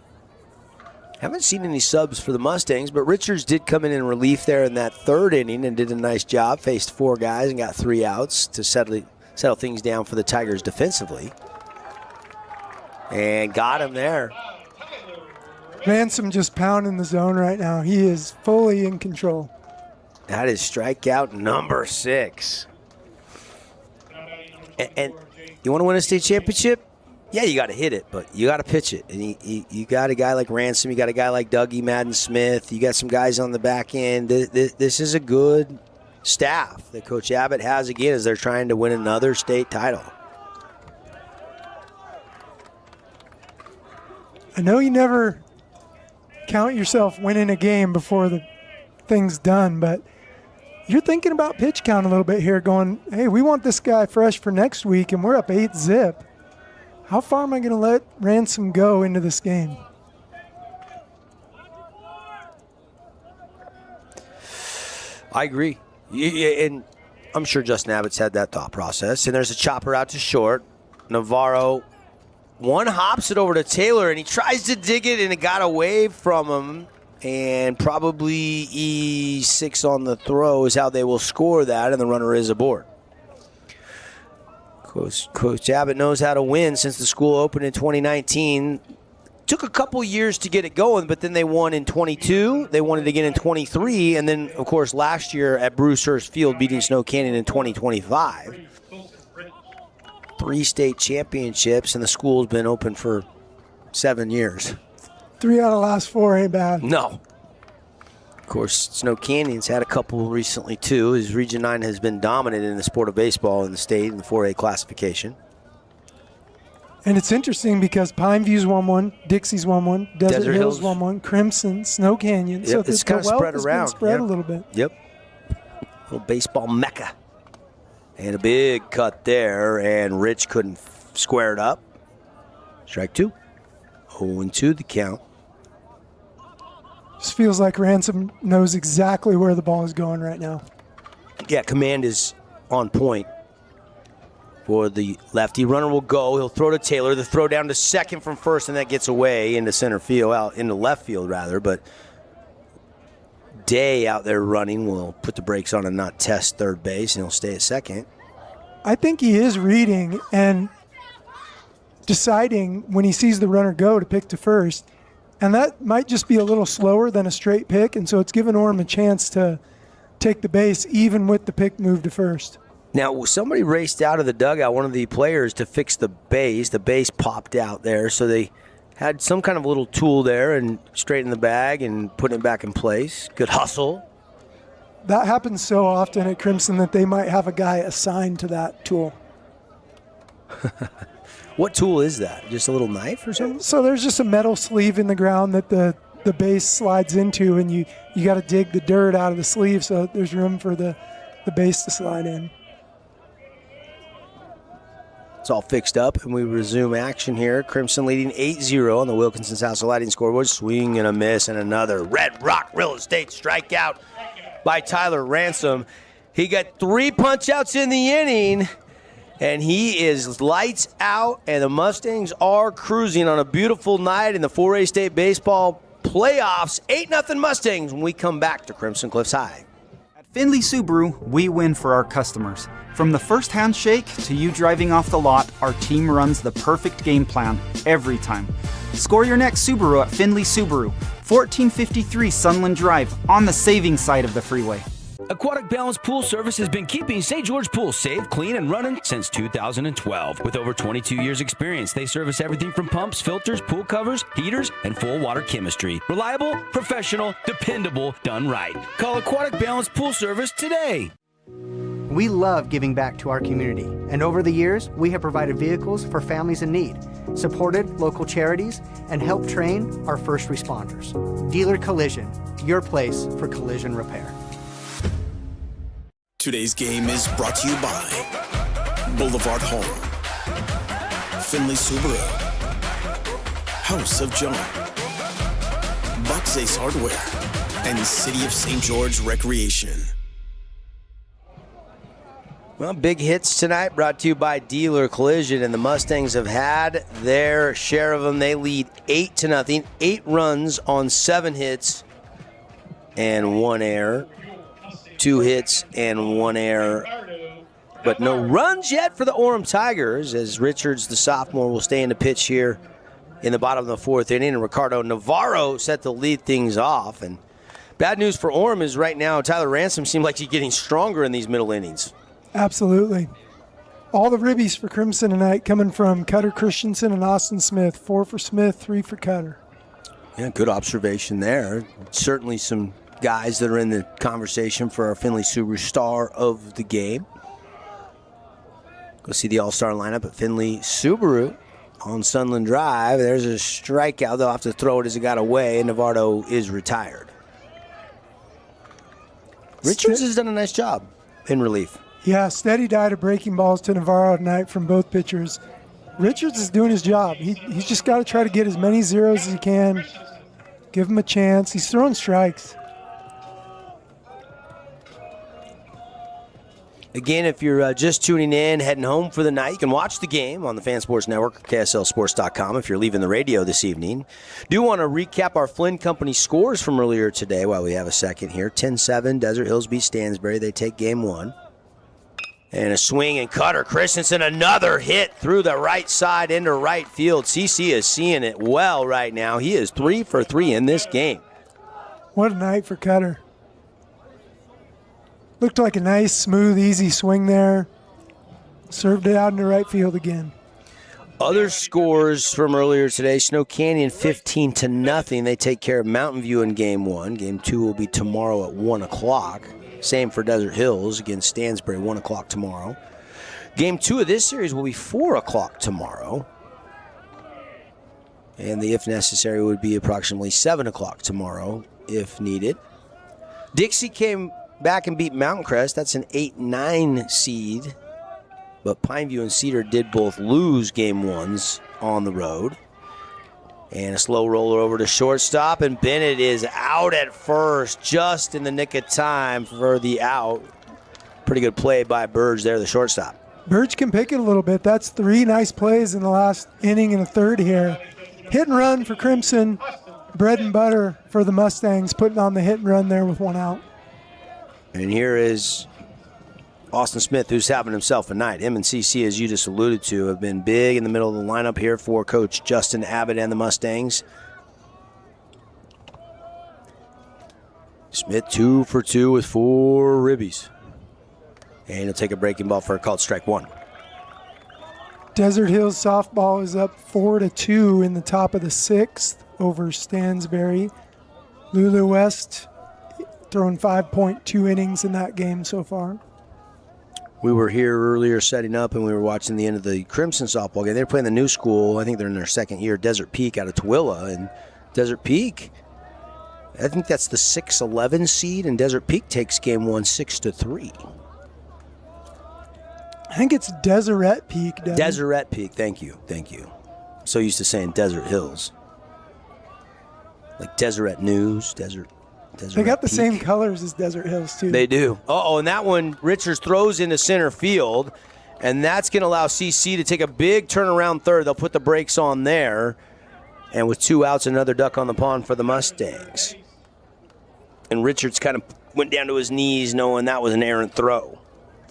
Speaker 14: Haven't seen any subs for the Mustangs, but Richards did come in relief there in that 3rd inning and did a nice job. Faced 4 guys and got 3 outs to settle things down for the Tigers defensively. And got him there.
Speaker 17: Ransom just pounding the zone right now. He is fully in control.
Speaker 14: That is strikeout number 6. And you want to win a state championship? Yeah, you got to hit it, but you got to pitch it. And you got a guy like Ransom. You got a guy like Dougie Madden Smith. You got some guys on the back end. This is a good staff that Coach Abbott has again as they're trying to win another state title.
Speaker 17: I know you never count yourself winning a game before the thing's done, but you're thinking about pitch count a little bit here, going, hey, we want this guy fresh for next week, and we're up 8-zip. How far am I going to let Ransom go into this game?
Speaker 14: I agree. And I'm sure Justin Abbott's had that thought process. And there's a chopper out to short. Navarro one hops it over to Taylor, and he tries to dig it, and it got away from him. And probably E6 on the throw is how they will score that, and the runner is aboard. Coach Abbott knows how to win since the school opened in 2019. Took a couple years to get it going, but then they won in 22. They won it again in 23, and then, of course, last year at Bruce Hurst Field, beating Snow Canyon in 2025. 3 state championships, and the school's been open for 7 years.
Speaker 17: 3 out of the last 4 ain't bad.
Speaker 14: No. Of course, Snow Canyon's had a couple recently, too, as Region 9 has been dominant in the sport of baseball in the state in the 4A classification.
Speaker 17: And it's interesting because Pine View's won one, Dixie's won one, Desert Hills won one, Crimson, Snow Canyon.
Speaker 14: Yep,
Speaker 17: so
Speaker 14: it's kind of spread around.
Speaker 17: Spread a little bit.
Speaker 14: Yep. Little baseball mecca. And a big cut there, and Rich couldn't square it up. Strike 2. 0-2 the count.
Speaker 17: Just feels like Ransom knows exactly where the ball is going right now.
Speaker 14: Yeah, command is on point for the lefty. Runner will go. He'll throw to Taylor. The throw down to second from first, and that gets away into center field, out into left field rather. But Day out there running will put the brakes on and not test third base, and he'll stay at second.
Speaker 17: I think he is reading and deciding when he sees the runner go to pick to first. And that might just be a little slower than a straight pick, and so it's given Orem a chance to take the base even with the pick move to first.
Speaker 14: Now, somebody raced out of the dugout, one of the players, to fix the base. The base popped out there, so they had some kind of little tool there and straightened the bag and put it back in place. Good hustle.
Speaker 17: That happens so often at Crimson that they might have a guy assigned to that tool.
Speaker 14: What tool is that? Just a little knife or something?
Speaker 17: So there's just a metal sleeve in the ground that the base slides into, and you got to dig the dirt out of the sleeve so there's room for the base to slide in.
Speaker 14: It's all fixed up, and we resume action here. Crimson leading 8-0 on the Wilkinson's House of Lighting scoreboard. Swing and a miss, and another Red Rock Real Estate strikeout by Tyler Ransom. He got 3 punch-outs in the inning, and he is lights out, and the Mustangs are cruising on a beautiful night in the 4A State Baseball playoffs. 8-0 Mustangs when we come back to Crimson Cliffs High.
Speaker 1: At Findlay Subaru, we win for our customers. From the first handshake to you driving off the lot, our team runs the perfect game plan every time. Score your next Subaru at Findlay Subaru, 1453 Sunland Drive, on the saving side of the freeway.
Speaker 13: Aquatic Balance Pool Service has been keeping St. George Pool safe, clean, and running since 2012. With over 22 years' experience, they service everything from pumps, filters, pool covers, heaters, and full water chemistry. Reliable, professional, dependable, done right. Call Aquatic Balance Pool Service today.
Speaker 19: We love giving back to our community, and over the years, we have provided vehicles for families in need, supported local charities, and helped train our first responders. Dealer Collision, your place for collision repair.
Speaker 6: Today's game is brought to you by Boulevard Home, Findlay Subaru, House of John, Bucks Ace Hardware, and City of St. George Recreation.
Speaker 14: Well, big hits tonight brought to you by Dealer Collision, and the Mustangs have had their share of them. They lead 8-0, 8 runs on 7 hits and 1 error. 2 hits and 1 error, but no runs yet for the Orem Tigers, as Richards, the sophomore, will stay in the pitch here in the bottom of the 4th inning, and Ricardo Navarro set to lead things off. And bad news for Orem is right now Tyler Ransom seems like he's getting stronger in these middle innings.
Speaker 17: Absolutely. All the ribbies for Crimson tonight coming from Cutter Christensen and Austin Smith. 4 for Smith, 3 for Cutter.
Speaker 14: Yeah, good observation there. Certainly some guys that are in the conversation for our Findlay Subaru Star of the Game. Go see the all-star lineup at Findlay Subaru on Sunland Drive. There's a strikeout. They'll have to throw it as it got away, and Navarro is retired. Richards has done a nice job in relief.
Speaker 17: Yeah, steady diet of breaking balls to Navarro tonight from both pitchers. Richards is doing his job. He's just got to try to get as many zeros as he can. Give him a chance. He's throwing strikes.
Speaker 14: Again, if you're just tuning in, heading home for the night, you can watch the game on the Fan Sports Network or KSLSports.com if you're leaving the radio this evening. Do want to recap our Flynn Company scores from earlier today while we have a second here. 10-7, Desert Hills beat Stansbury. They take game one. And a swing and cutter. Christensen, another hit through the right side into right field. CC is seeing it well right now. He is 3 for 3 in this game.
Speaker 17: What a night for Cutter. Looked like a nice, smooth, easy swing there. Served it out into right field again.
Speaker 14: Other scores from earlier today, Snow Canyon 15-0. They take care of Mountain View in game one. Game two will be tomorrow at 1 o'clock. Same for Desert Hills against Stansbury, 1 o'clock tomorrow. Game two of this series will be 4 o'clock tomorrow. And the if necessary would be approximately 7 o'clock tomorrow if needed. Dixie came back and beat Mountain Crest. That's an 8-9 seed. But Pineview and Cedar did both lose game ones on the road. And a slow roller over to shortstop, and Bennett is out at first just in the nick of time for the out. Pretty good play by Burge there, the shortstop.
Speaker 17: Burge can pick it a little bit. That's 3 nice plays in the last inning and a third here. Hit and run for Crimson. Bread and butter for the Mustangs, putting on the hit and run there with 1 out.
Speaker 14: And here is Austin Smith, who's having himself a night. Him and CC, as you just alluded to, have been big in the middle of the lineup here for Coach Justin Abbott and the Mustangs. Smith 2 for 2 with 4 ribbies. And he'll take a breaking ball for a called strike one.
Speaker 17: Desert Hills softball is up 4-2 in the top of the 6th over Stansbury. Lulu West throwing 5.2 innings in that game so far.
Speaker 14: We were here earlier setting up, and we were watching the end of the Crimson softball game. They're playing the new school. I think they're in their second year, Desert Peak out of Tooele. And Desert Peak, I think that's the 6-11 seed, and Desert Peak takes game one 6-3.
Speaker 17: I think it's Deseret Peak.
Speaker 14: Deseret Peak, thank you. I'm so used to saying Desert Hills. Like Deseret News, Deseret
Speaker 17: They got the
Speaker 14: Peak.
Speaker 17: same colors as Desert Hills, too.
Speaker 14: They do. And that one, Richards throws into center field, and that's going to allow CC to take a big turnaround third. They'll put the brakes on there, and with 2 outs, another duck on the pond for the Mustangs. And Richards kind of went down to his knees knowing that was an errant throw.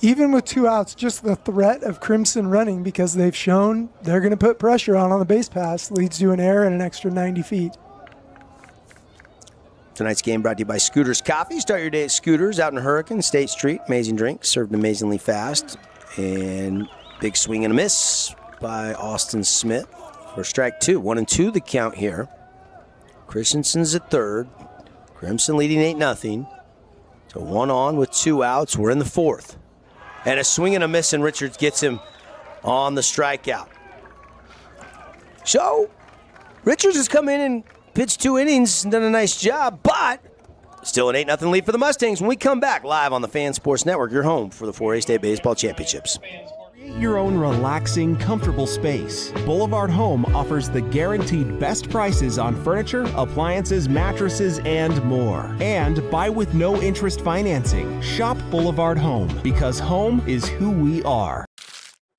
Speaker 17: Even with 2 outs, just the threat of Crimson running, because they've shown they're going to put pressure on the base pass, leads to an error and an extra 90 feet.
Speaker 14: Tonight's game brought to you by Scooters Coffee. Start your day at Scooters out in Hurricane, State Street. Amazing drink, served amazingly fast. And big swing and a miss by Austin Smith for strike two. 1-2 the count here. Christensen's at third. Crimson leading 8-0. So 1 on with 2 outs. We're in the 4th. And a swing and a miss, and Richards gets him on the strikeout. So Richards has come in and pitched 2 innings and done a nice job, but still an 8-0 lead for the Mustangs when we come back live on the Fan Sports Network, your home for the 4A State Baseball Championships.
Speaker 12: Create your own relaxing, comfortable space. Boulevard Home offers the guaranteed best prices on furniture, appliances, mattresses, and more. And buy with no interest financing. Shop Boulevard Home, because home is who we are.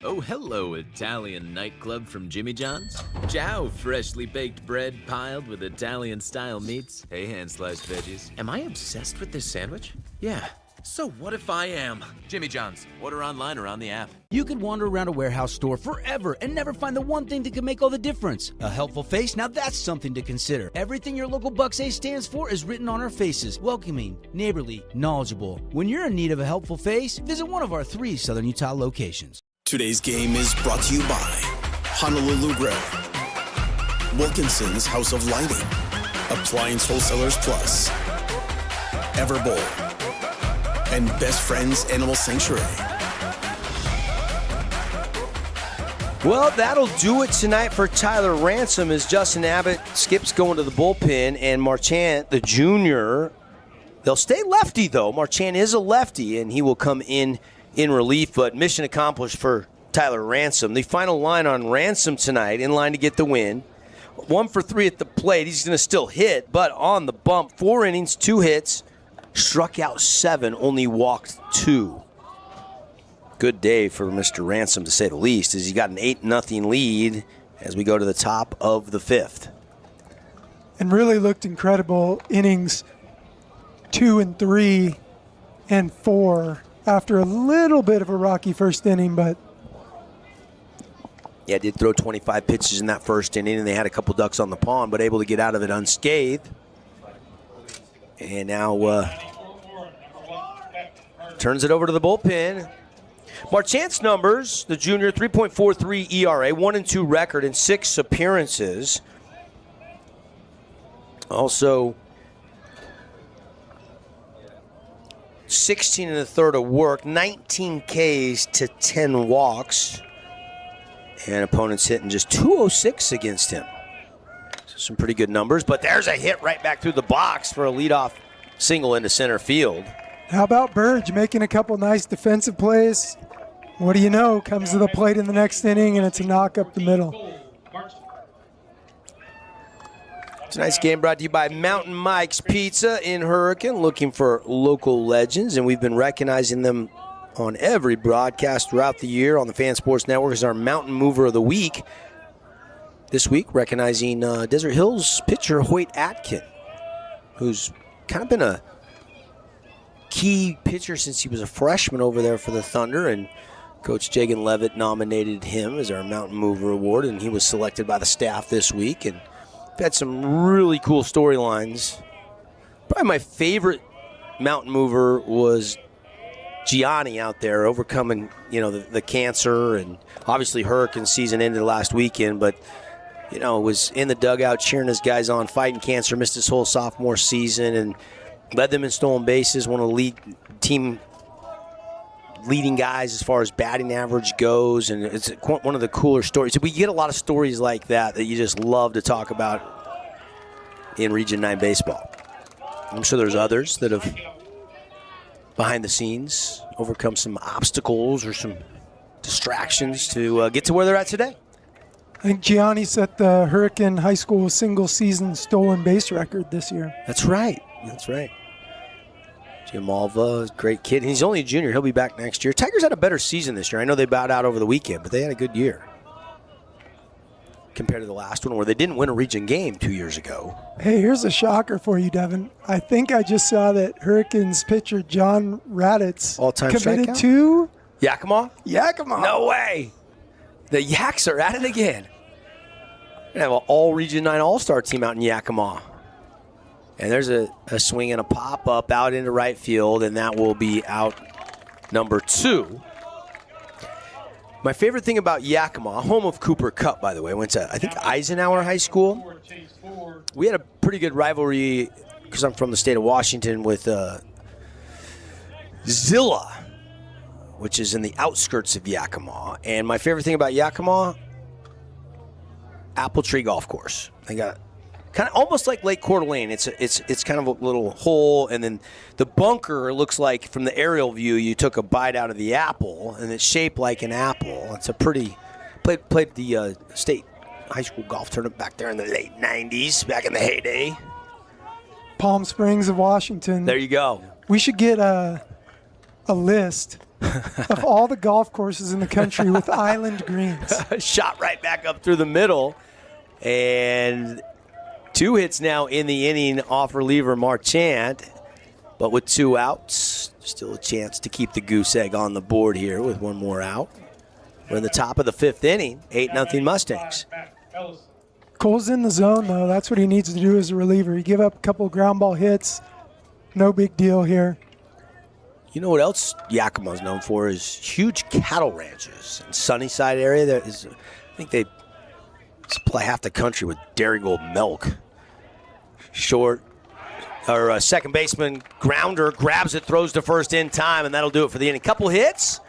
Speaker 10: Oh, hello, Italian nightclub from Jimmy John's. Ciao, freshly baked bread piled with Italian-style meats. Hey, hand-sliced veggies. Am I obsessed with this sandwich? Yeah. So what if I am? Jimmy John's. Order online or on the app.
Speaker 20: You could wander around a warehouse store forever and never find the one thing that could make all the difference. A helpful face? Now that's something to consider. Everything your local Bucks A stands for is written on our faces. Welcoming, neighborly, knowledgeable. When you're in need of a helpful face, visit one of our 3 Southern Utah locations.
Speaker 6: Today's game is brought to you by Honolulu Grill, Wilkinson's House of Lighting, Appliance Wholesalers Plus, Everbowl, and Best Friends Animal Sanctuary.
Speaker 14: Well, that'll do it tonight for Tyler Ransom as Justin Abbott skips going to the bullpen, and Marchant, the junior, they'll stay lefty, though. Marchant is a lefty, and he will come in relief, but mission accomplished for Tyler Ransom. The final line on Ransom tonight, in line to get the win. 1 for 3 at the plate. He's going to still hit, but on the bump, 4 innings, 2 hits, struck out 7, only walked 2. Good day for Mr. Ransom, to say the least, as he got an 8-0 lead as we go to the top of the 5th.
Speaker 17: And really looked incredible. Innings 2 and 3 and 4 after a little bit of a rocky first inning, but
Speaker 14: yeah, did throw 25 pitches in that first inning, and they had a couple ducks on the pond, but able to get out of it unscathed. And now turns it over to the bullpen. Marchant's numbers, the junior, 3.43 ERA, 1-2 record in 6 appearances. Also, 16 1/3 of work, 19 Ks to 10 walks. And opponents hitting just 206 against him. So some pretty good numbers, but there's a hit right back through the box for a leadoff single into center field.
Speaker 17: How about Burge making a couple nice defensive plays? What do you know? Comes to the plate in the next inning, and it's a knock up the middle.
Speaker 14: Tonight's game brought to you by Mountain Mike's Pizza in Hurricane, looking for local legends, and we've been recognizing them on every broadcast throughout the year on the Fan Sports Network as our Mountain Mover of the Week. This week, recognizing Desert Hills pitcher Hoyt Atkin, who's kind of been a key pitcher since he was a freshman over there for the Thunder, and Coach Jagan Levitt nominated him as our Mountain Mover Award, and he was selected by the staff this week. And we've had some really cool storylines. Probably my favorite Mountain Mover was Gianni out there overcoming, the cancer, and obviously hurricane season ended last weekend, but, was in the dugout cheering his guys on, fighting cancer, missed his whole sophomore season, and led them in stolen bases, one of the team leading guys as far as batting average goes, and it's one of the cooler stories. We get a lot of stories like that you just love to talk about in Region 9 baseball. I'm sure there's others that have, behind the scenes, overcome some obstacles or some distractions to get to where they're at today.
Speaker 17: I think Gianni set the Hurricane High School single-season stolen base record this year.
Speaker 14: That's right. Jim Alva, great kid. And he's only a junior. He'll be back next year. Tigers had a better season this year. I know they bowed out over the weekend, but they had a good year compared to the last one where they didn't win a region game 2 years ago.
Speaker 17: Hey, here's a shocker for you, Devin. I think I just saw that Hurricanes pitcher John Raditz
Speaker 14: all-time
Speaker 17: committed
Speaker 14: strikeout?
Speaker 17: to
Speaker 14: Yakima?
Speaker 17: Yakima.
Speaker 14: No way. The Yaks are at it again. We're going to have an all-Region 9 All-Star team out in Yakima. And there's a swing and a pop-up out into right field, and that will be out number 2. My favorite thing about Yakima, home of Cooper Cup, by the way, went to, I think, Eisenhower High School. We had a pretty good rivalry, because I'm from the state of Washington, with Zilla, which is in the outskirts of Yakima. And my favorite thing about Yakima, Apple Tree Golf Course. They got kind of almost like Lake Coeur d'Alene. It's kind of a little hole, and then the bunker looks like, from the aerial view, you took a bite out of the apple, and it's shaped like an apple. It's a pretty played the state high school golf tournament back there in the late 90s, back in the heyday.
Speaker 17: Palm Springs of Washington.
Speaker 14: There you go.
Speaker 17: We should get a list of all the golf courses in the country with island greens.
Speaker 14: Shot right back up through the middle, and 2 hits now in the inning off reliever Marchant, but with 2 outs, still a chance to keep the goose egg on the board here with 1 more out. We're in the top of the 5th inning, 8-0 Mustangs.
Speaker 17: Cole's in the zone, though. That's what he needs to do as a reliever. He give up a couple of ground ball hits. No big deal here.
Speaker 14: You know what else Yakima's known for is huge cattle ranches. In Sunnyside area, there is, I think they supply half the country with Dairy Gold milk. Short, Our second baseman, grounder, grabs it, throws to first in time, and that'll do it for the inning. Couple hits,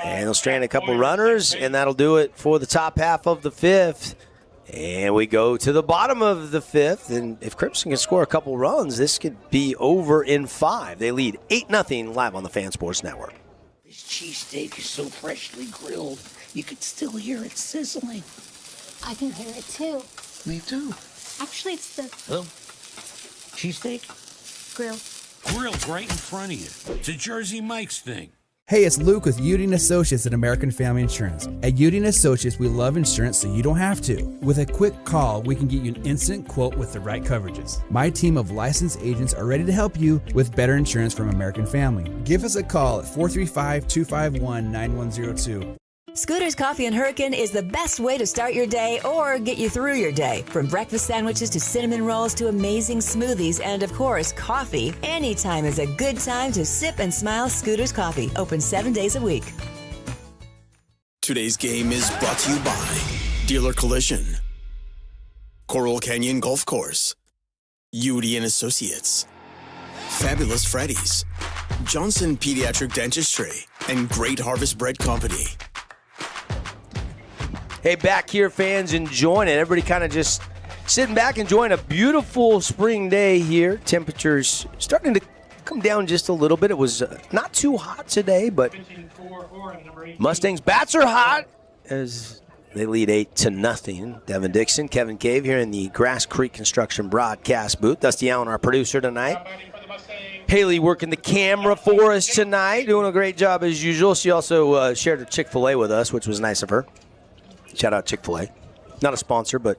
Speaker 14: and they'll strand a couple runners, and that'll do it for the top half of the fifth. And we go to the bottom of the fifth, and if Crimson can score a couple runs, this could be over in 5. They lead 8-0 live on the Fan Sports Network.
Speaker 21: This cheesesteak is so freshly grilled, you could still hear it sizzling.
Speaker 22: I can hear it too.
Speaker 21: Me too.
Speaker 22: Actually, it's the
Speaker 21: Oh, cheesesteak?
Speaker 22: grill.
Speaker 23: Grilled right in front of you. It's a Jersey Mike's thing.
Speaker 5: Hey, it's Luke with Udine Associates at American Family Insurance. At Udine Associates, we love insurance so you don't have to. With a quick call, we can get you an instant quote with the right coverages. My team of licensed agents are ready to help you with better insurance from American Family. Give us a call at 435-251-9102.
Speaker 24: Scooter's Coffee and Hurricane is the best way to start your day or get you through your day. From breakfast sandwiches to cinnamon rolls to amazing smoothies and, of course, coffee. Anytime is a good time to sip and smile Scooter's Coffee. Open 7 days a week.
Speaker 6: Today's game is brought to you by Dealer Collision, Coral Canyon Golf Course, Udi and Associates, Fabulous Freddy's, Johnson Pediatric Dentistry, and Great Harvest Bread Company.
Speaker 14: Hey, back here, fans, enjoying it. Everybody kind of just sitting back, enjoying a beautiful spring day here. Temperatures starting to come down just a little bit. It was not too hot today, but Mustangs bats are hot as they lead 8-0. Devin Dixon, Kevin Cave here in the Grass Creek Construction broadcast booth. Dusty Allen, our producer tonight. Haley working the camera for us tonight, doing a great job as usual. She also shared her Chick-fil-A with us, which was nice of her. Shout out Chick-fil-A. Not a sponsor, but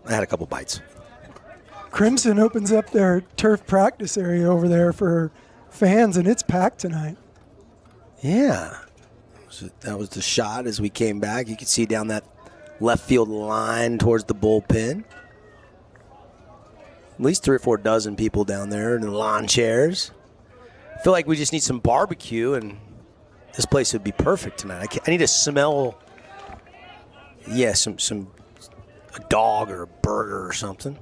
Speaker 14: I had a couple bites.
Speaker 17: Crimson opens up their turf practice area over there for fans, and it's packed tonight.
Speaker 14: Yeah. That was the shot as we came back. You could see down that left field line towards the bullpen. At least 3 or 4 dozen people down there in the lawn chairs. I feel like we just need some barbecue, and this place would be perfect tonight. I need to smell... Yeah, some a dog or a burger or something.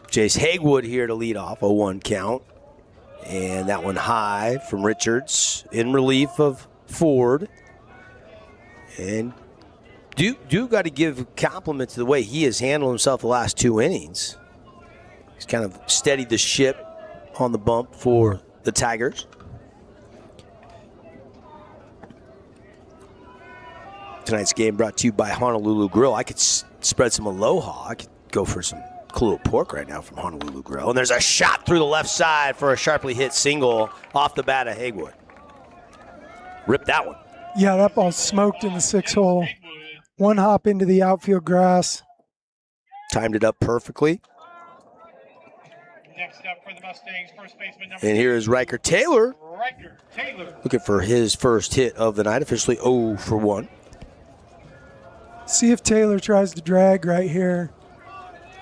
Speaker 14: Jace Hagwood here to lead off, 0-1 count. And that one high from Richards in relief of Ford. And Duke got to give compliments to the way he has handled himself the last 2 innings. He's kind of steadied the ship on the bump for the Tigers. Tonight's game brought to you by Honolulu Grill. I could spread some aloha. I could go for some Kahlua pork right now from Honolulu Grill. And there's a shot through the left side for a sharply hit single off the bat of Hagwood. Ripped that one.
Speaker 17: Yeah, that ball smoked in the 6 hole. One hop into the outfield grass.
Speaker 14: Timed it up perfectly.
Speaker 9: Next up for the Mustangs, first baseman
Speaker 14: And here is Riker Taylor.
Speaker 9: Riker Taylor.
Speaker 14: Looking for his first hit of the night, officially 0 for 1.
Speaker 17: See if Taylor tries to drag right here.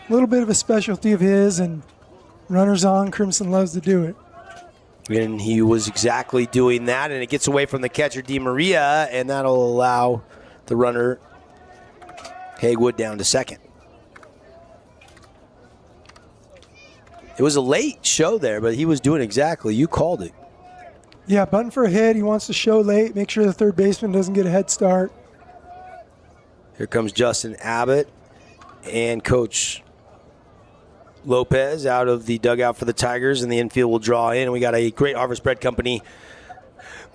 Speaker 17: A little bit of a specialty of his, and runners on. Crimson loves to do it.
Speaker 14: And he was exactly doing that, and it gets away from the catcher, Di Maria, and that'll allow the runner, Hagwood, down to second. It was a late show there, but he was doing exactly. You called it.
Speaker 17: Yeah, button for a hit. He wants to show late, make sure the third baseman doesn't get a head start.
Speaker 14: Here comes Justin Abbott and Coach Lopez out of the dugout for the Tigers, and the infield will draw in. And we got a Great Harvest Bread Company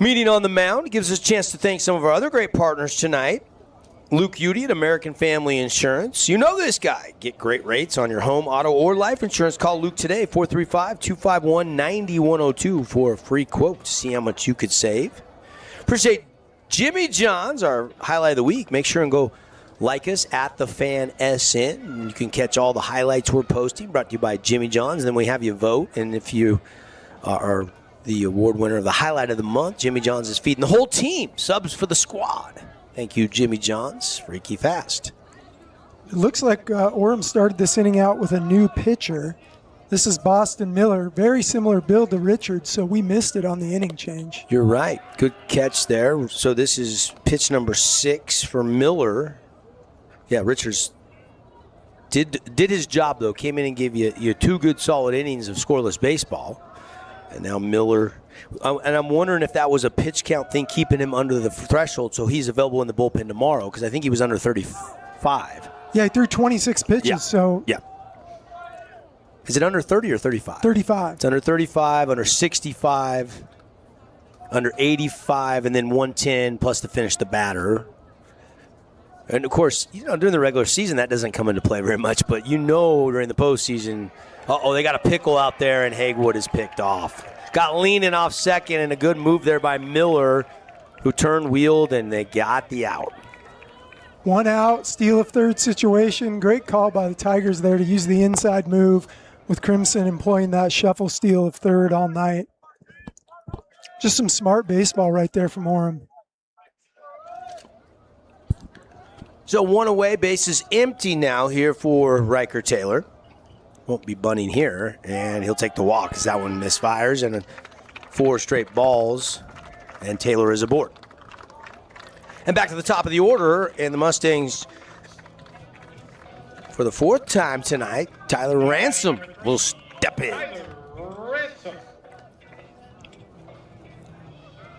Speaker 14: meeting on the mound. It gives us a chance to thank some of our other great partners tonight. Luke Udi at American Family Insurance. You know this guy. Get great rates on your home, auto, or life insurance. Call Luke today, 435-251-9102 for a free quote to see how much you could save. Appreciate Jimmy John's, our highlight of the week. Make sure and go like us at the Fan SN. You can catch all the highlights we're posting, brought to you by Jimmy John's. And then we have you vote. And if you are the award winner of the highlight of the month, Jimmy John's is feeding the whole team subs for the squad. Thank you, Jimmy John's. Freaky fast.
Speaker 17: It looks like Orem started this inning out with a new pitcher. This is Boston Miller. Very similar build to Richards, so we missed it on the inning change.
Speaker 14: You're right. Good catch there. So this is pitch number 6 for Miller. Yeah, Richards Did his job, though. Came in and gave you 2 good solid innings of scoreless baseball. And now Miller. And I'm wondering if that was a pitch count thing keeping him under the threshold so he's available in the bullpen tomorrow, because I think he was under 35.
Speaker 17: Yeah, he threw 26 pitches.
Speaker 14: Yeah.
Speaker 17: So
Speaker 14: yeah. Is it under 30 or 35?
Speaker 17: 35.
Speaker 14: It's under 35, under 65, under 85, and then 110 plus to finish the batter. And, of course, during the regular season, that doesn't come into play very much. But during the postseason, they got a pickle out there, and Hagwood is picked off. Got leaning off second, and a good move there by Miller, who turned, wheeled, and they got the out.
Speaker 17: 1 out, steal of third situation. Great call by the Tigers there to use the inside move, with Crimson employing that shuffle steal of third all night. Just some smart baseball right there from Orem.
Speaker 14: So 1 away, bases empty now here for Riker Taylor. Won't be bunting here, and he'll take the walk as that one misfires, and 4 straight balls, and Taylor is aboard. And back to the top of the order, and the Mustangs, for the 4th time tonight, Tyler Ransom will step in.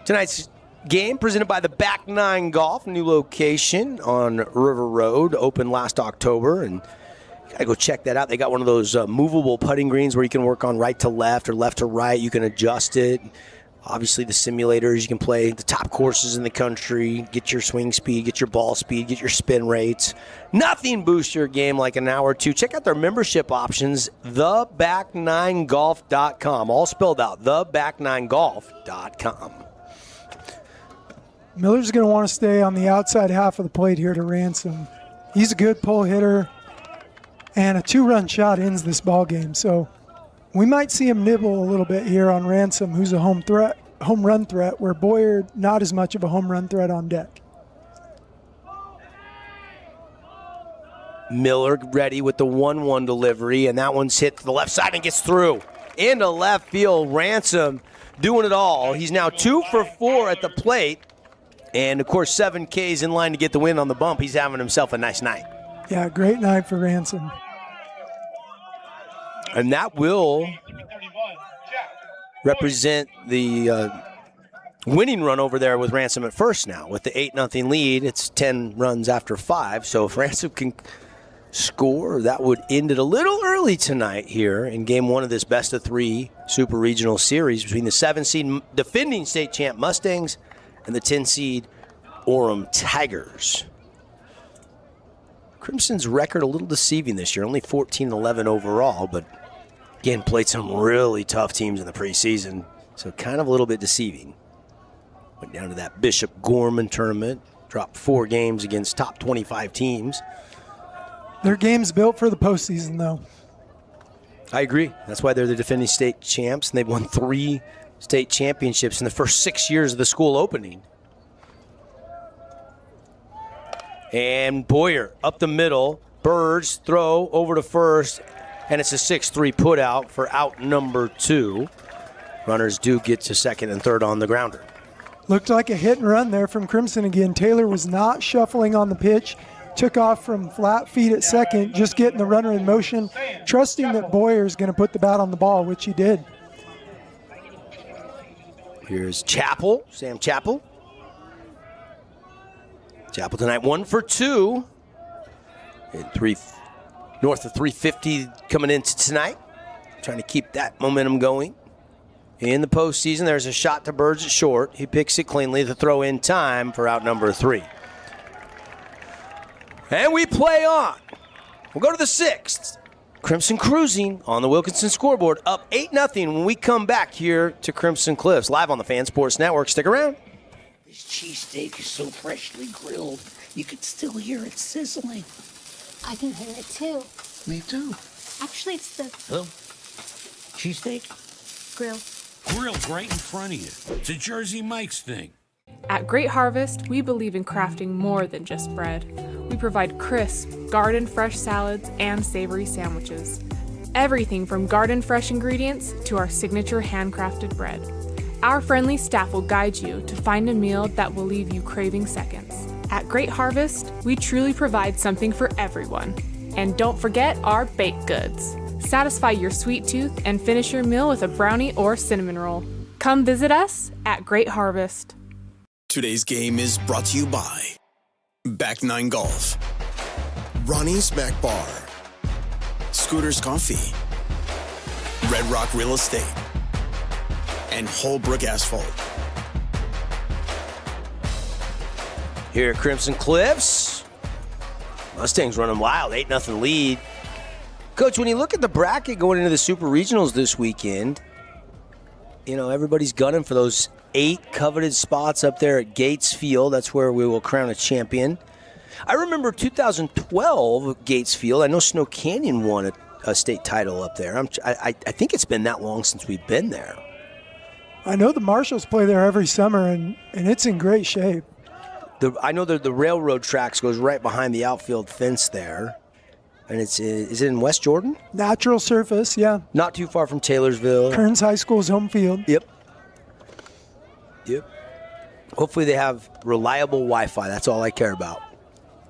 Speaker 14: Tonight's game presented by the Back Nine Golf, new location on River Road, opened last October, and you gotta go check that out. They got one of those movable putting greens where you can work on right to left or left to right. You can adjust it. Obviously, the simulators, you can play the top courses in the country, get your swing speed, get your ball speed, get your spin rates. Nothing boosts your game like an hour or two. Check out their membership options, theback9golf.com. All spelled out, theback9golf.com.
Speaker 17: Miller's going to want to stay on the outside half of the plate here to Ransom. He's a good pull hitter, and a 2-run shot ends this ball game. So we might see him nibble a little bit here on Ransom, who's a home run threat, where Boyer not as much of a home run threat on deck.
Speaker 14: Miller ready with the 1-1 delivery, and that one's hit to the left side and gets through. Into left field, Ransom doing it all. He's now 2 for 4 at the plate. And, of course, 7 Ks in line to get the win on the bump. He's having himself a nice night.
Speaker 17: Yeah, great night for Ransom.
Speaker 14: And that will represent the winning run over there with Ransom at first now. With the 8-0 lead, it's 10 runs after 5. So if Ransom can score, that would end it a little early tonight here in Game 1 of this best-of-3 Super Regional Series between the 7-seed defending state champ Mustangs and the 10-seed Orem Tigers. Crimson's record a little deceiving this year, only 14-11 overall, but again, played some really tough teams in the preseason, so kind of a little bit deceiving. Went down to that Bishop Gorman tournament, dropped 4 games against top 25 teams.
Speaker 17: Their game's built for the postseason, though.
Speaker 14: I agree. That's why they're the defending state champs, and they've won 3 state championships in the first 6 years of the school opening. And Boyer up the middle. Birds throw over to first, and it's a 6-3 put out for out number 2. Runners do get to second and third on the grounder.
Speaker 17: Looked like a hit and run there from Crimson again. Taylor was not shuffling on the pitch. Took off from flat feet at second, just getting the runner in motion, trusting that Boyer's going to put the bat on the ball, which he did.
Speaker 14: Here's Chappell, Sam Chappell. Chappell tonight 1 for 2. And north of 350 coming into tonight. Trying to keep that momentum going. In the postseason, there's a shot to Birds at short. He picks it cleanly. The throw in time for out number 3. And we play on. We'll go to the 6th. Crimson cruising on the Wilkinson scoreboard, up 8-0 when we come back here to Crimson Cliffs, live on the Fan Sports Network. Stick around.
Speaker 21: This cheesesteak is so freshly grilled, you can still hear it sizzling.
Speaker 22: I can hear it too.
Speaker 21: Me too.
Speaker 22: Actually, it's the
Speaker 21: Cheesesteak?
Speaker 22: grill.
Speaker 23: Grilled right in front of you. It's a Jersey Mike's thing.
Speaker 4: At Great Harvest, we believe in crafting more than just bread. We provide crisp, garden-fresh salads and savory sandwiches. Everything from garden-fresh ingredients to our signature handcrafted bread. Our friendly staff will guide you to find a meal that will leave you craving seconds. At Great Harvest, we truly provide something for everyone. And don't forget our baked goods. Satisfy your sweet tooth and finish your meal with a brownie or cinnamon roll. Come visit us at Great Harvest.
Speaker 6: Today's game is brought to you by Back 9 Golf, Ronnie's Mac Bar, Scooter's Coffee, Red Rock Real Estate, and Holbrook Asphalt.
Speaker 14: Here at Crimson Cliffs, Mustangs running wild, 8-0 lead. Coach, when you look at the bracket going into the Super Regionals this weekend, you know, everybody's gunning for those 8 coveted spots up there at Gates Field. That's where we will crown a champion. I remember 2012 Gates Field. I know Snow Canyon won a state title up there. I think it's been that long since we've been there.
Speaker 17: I know the Marshals play there every summer, and it's in great shape.
Speaker 14: I know that the railroad tracks goes right behind the outfield fence there. And is it in West Jordan?
Speaker 17: Natural surface, yeah.
Speaker 14: Not too far from Taylorsville.
Speaker 17: Kearns High School's home field.
Speaker 14: Yep. Hopefully they have reliable Wi-Fi. That's all I care about.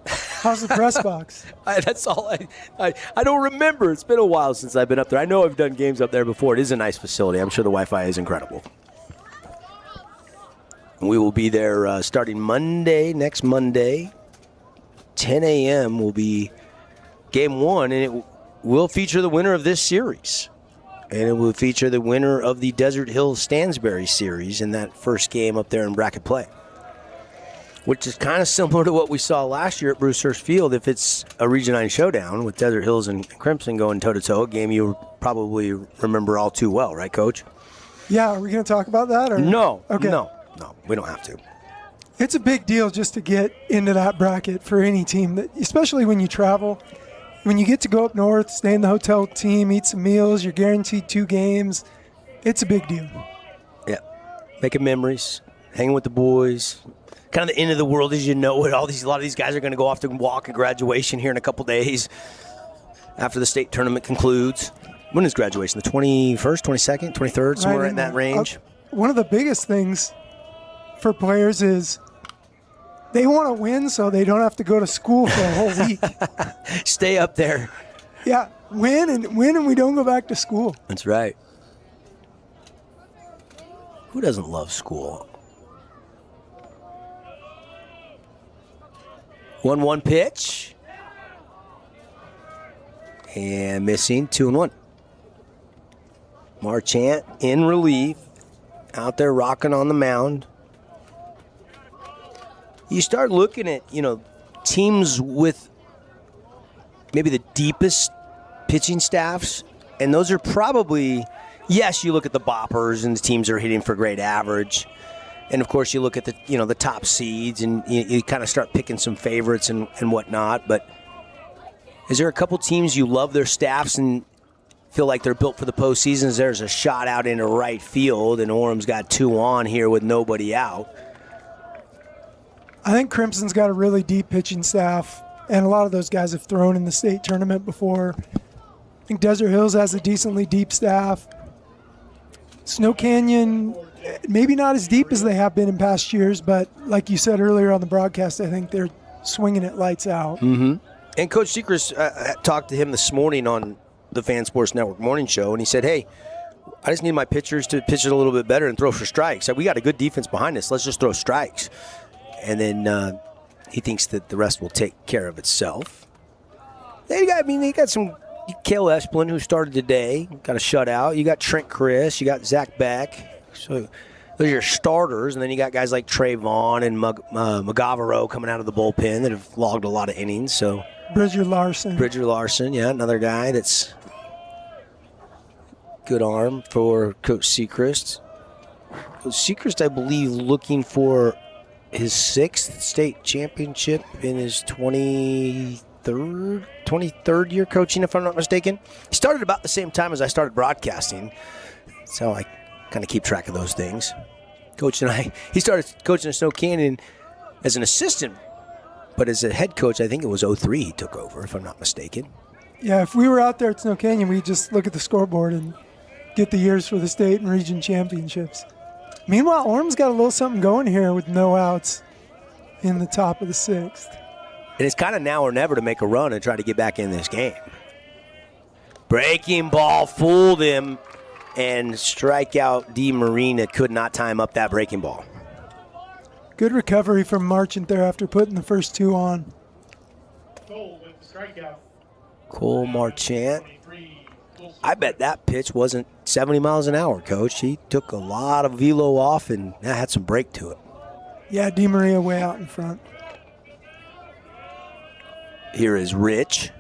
Speaker 17: How's the press box?
Speaker 14: That's all I don't remember. It's been a while since I've been up there. I know I've done games up there before. It is a nice facility. I'm sure the Wi-Fi is incredible. And we will be there starting next Monday. 10 a.m. will be Game 1, and it will feature the winner of this series. And it will feature the winner of the Desert Hills Stansbury series in that first game up there in bracket play, which is kind of similar to what we saw last year at Brucehurst Field. If it's a Region 9 showdown with Desert Hills and Crimson going toe-to-toe, a game you probably remember all too well, right, Coach?
Speaker 17: Yeah, are we going to talk about that? Or?
Speaker 14: No,
Speaker 17: okay.
Speaker 14: No, we don't have to.
Speaker 17: It's a big deal just to get into that bracket for any team, especially when you travel. When you get to go up north, stay in the hotel team, eat some meals, you're guaranteed 2 games. It's a big deal.
Speaker 14: Yeah. Making memories, hanging with the boys. Kind of the end of the world as you know it. A lot of these guys are going to go off to walk a graduation here in a couple days after the state tournament concludes. When is graduation? The 21st, 22nd, 23rd, somewhere in that range?
Speaker 17: One of the biggest things for players is they want to win so they don't have to go to school for a whole week.
Speaker 14: Stay up there.
Speaker 17: Yeah, win and we don't go back to school.
Speaker 14: That's right. Who doesn't love school? 1-1 pitch. And missing, 2-1. Marchant in relief. Out there rocking on the mound. You start looking at, teams with maybe the deepest pitching staffs, and those are probably, yes, you look at the boppers and the teams are hitting for great average. And of course you look at the top seeds and you kind of start picking some favorites and whatnot. But is there a couple teams you love their staffs and feel like they're built for the postseason? There's a shot out into right field and Orem's got 2 on here with nobody out.
Speaker 17: I think Crimson's got a really deep pitching staff, and a lot of those guys have thrown in the state tournament before. I think Desert Hills has a decently deep staff. Snow Canyon, maybe not as deep as they have been in past years, but like you said earlier on the broadcast, I think they're swinging it lights out.
Speaker 14: Mm-hmm. And Coach Sechrist talked to him this morning on the Fan Sports Network morning show, and he said, hey, I just need my pitchers to pitch it a little bit better and throw for strikes. We got a good defense behind us. Let's just throw strikes. And then he thinks that the rest will take care of itself. They got some Cale Esplin, who started today, got a shutout. You got Trent Chris. You got Zach Beck. So those are your starters. And then you got guys like Trey Vaughn and McGavero coming out of the bullpen that have logged a lot of innings. So
Speaker 17: Bridger Larson,
Speaker 14: yeah, another guy that's good arm for Coach Sechrist. Coach Sechrist, I believe, looking for his 6th state championship in his 23rd year coaching, if I'm not mistaken. He started about the same time as I started broadcasting. So I kind of keep track of those things. Coach and he started coaching at Snow Canyon as an assistant, but as a head coach, I think it was 03 he took over, if I'm not mistaken.
Speaker 17: Yeah, if we were out there at Snow Canyon, we'd just look at the scoreboard and get the years for the state and region championships. Meanwhile, Orem's got a little something going here with no outs in the top of the 6th.
Speaker 14: And it's kind of now or never to make a run and try to get back in this game. Breaking ball fooled him, and strikeout DeMarina could not time up that breaking ball.
Speaker 17: Good recovery from Marchant there after putting the first two on.
Speaker 9: Cole with the strikeout.
Speaker 14: Cole Marchant. I bet that pitch wasn't 70 miles an hour, Coach. He took a lot of velo off and had some break to it.
Speaker 17: Yeah, DeMaria way out in front.
Speaker 14: Here is Rich.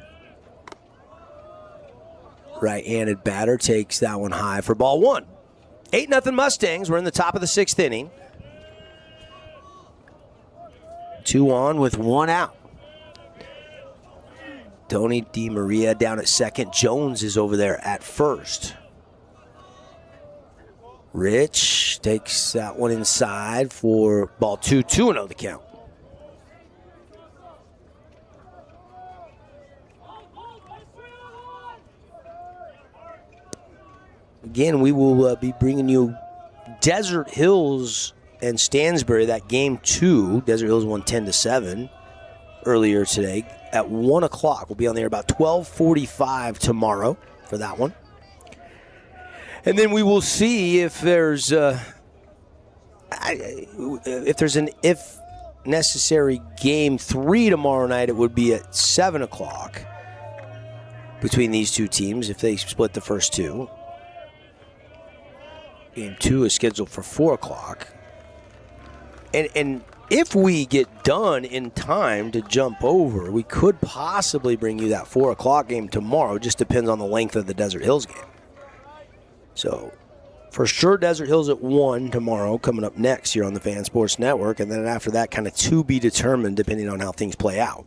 Speaker 14: Right-handed batter takes that one high for ball one. 8-0 Mustangs. We're in the top of the 6th inning. 2 on with 1 out. Tony DeMaria down at second. Jones is over there at first. Rich takes that one inside for ball 2. 2-0 the count. Again, we will be bringing you Desert Hills and Stansbury, that game 2. Desert Hills won 10-7 earlier today at 1 o'clock. We'll be on there about 12:45 tomorrow for that one. And then we will see if there's an if necessary game 3 tomorrow night. It would be at 7 o'clock between these two teams if they split the first 2. Game 2 is scheduled for 4 o'clock. And if we get done in time to jump over, we could possibly bring you that 4 o'clock game tomorrow. Just depends on the length of the Desert Hills game. So, for sure, Desert Hills at 1 tomorrow, coming up next here on the Fan Sports Network. And then after that, kind of to be determined depending on how things play out.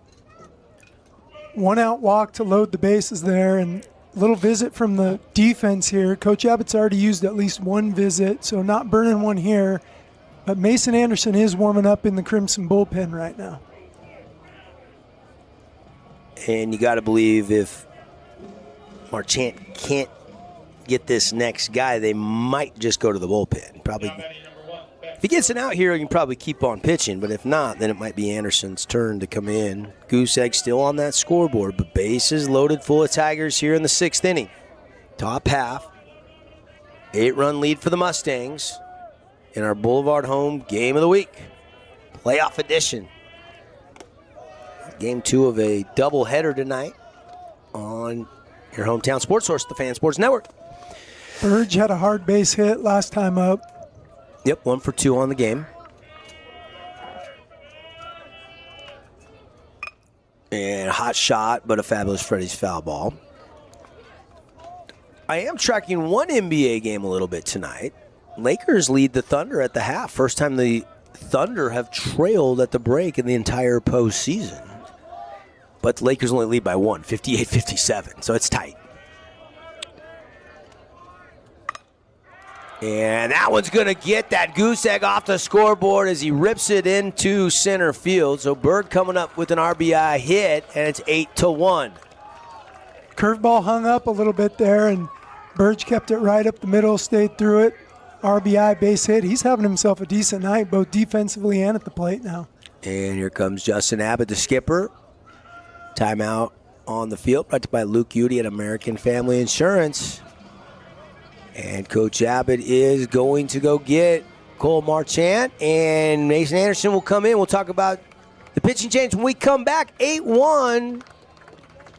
Speaker 17: 1 out walk to load the bases there, and a little visit from the defense here. Coach Abbott's already used at least 1 visit, so not burning one here. But Mason Anderson is warming up in the Crimson bullpen right now.
Speaker 14: And you got to believe if Marchant can't get this next guy, they might just go to the bullpen. Probably. If he gets it out here, he can probably keep on pitching. But if not, then it might be Anderson's turn to come in. Goose Egg still on that scoreboard, but bases loaded full of Tigers here in the 6th inning. Top half. 8-run lead for the Mustangs in our Boulevard home game of the week. Playoff edition. Game 2 of a doubleheader tonight on your hometown sports source, the Fan Sports Network.
Speaker 17: Burge had a hard base hit last time up.
Speaker 14: Yep, 1 for 2 on the game. And a hot shot, but a fabulous Freddie's foul ball. I am tracking one NBA game a little bit tonight. Lakers lead the Thunder at the half. First time the Thunder have trailed at the break in the entire postseason. But the Lakers only lead by 1, 58-57, so it's tight. And that one's going to get that goose egg off the scoreboard as he rips it into center field. So Bird coming up with an RBI hit, and it's 8-1.
Speaker 17: Curveball hung up a little bit there, and Burge kept it right up the middle, stayed through it. RBI base hit. He's having himself a decent night, both defensively and at the plate now.
Speaker 14: And here comes Justin Abbott, the skipper. Timeout on the field, brought to you by Luke Udy at American Family Insurance. And Coach Abbott is going to go get Cole Marchant, and Mason Anderson will come in. We'll talk about the pitching change when we come back. 8-1.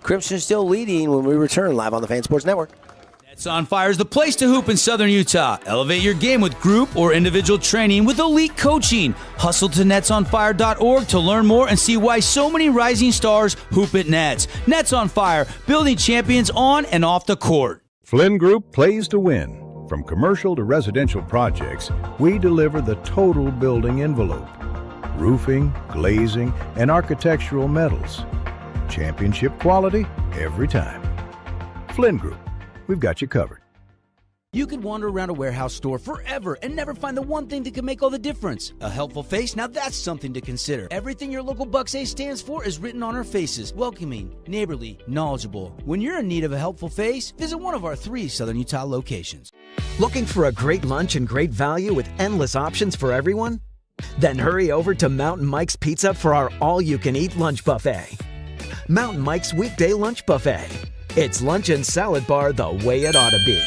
Speaker 14: Crimson still leading when we return live on the Fan Sports Network.
Speaker 20: Nets on Fire is the place to hoop in Southern Utah. Elevate your game with group or individual training with elite coaching. Hustle to netsonfire.org to learn more and see why so many rising stars hoop at Nets. Nets on Fire, building champions on and off the court.
Speaker 3: Flynn Group plays to win. From commercial to residential projects, we deliver the total building envelope. Roofing, glazing, and architectural metals. Championship quality every time. Flynn Group. We've got you covered.
Speaker 20: You could wander around a warehouse store forever and never find the one thing that can make all the difference. A helpful face? Now that's something to consider. Everything your local Bucks A stands for is written on our faces. Welcoming, neighborly, knowledgeable. When you're in need of a helpful face, visit one of our 3 Southern Utah locations.
Speaker 7: Looking for a great lunch and great value with endless options for everyone? Then hurry over to Mountain Mike's Pizza for our all-you-can-eat lunch buffet. Mountain Mike's Weekday Lunch Buffet. It's lunch and salad bar the way it ought to be.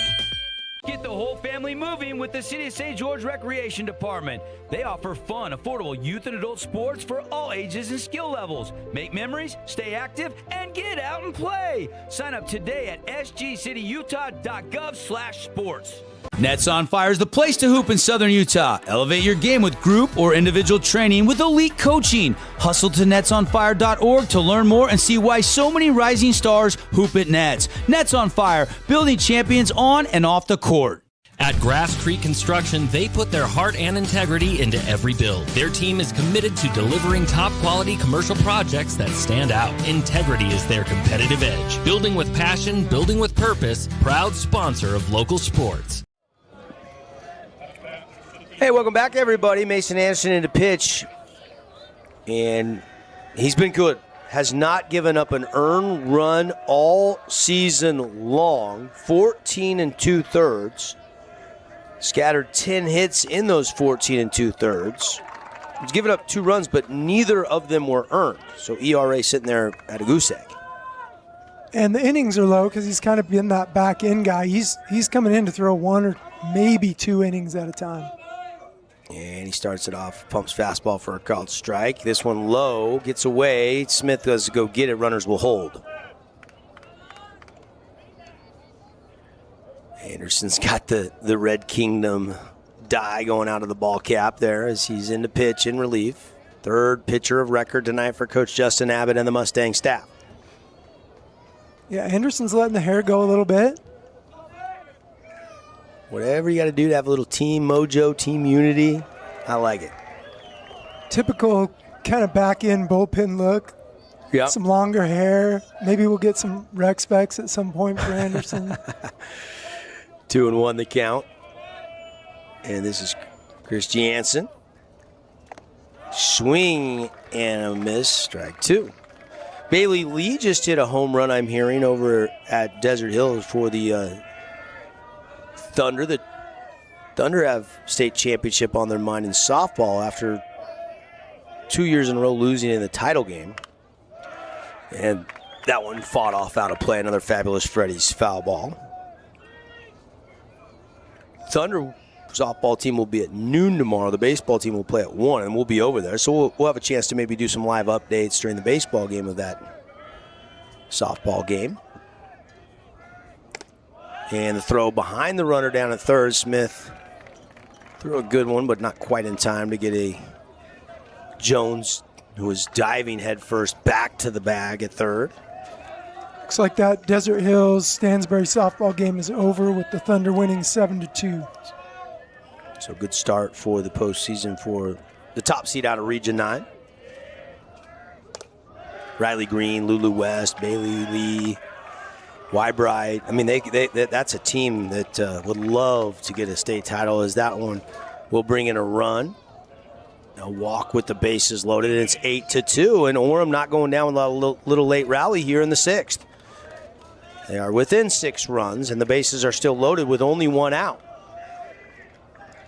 Speaker 13: Get the whole family moving with the City of St. George Recreation Department. They offer fun, affordable youth and adult sports for all ages and skill levels. Make memories, stay active, and get out and play. Sign up today at sgcityutah.gov/sports.
Speaker 20: Nets on Fire is the place to hoop in Southern Utah. Elevate your game with group or individual training with elite coaching. Hustle to netsonfire.org to learn more and see why so many rising stars hoop at Nets. Nets on Fire, building champions on and off the court.
Speaker 15: At Grass Creek Construction, they put their heart and integrity into every build. Their team is committed to delivering top-quality commercial projects that stand out. Integrity is their competitive edge. Building with passion, building with purpose, proud sponsor of local sports.
Speaker 14: Hey, welcome back, everybody. Mason Anderson into pitch, and he's been good. Has not given up an earned run all season long. 14 2/3. Scattered 10 hits in those 14 2/3. He's given up 2 runs, but neither of them were earned. So ERA sitting there at a goose egg.
Speaker 17: And the innings are low because he's kind of been that back end guy. He's coming in to throw 1 or maybe 2 innings at a time.
Speaker 14: And he starts it off, pumps fastball for a called strike. This one low, gets away. Smith goes to go get it. Runners will hold. Anderson's got the Red Kingdom die going out of the ball cap there as he's into pitch in relief. Third pitcher of record tonight for Coach Justin Abbott and the Mustang staff.
Speaker 17: Yeah, Anderson's letting the hair go a little bit.
Speaker 14: Whatever you got to do to have a little team mojo, team unity, I like it.
Speaker 17: Typical kind of back end bullpen look.
Speaker 14: Yep.
Speaker 17: Some longer hair. Maybe we'll get some rec specs at some point for Anderson.
Speaker 14: 2-1 the count. And this is Chris Jansen. Swing and a miss, strike 2. Bailey Lee just hit a home run, I'm hearing, over at Desert Hills for the Thunder. The Thunder have state championship on their mind in softball after 2 years in a row losing in the title game. And that one fought off out of play. Another fabulous Freddie's foul ball. Thunder softball team will be at noon tomorrow. The baseball team will play at 1, and we'll be over there. So we'll have a chance to maybe do some live updates during the baseball game of that softball game. And the throw behind the runner down at third. Smith threw a good one, but not quite in time to get a Jones, who was diving headfirst, back to the bag at third.
Speaker 17: Looks like that Desert Hills Stansbury softball game is over with the Thunder winning 7-2.
Speaker 14: So good start for the postseason for the top seed out of Region 9. Riley Green, Lulu West, Bailey Lee, Wybride. I mean, that's a team that would love to get a state title, as that one will bring in a run. A walk with the bases loaded. It's 8-2, and Orem not going down with a little late rally here in the 6th. They are within 6 runs, and the bases are still loaded with only 1 out.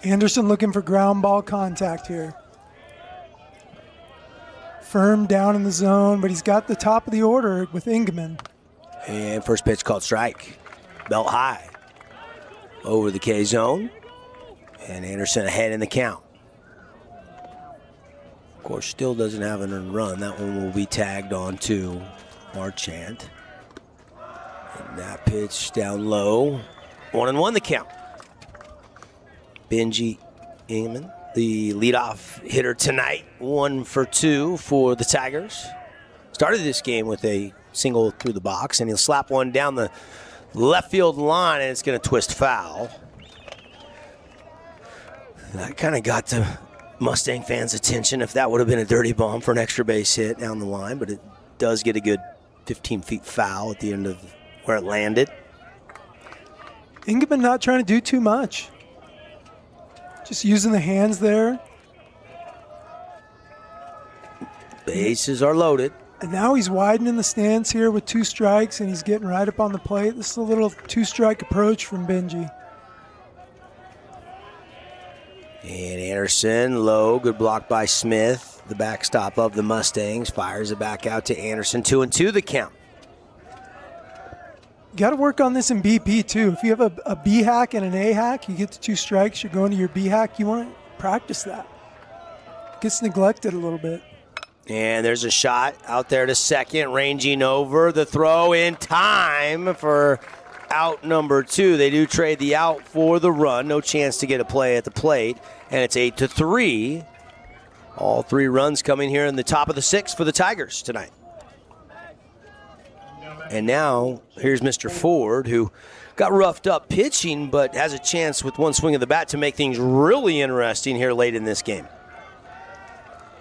Speaker 17: Anderson looking for ground ball contact here. Firm down in the zone, but he's got the top of the order with Ingeman.
Speaker 14: And first pitch called strike. Belt high. Over the K zone. And Anderson ahead in the count. Of course, still doesn't have an earned run. That one will be tagged on to Marchant. And that pitch down low. 1-1 the count. Benji Ingeman, the leadoff hitter tonight. 1 for 2 for the Tigers. Started this game with a single through the box, and he'll slap one down the left field line, and it's going to twist foul. That kind of got the Mustang fans' attention if that would have been a dirty bomb for an extra base hit down the line, but it does get a good 15 feet foul at the end of where it landed.
Speaker 17: Ingeman not trying to do too much. Just using the hands there.
Speaker 14: Bases are loaded.
Speaker 17: And now he's widening the stance here with 2 strikes, and he's getting right up on the plate. This is a little 2-strike approach from Benji.
Speaker 14: And Anderson, low, good block by Smith. The backstop of the Mustangs fires it back out to Anderson. 2-2 the count.
Speaker 17: Got to work on this in BP too. If you have a B hack and an A hack, you get to 2 strikes, you're going to your B hack, you want to practice that. Gets neglected a little bit.
Speaker 14: And there's a shot out there to second, ranging over. The throw in time for out number 2. They do trade the out for the run. No chance to get a play at the plate. And it's 8-3. All 3 runs coming here in the top of the 6th for the Tigers tonight. And now here's Mr. Ford, who got roughed up pitching, but has a chance with one swing of the bat to make things really interesting here late in this game.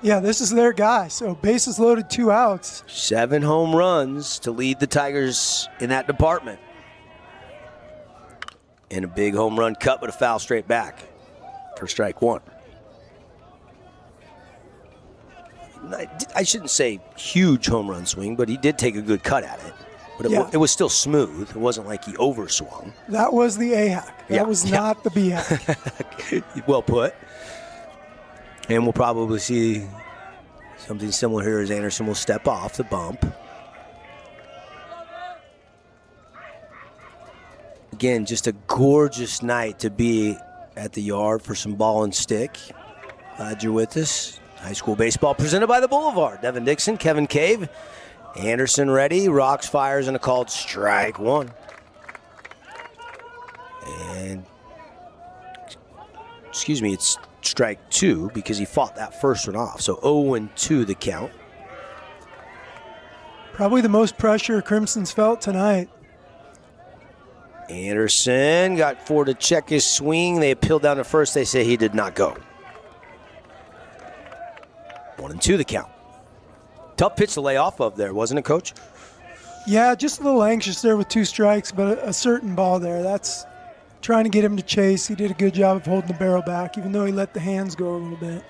Speaker 17: Yeah, this is their guy. So bases loaded, 2 outs.
Speaker 14: 7 home runs to lead the Tigers in that department. And a big home run cut, but a foul straight back for strike 1. I shouldn't say huge home run swing, but he did take a good cut at it. But it was still smooth. It wasn't like he overswung.
Speaker 17: That was the A hack. That was not the B hack.
Speaker 14: Well put. And we'll probably see something similar here as Anderson will step off the bump. Again, just a gorgeous night to be at the yard for some ball and stick. Glad you're with us. High school baseball presented by the Boulevard. Devin Dixon, Kevin Cave, Anderson ready. Rocks fires and a called strike 1. And, excuse me, it's strike 2 because he fought that first one off. So 0-2 the count.
Speaker 17: Probably the most pressure Crimson's felt tonight.
Speaker 14: Anderson got 4 to check his swing. They appealed down to first. They say he did not go. 1-2 the count. Tough pitch to lay off of there, wasn't it, Coach?
Speaker 17: Yeah, just a little anxious there with 2 strikes, but a certain ball there. That's trying to get him to chase. He did a good job of holding the barrel back, even though he let the hands go a little bit.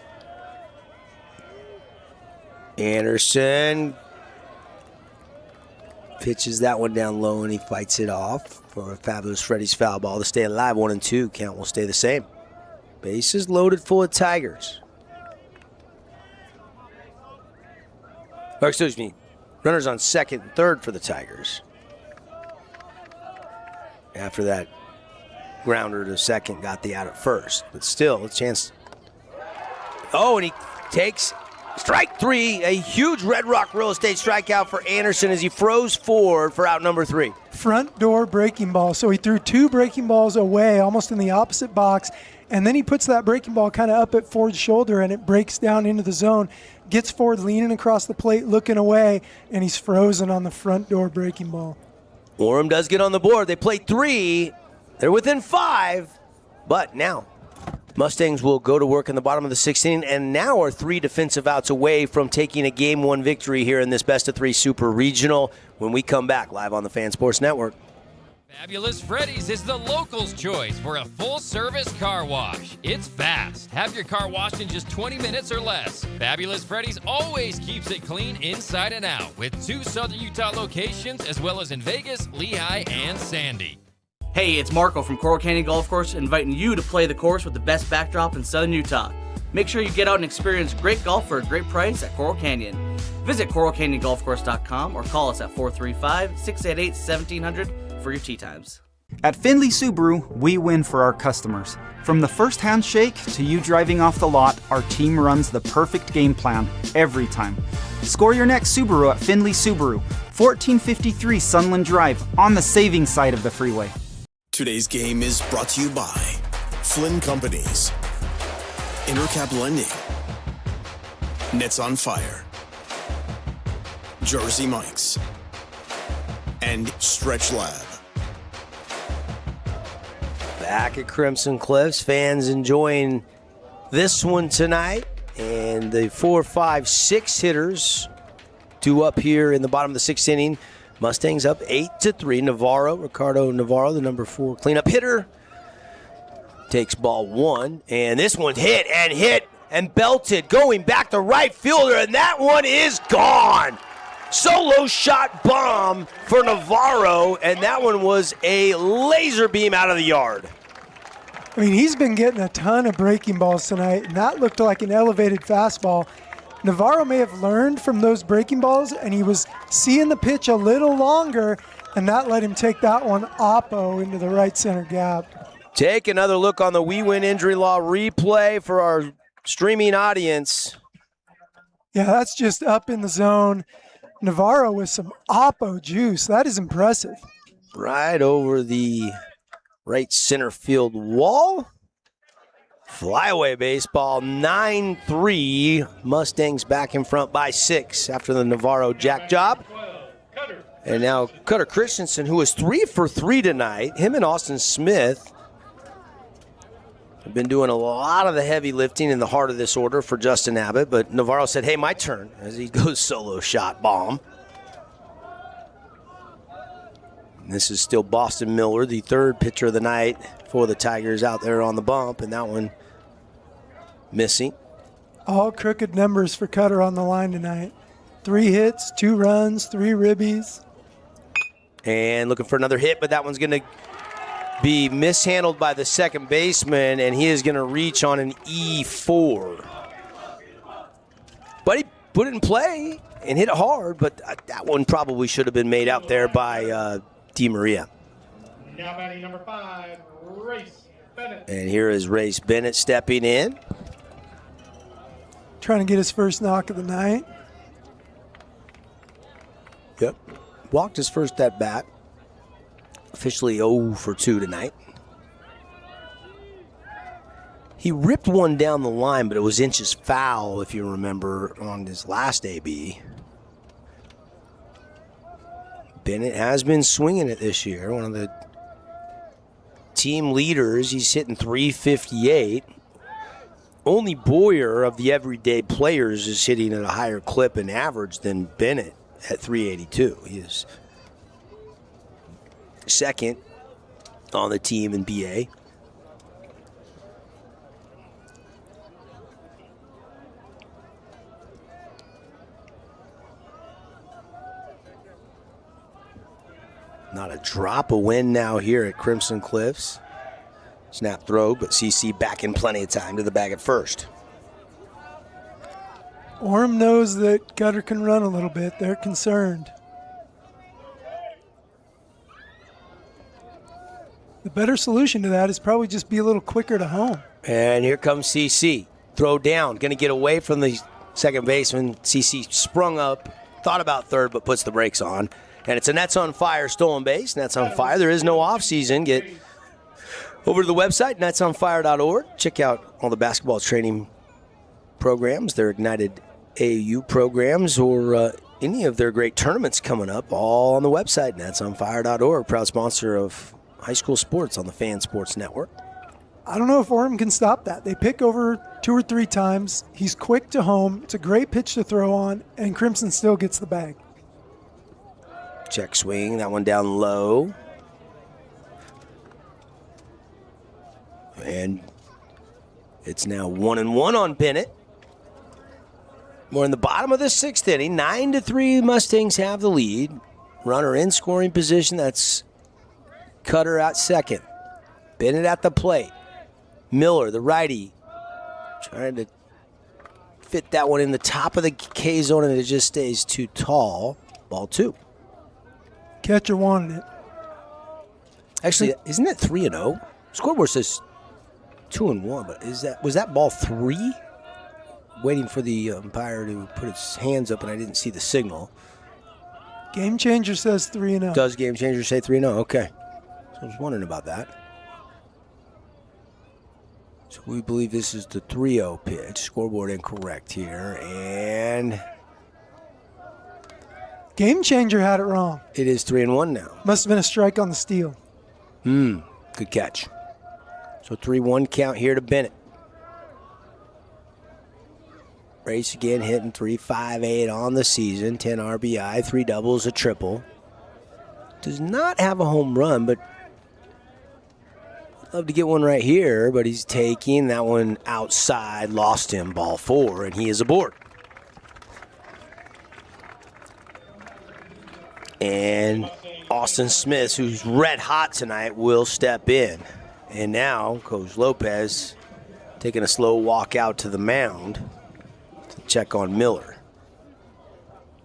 Speaker 14: Anderson pitches that one down low, and he fights it off for a Fabulous Freddy's foul ball to stay alive. 1-2. Count will stay the same. Bases loaded full of Tigers. Or excuse me, runners on second and third for the Tigers. After that grounder to second, got the out at first. But still, a chance. Oh, and he takes strike 3, a huge Red Rock Real Estate strikeout for Anderson as he froze forward for out number 3.
Speaker 17: Front door breaking ball. So he threw 2 breaking balls away, almost in the opposite box, and then he puts that breaking ball kind of up at Ford's shoulder, and it breaks down into the zone. Gets Ford leaning across the plate, looking away, and he's frozen on the front door breaking ball.
Speaker 14: Orem does get on the board. They play 3. They're within 5, but now Mustangs will go to work in the bottom of the 6th inning and now are 3 defensive outs away from taking a Game 1 victory here in this best-of-3 Super Regional when we come back live on the Fan Sports Network.
Speaker 15: Fabulous Freddy's is the locals' choice for a full-service car wash. It's fast. Have your car washed in just 20 minutes or less. Fabulous Freddy's always keeps it clean inside and out with 2 Southern Utah locations as well as in Vegas, Lehigh, and Sandy.
Speaker 8: Hey, it's Marco from Coral Canyon Golf Course inviting you to play the course with the best backdrop in Southern Utah. Make sure you get out and experience great golf for a great price at Coral Canyon. Visit coralcanyongolfcourse.com or call us at 435-688-1700 for your tee times.
Speaker 1: At Findlay Subaru, we win for our customers. From the first handshake to you driving off the lot, our team runs the perfect game plan every time. Score your next Subaru at Findlay Subaru, 1453 Sunland Drive, on the saving side of the freeway.
Speaker 6: Today's game is brought to you by Flynn Companies, Intercap Lending, Nets on Fire, Jersey Mike's, and Stretch Lab.
Speaker 14: Back at Crimson Cliffs, fans enjoying this one tonight. And the 4, 5, 6 hitters due up here in the bottom of the 6th inning. Mustangs up 8-3. Ricardo Navarro, the number 4 cleanup hitter, takes ball 1. And this one's hit and belted, going back to right fielder, and that one is gone. Solo shot bomb for Navarro, and that one was a laser beam out of the yard.
Speaker 17: I mean, he's been getting a ton of breaking balls tonight, and that looked like an elevated fastball. Navarro may have learned from those breaking balls, and he was seeing the pitch a little longer, and that let him take that one oppo into the right center gap.
Speaker 14: Take another look on the We Win Injury Law replay for our streaming audience.
Speaker 17: Yeah, that's just up in the zone. Navarro with some oppo juice. That is impressive.
Speaker 14: Right over the right center field wall. Flyaway baseball, 9-3. Mustangs back in front by 6 after the Navarro jack job. And now Cutter Christensen, who is 3 for 3 tonight. Him and Austin Smith have been doing a lot of the heavy lifting in the heart of this order for Justin Abbott. But Navarro said, hey, my turn, as he goes solo shot bomb. And this is still Boston Miller, the third pitcher of the night for the Tigers, out there on the bump. And that one missing.
Speaker 17: All crooked numbers for Cutter on the line tonight. 3 hits, 2 runs, 3 ribbies.
Speaker 14: And looking for another hit, but that one's going to be mishandled by the second baseman, and he is going to reach on an E4. But he put it in play and hit it hard, but that one probably should have been made out there by Di Maria.
Speaker 9: Now batting number 5, Race Bennett.
Speaker 14: And here is Race Bennett stepping in.
Speaker 17: Trying to get his first knock of the night.
Speaker 14: Yep. Walked his first at bat. Officially 0 for 2 tonight. He ripped one down the line, but it was inches foul, if you remember, on his last AB. Bennett has been swinging it this year. One of the team leaders. He's hitting .358. Only Boyer of the everyday players is hitting at a higher clip and average than Bennett at .382. He is second on the team in BA. Not a drop of wind now here at Crimson Cliffs. Snap throw, but CC back in plenty of time to the bag at first.
Speaker 17: Orem knows that Cutter can run a little bit. They're concerned. The better solution to that is probably just be a little quicker to home.
Speaker 14: And here comes CC. Throw down. Going to get away from the second baseman. CC sprung up, thought about third, but puts the brakes on. And it's a Nets on Fire stolen base. Nets on Fire. There is no offseason. Get over to the website, netsonfire.org. Check out all the basketball training programs, their Ignited AAU programs, or any of their great tournaments coming up, all on the website, netsonfire.org. Proud sponsor of high school sports on the Fan Sports Network.
Speaker 17: I don't know if Orem can stop that. They pick over 2 or 3 times. He's quick to home. It's a great pitch to throw on, and Crimson still gets the bag.
Speaker 14: Check swing, that one down low. And it's now 1-1 on Bennett. We're in the bottom of the 6th inning. 9-3 Mustangs have the lead. Runner in scoring position. That's Cutter at second. Bennett at the plate. Miller, the righty, trying to fit that one in the top of the K zone, and it just stays too tall. Ball 2.
Speaker 17: Catcher wanted it.
Speaker 14: Actually, isn't that 3-0? Scoreboard says 2-1, but was that ball 3? Waiting for the umpire to put his hands up, and I didn't see the signal.
Speaker 17: Game Changer says 3-0.
Speaker 14: Does Game Changer say 3-0? Okay. So I was wondering about that. So we believe this is the 3-0 pitch. Scoreboard incorrect here, and
Speaker 17: Game Changer had it wrong.
Speaker 14: It is 3-1 now.
Speaker 17: Must have been a strike on the steal.
Speaker 14: Good catch. So 3-1 count here to Bennett. Race again hitting .358 on the season. 10 RBI, 3 doubles, a triple. Does not have a home run, but love to get one right here, but he's taking that one outside, lost him, ball 4, and he is aboard. And Austin Smith, who's red hot tonight, will step in. And now Coach Lopez taking a slow walk out to the mound to check on Miller.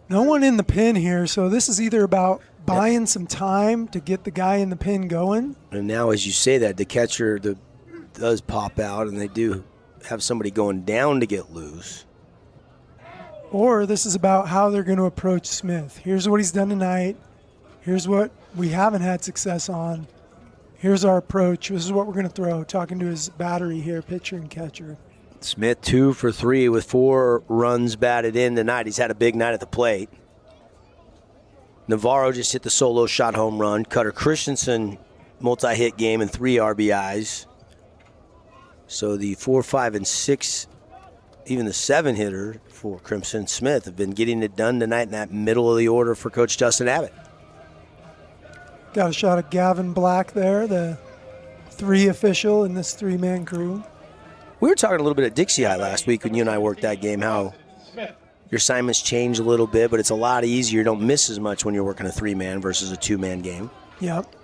Speaker 17: No one in the pin here, so this is either about buying some time to get the guy in the pin going.
Speaker 14: And now as you say that, the catcher does pop out, and they do have somebody going down to get loose.
Speaker 17: Or this is about how they're going to approach Smith. Here's what he's done tonight. Here's what we haven't had success on. Here's our approach. This is what we're going to throw. Talking to his battery here, pitcher and catcher.
Speaker 14: Smith 2 for 3 with 4 runs batted in tonight. He's had a big night at the plate. Navarro just hit the solo shot home run. Cutter Christensen multi-hit game and 3 RBIs. So the 4, 5, and 6, even the 7 hitter for Crimson Smith have been getting it done tonight in that middle of the order for Coach Justin Abbott.
Speaker 17: Got a shot of Gavin Black there, the 3 official in this 3-man crew.
Speaker 14: We were talking a little bit at Dixie High last week when you and I worked that game, how your assignments change a little bit, but it's a lot easier. You don't miss as much when you're working a 3-man versus a 2-man game.
Speaker 17: Yep.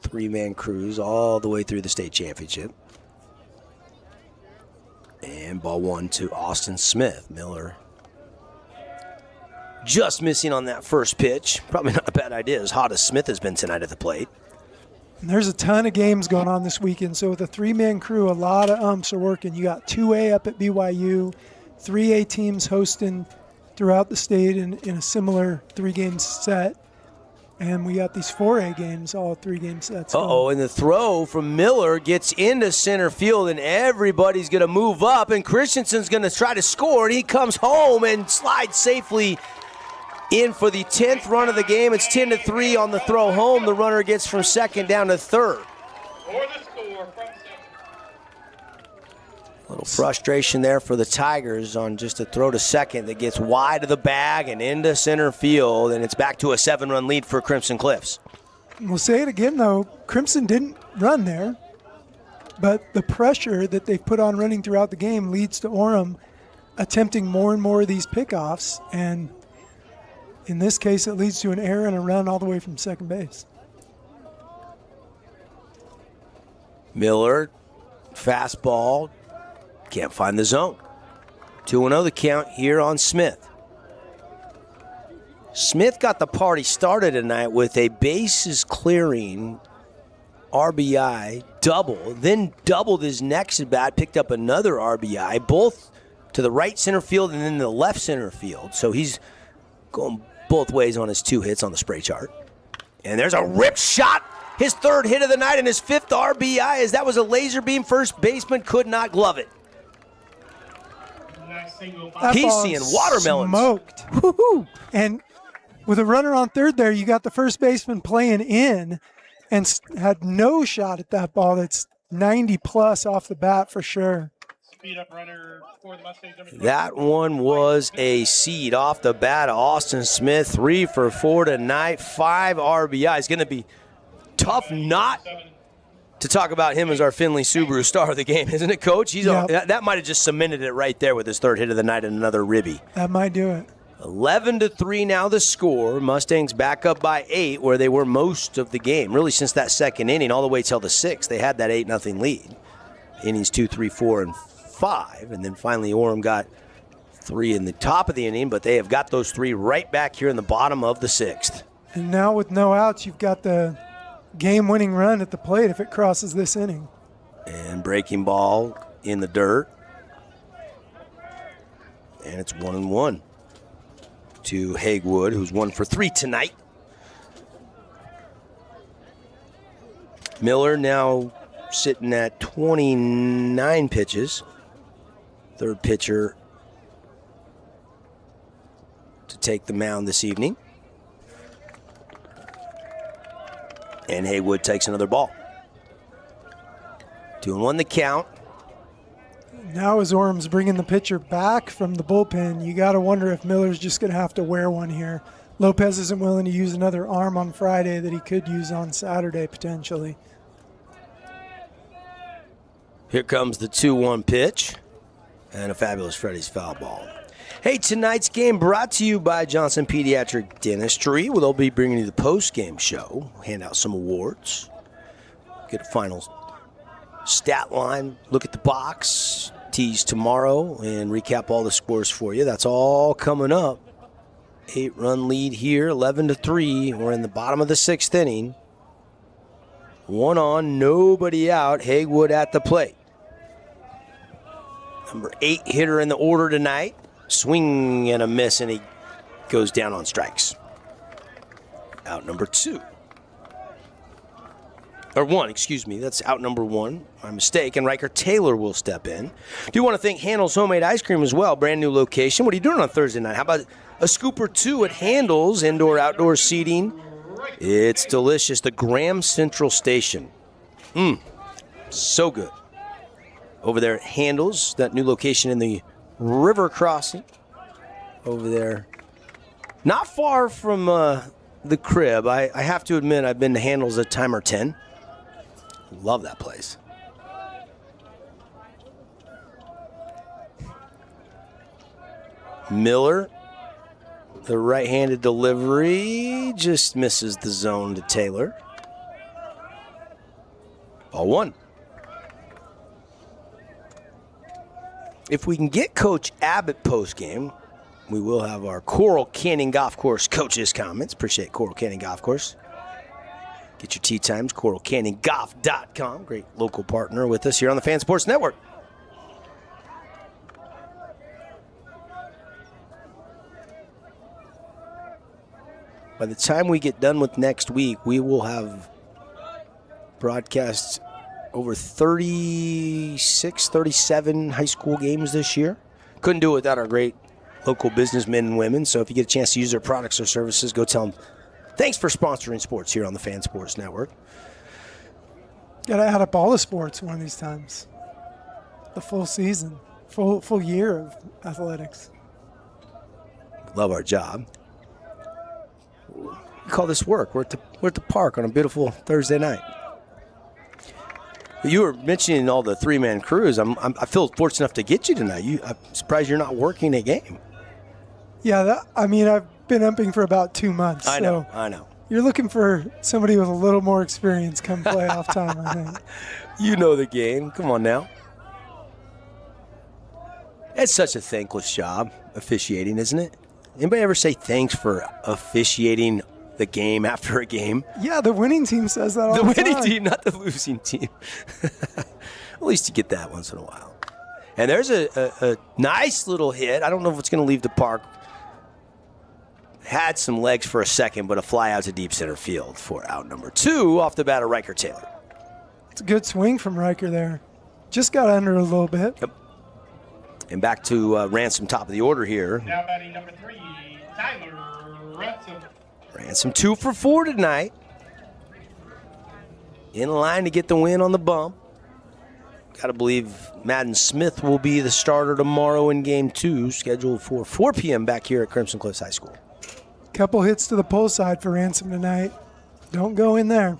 Speaker 14: 3-man crews all the way through the state championship. And ball 1 to Austin Smith. Miller just missing on that first pitch. Probably not a bad idea, as hot as Smith has been tonight at the plate.
Speaker 17: And there's a ton of games going on this weekend. So with a 3-man crew, a lot of umps are working. You got 2A up at BYU, 3A teams hosting throughout the state in a similar 3-game set. And we got these 4A games, all 3-game sets.
Speaker 14: And the throw from Miller gets into center field, and everybody's going to move up, and Christensen's going to try to score, and he comes home and slides safely in for the 10th run of the game. It's 10-3 on the throw home. The runner gets from second down to third. A little frustration there for the Tigers on just a throw to second that gets wide of the bag and into center field, and it's back to a 7-run lead for Crimson Cliffs.
Speaker 17: We'll say it again, though. Crimson didn't run there, but the pressure that they've put on running throughout the game leads to Orem attempting more and more of these pickoffs, and in this case, it leads to an error and a run all the way from second base.
Speaker 14: Miller, fastball, can't find the zone. 2-0 the count here on Smith. Smith got the party started tonight with a bases clearing RBI double, then doubled his next at bat, picked up another RBI, both to the right center field and then the left center field. So he's going both ways on his 2 hits on the spray chart. And there's a ripped shot, his 3rd hit of the night and his 5th RBI, as that was a laser beam. First baseman could not glove it. He's seeing watermelons.
Speaker 17: Smoked. Woo-hoo. And with a runner on third there, you got the first baseman playing in and had no shot at that ball. That's 90-plus off the bat for sure.
Speaker 14: That one was a seed off the bat of Austin Smith. 3 for 4 tonight, 5 RBI. It's going to be tough not to talk about him as our Findlay Subaru star of the game, isn't it, Coach? That might have just cemented it right there with his 3rd hit of the night and another ribby.
Speaker 17: That might do it.
Speaker 14: 11-3 now the score. Mustangs back up by 8, where they were most of the game. Really since that second inning all the way till the 6th, they had that 8-0 lead. Innings 2, 3, 4, and 5, and then finally Orem got 3 in the top of the inning, but they have got those 3 right back here in the bottom of the 6th.
Speaker 17: And now with no outs, you've got the game-winning run at the plate if it crosses this inning.
Speaker 14: And breaking ball in the dirt. And it's 1-1 to Hagewood, who's 1 for 3 tonight. Miller now sitting at 29 pitches. 3rd pitcher to take the mound this evening. And Hagewood takes another ball. 2-1 the count.
Speaker 17: Now as Orem's bringing the pitcher back from the bullpen, you got to wonder if Miller's just going to have to wear one here. Lopez isn't willing to use another arm on Friday that he could use on Saturday potentially.
Speaker 14: Here comes the 2-1 pitch. And a fabulous Freddy's foul ball. Hey, tonight's game brought to you by Johnson Pediatric Dentistry. Well, they'll be bringing you the post-game show, hand out some awards, get a final stat line, look at the box, tease tomorrow, and recap all the scores for you. That's all coming up. 8-run lead here, 11-3. We're in the bottom of the 6th inning. 1 on, nobody out. Haywood at the plate. Number 8 hitter in the order tonight. Swing and a miss, and he goes down on strikes. Out number 2. Or 1, excuse me. That's out number 1. My mistake. And Riker Taylor will step in. Do want to thank Handel's Homemade Ice Cream as well. Brand new location. What are you doing on Thursday night? How about a scoop or two at Handel's indoor-outdoor seating? It's delicious. The Graham Central Station. So good. Over there at Handel's, that new location in the River Crossing over there. Not far from the crib. I have to admit, I've been to Handel's a time or 10. Love that place. Miller, the right-handed delivery, just misses the zone to Taylor. Ball 1. If we can get Coach Abbott post-game, we will have our Coral Canyon Golf Course coaches' comments. Appreciate Coral Canyon Golf Course. Get your tee times, coralcanyongolf.com. Great local partner with us here on the Fan Sports Network. By the time we get done with next week, we will have broadcasts over 36, 37 high school games this year. Couldn't do it without our great local businessmen and women. So if you get a chance to use their products or services, go tell them thanks for sponsoring sports here on the Fan Sports Network.
Speaker 17: Got to add up all the sports one of these times. The full season, full year of athletics.
Speaker 14: Love our job. We call this work. We're at the park on a beautiful Thursday night. You were mentioning all the three-man crews. I feel fortunate enough to get you tonight. I'm surprised you're not working a game.
Speaker 17: Yeah, I've been umping for about 2 months.
Speaker 14: I know.
Speaker 17: You're looking for somebody with a little more experience come playoff time, I think.
Speaker 14: You know the game. Come on now. It's such a thankless job, officiating, isn't it? Anybody ever say thanks for officiating the game after a game?
Speaker 17: Yeah, the winning team says that all the time.
Speaker 14: The winning team, not the losing team. At least you get that once in a while. And there's a nice little hit. I don't know if it's going to leave the park. Had some legs for a second, but a fly out to deep center field for out number 2 off the bat of Riker Taylor.
Speaker 17: It's a good swing from Riker there. Just got under a little bit.
Speaker 14: Yep. And back to Ransom, top of the order here.
Speaker 9: Now batting number 3, Tyler Ransom.
Speaker 14: Ransom 2 for 4 tonight. In line to get the win on the bump. Got to believe Madden Smith will be the starter tomorrow in Game 2, scheduled for 4 p.m. back here at Crimson Cliffs High School.
Speaker 17: Couple hits to the pull side for Ransom tonight. Don't go in there.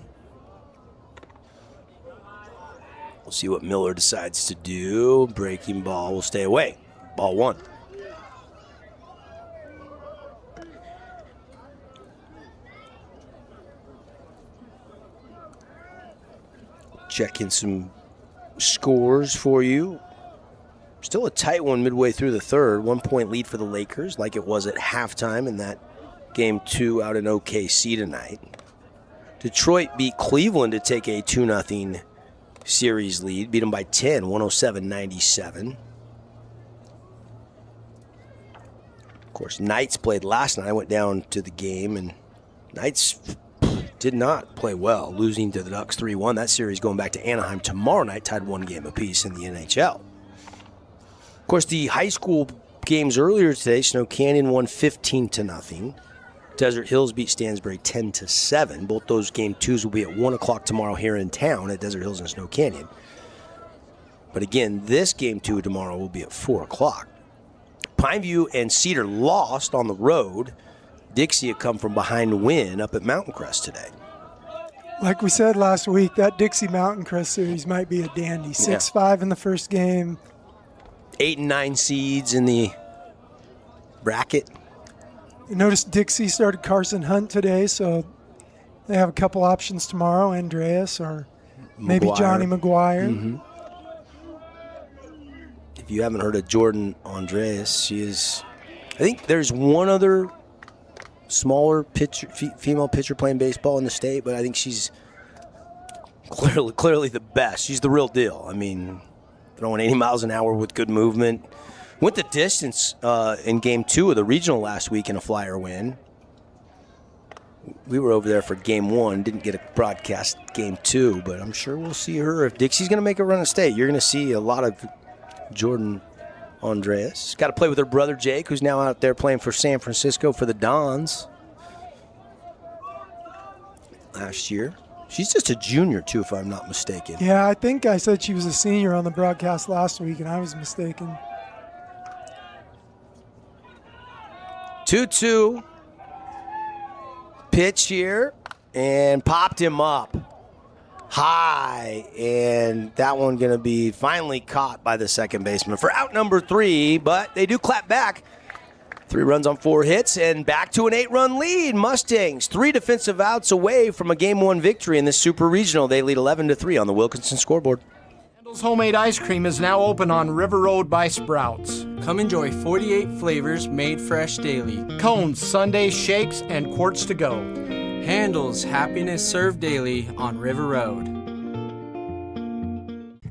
Speaker 14: We'll see what Miller decides to do. Breaking ball will stay away. Ball 1. Checking some scores for you. Still a tight one midway through the third. 1-point lead for the Lakers, like it was at halftime in that Game 2 out in OKC tonight. Detroit beat Cleveland to take a 2-0 series lead. Beat them by 10, 107-97. Of course, Knights played last night. I went down to the game, and Knights did not play well, losing to the Ducks 3-1. That series going back to Anaheim tomorrow night, tied 1 game apiece in the NHL. Of course, the high school games earlier today, Snow Canyon won 15-0. Desert Hills beat Stansbury 10-7. Both those Game 2s will be at 1 o'clock tomorrow here in town at Desert Hills and Snow Canyon. But again, this Game 2 tomorrow will be at 4 o'clock. Pineview and Cedar lost on the road. Dixie had come from behind win up at Mountain Crest today.
Speaker 17: Like we said last week, that Dixie Mountain Crest series might be a dandy. 6-5 in the first game.
Speaker 14: 8 and 9 seeds in the bracket.
Speaker 17: You noticed Dixie started Carson Hunt today, so they have a couple options tomorrow, Andreas or maybe Johnny McGuire.
Speaker 14: Mm-hmm. If you haven't heard of Jordan Andreas, she is, I think there's one other smaller pitcher, female pitcher playing baseball in the state, but I think she's clearly the best. She's the real deal. I mean, throwing 80 miles an hour with good movement. Went the distance in Game 2 of the regional last week in a Flyer win. We were over there for Game 1. Didn't get a broadcast Game 2, but I'm sure we'll see her. If Dixie's going to make a run of state, you're going to see a lot of Jordan Andreas. Got to play with her brother Jake, who's now out there playing for San Francisco for the Dons last year. She's just a junior, too, if I'm not mistaken.
Speaker 17: Yeah, I think I said she was a senior on the broadcast last week, and I was mistaken.
Speaker 14: 2-2. Pitch here, and popped him up high, and that one going to be finally caught by the second baseman for out number 3, but they do clap back. 3 runs on 4 hits, and back to an 8-run lead. Mustangs 3 defensive outs away from a Game 1 victory in this Super Regional. They lead 11-3 on the Wilkinson scoreboard.
Speaker 2: Handel's Homemade Ice Cream is now open on River Road by Sprouts.
Speaker 11: Come enjoy 48 flavors made fresh daily.
Speaker 2: Cones, sundaes, shakes, and quarts to go.
Speaker 11: Handel's Happiness Served Daily on River Road.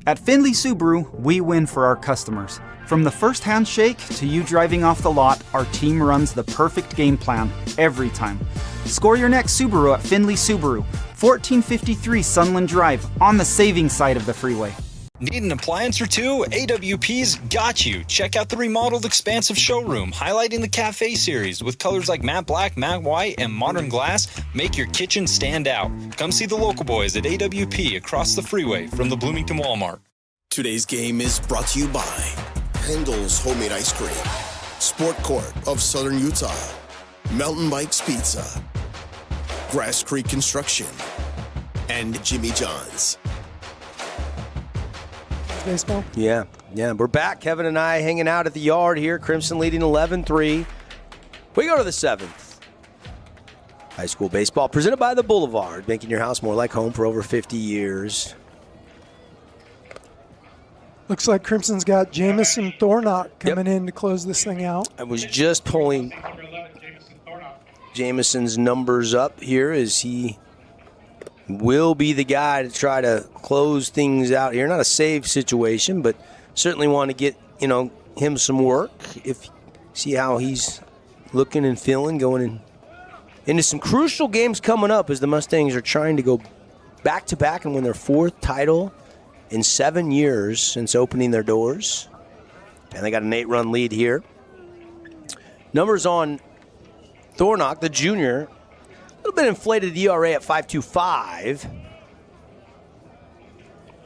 Speaker 1: At Findlay Subaru, we win for our customers. From the first handshake to you driving off the lot, our team runs the perfect game plan every time. Score your next Subaru at Findlay Subaru, 1453 Sunland Drive, on the saving side of the freeway.
Speaker 16: Need an appliance or two? AWP's got you. Check out the remodeled expansive showroom, highlighting the Cafe series with colors like matte black, matte white, and modern glass. Make your kitchen stand out. Come see the local boys at AWP across the freeway from the Bloomington Walmart.
Speaker 6: Today's game is brought to you by Handel's Homemade Ice Cream, Sport Court of Southern Utah, Mountain Bikes Pizza, Grass Creek Construction, and Jimmy John's.
Speaker 17: Baseball?
Speaker 14: Yeah. We're back. Kevin and I hanging out at the yard here. Crimson leading 11-3. We go to the 7th. High school baseball presented by the Boulevard, making your house more like home for over 50 years.
Speaker 17: Looks like Crimson's got Jamison Thornock coming in to close this thing out.
Speaker 14: I was just pulling Jamison's numbers up here as he will be the guy to try to close things out here. Not a save situation, but certainly want to get, him some work. See how he's looking and feeling going into some crucial games coming up as the Mustangs are trying to go back-to-back and win their 4th title in 7 years since opening their doors. And they got an 8-run lead here. Numbers on Thornock, the junior, a little bit inflated ERA at 5.25.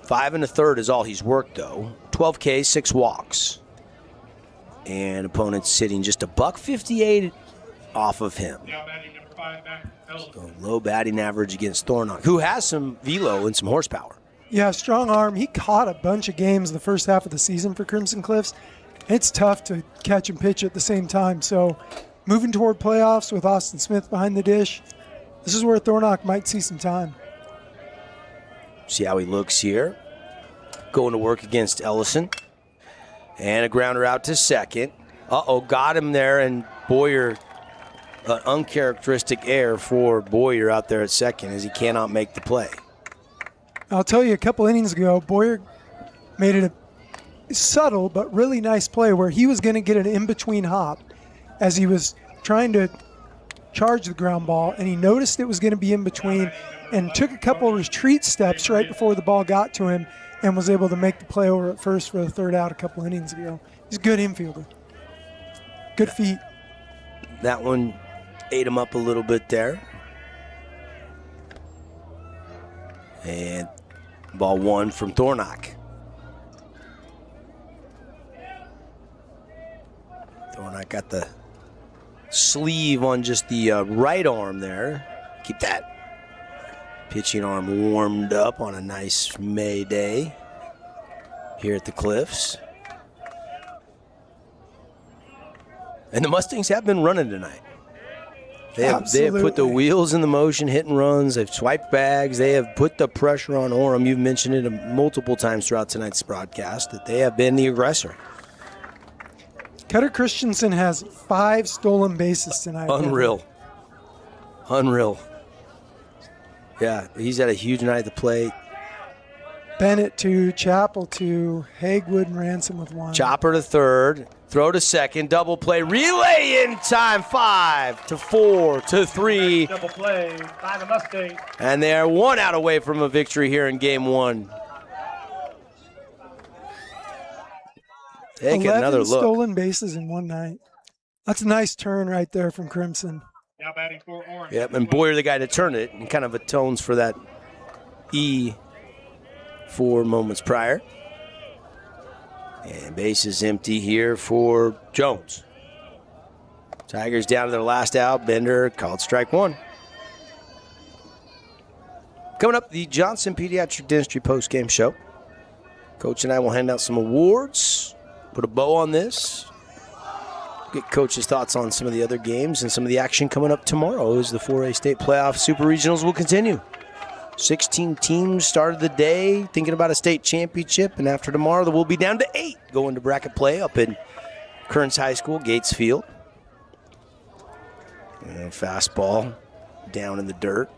Speaker 14: 5 1/3 is all he's worked, though. 12 Ks, 6 walks. And opponents sitting just $1.58 off of him. So low batting average against Thornock, who has some velo and some horsepower.
Speaker 17: Yeah, strong arm. He caught a bunch of games the first half of the season for Crimson Cliffs. It's tough to catch and pitch at the same time. So moving toward playoffs with Austin Smith behind the dish, this is where Thornock might see some time.
Speaker 14: See how he looks here. Going to work against Ellison. And a grounder out to second. Got him there, and Boyer, an uncharacteristic error for Boyer out there at second as he cannot make the play.
Speaker 17: I'll tell you, a couple innings ago, Boyer made it a subtle but really nice play where he was going to get an in-between hop as he was trying to charge the ground ball, and he noticed it was going to be in between and took a couple retreat steps right before the ball got to him and was able to make the play over at first for the 3rd out a couple innings ago. He's a good infielder. Good feet.
Speaker 14: That one ate him up a little bit there. And ball 1 from Thornock. Thornock got the sleeve on just the right arm there. Keep that pitching arm warmed up on a nice May day here at the Cliffs. And the Mustangs have been running tonight. They have put the
Speaker 17: Absolutely.
Speaker 14: wheels in the motion, hitting runs. They've swiped bags. They have put the pressure on Orem. You've mentioned it multiple times throughout tonight's broadcast that they have been the aggressor.
Speaker 17: Cutter Christensen has 5 stolen bases tonight.
Speaker 14: Unreal. Yeah, he's had a huge night at the plate.
Speaker 17: Bennett 2, Chappell 2, Hagwood and Ransom with 1.
Speaker 14: Chopper to third, throw to second, double play, relay in time, 5 to 4 to 3.
Speaker 9: Double play by the Mustangs.
Speaker 14: And they're 1 out away from a victory here in game 1. Take
Speaker 17: 11
Speaker 14: another look.
Speaker 17: stolen bases in one night. That's a nice turn right there from Crimson.
Speaker 9: Now batting for Orem.
Speaker 14: Yep, and Boyer the guy to turn it, and kind of atones for that E 4 moments prior. And base is empty here for Jones. Tigers down to their last out. Bender called strike 1. Coming up, the Johnson Pediatric Dentistry post-game show. Coach and I will hand out some awards, put a bow on this, get Coach's thoughts on some of the other games and some of the action coming up tomorrow as the 4A state playoff super regionals will continue. 16 teams started the day thinking about a state championship, and after tomorrow, we'll be down to 8 going to bracket play up in Kearns High School, Gates Field. And fastball down in the dirt.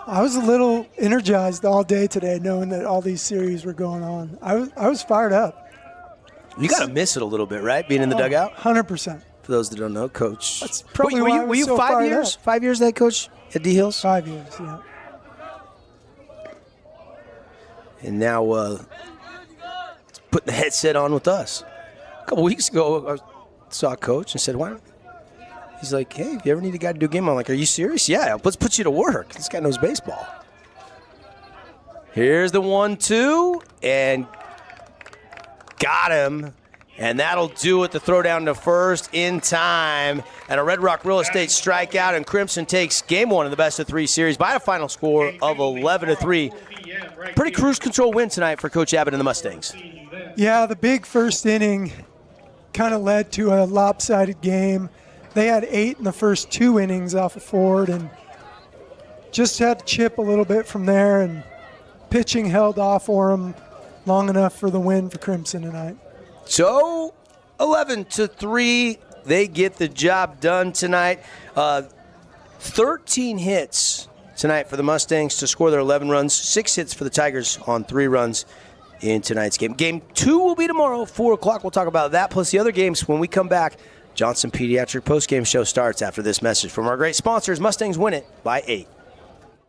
Speaker 17: I was a little energized all day today knowing that all these series were going on. I was fired up.
Speaker 14: You got to miss it a little bit, right? Being in the dugout?
Speaker 17: 100%.
Speaker 14: For those that don't know, Coach.
Speaker 17: That's probably why I was so
Speaker 14: 5
Speaker 17: fired
Speaker 14: years?
Speaker 17: up.
Speaker 14: 5 years that coach at D Hills?
Speaker 17: 5 years, yeah.
Speaker 14: And now putting the headset on with us. A couple weeks ago, I saw a coach and said, why don't... He's like, hey, if you ever need a guy to do a game, I'm like, are you serious? Yeah, let's put you to work. This guy knows baseball. Here's the 1-2, and got him. And that'll do it. The throw down to first in time. And a Red Rock Real Estate strikeout, and Crimson takes game 1 of the best of 3 series by a final score of 11-3. Pretty cruise control win tonight for Coach Abbott and the Mustangs.
Speaker 17: Yeah, the big first inning kind of led to a lopsided game. They had 8 in the first 2 innings off of Ford and just had to chip a little bit from there, and pitching held off for them long enough for the win for Crimson tonight.
Speaker 14: So 11-3, they get the job done tonight. 13 hits tonight for the Mustangs to score their 11 runs. 6 hits for the Tigers on 3 runs in tonight's game. Game 2 will be tomorrow, 4 o'clock. We'll talk about that, plus the other games when we come back. Johnson Pediatric postgame show starts after this message from our great sponsors. Mustangs win it by 8.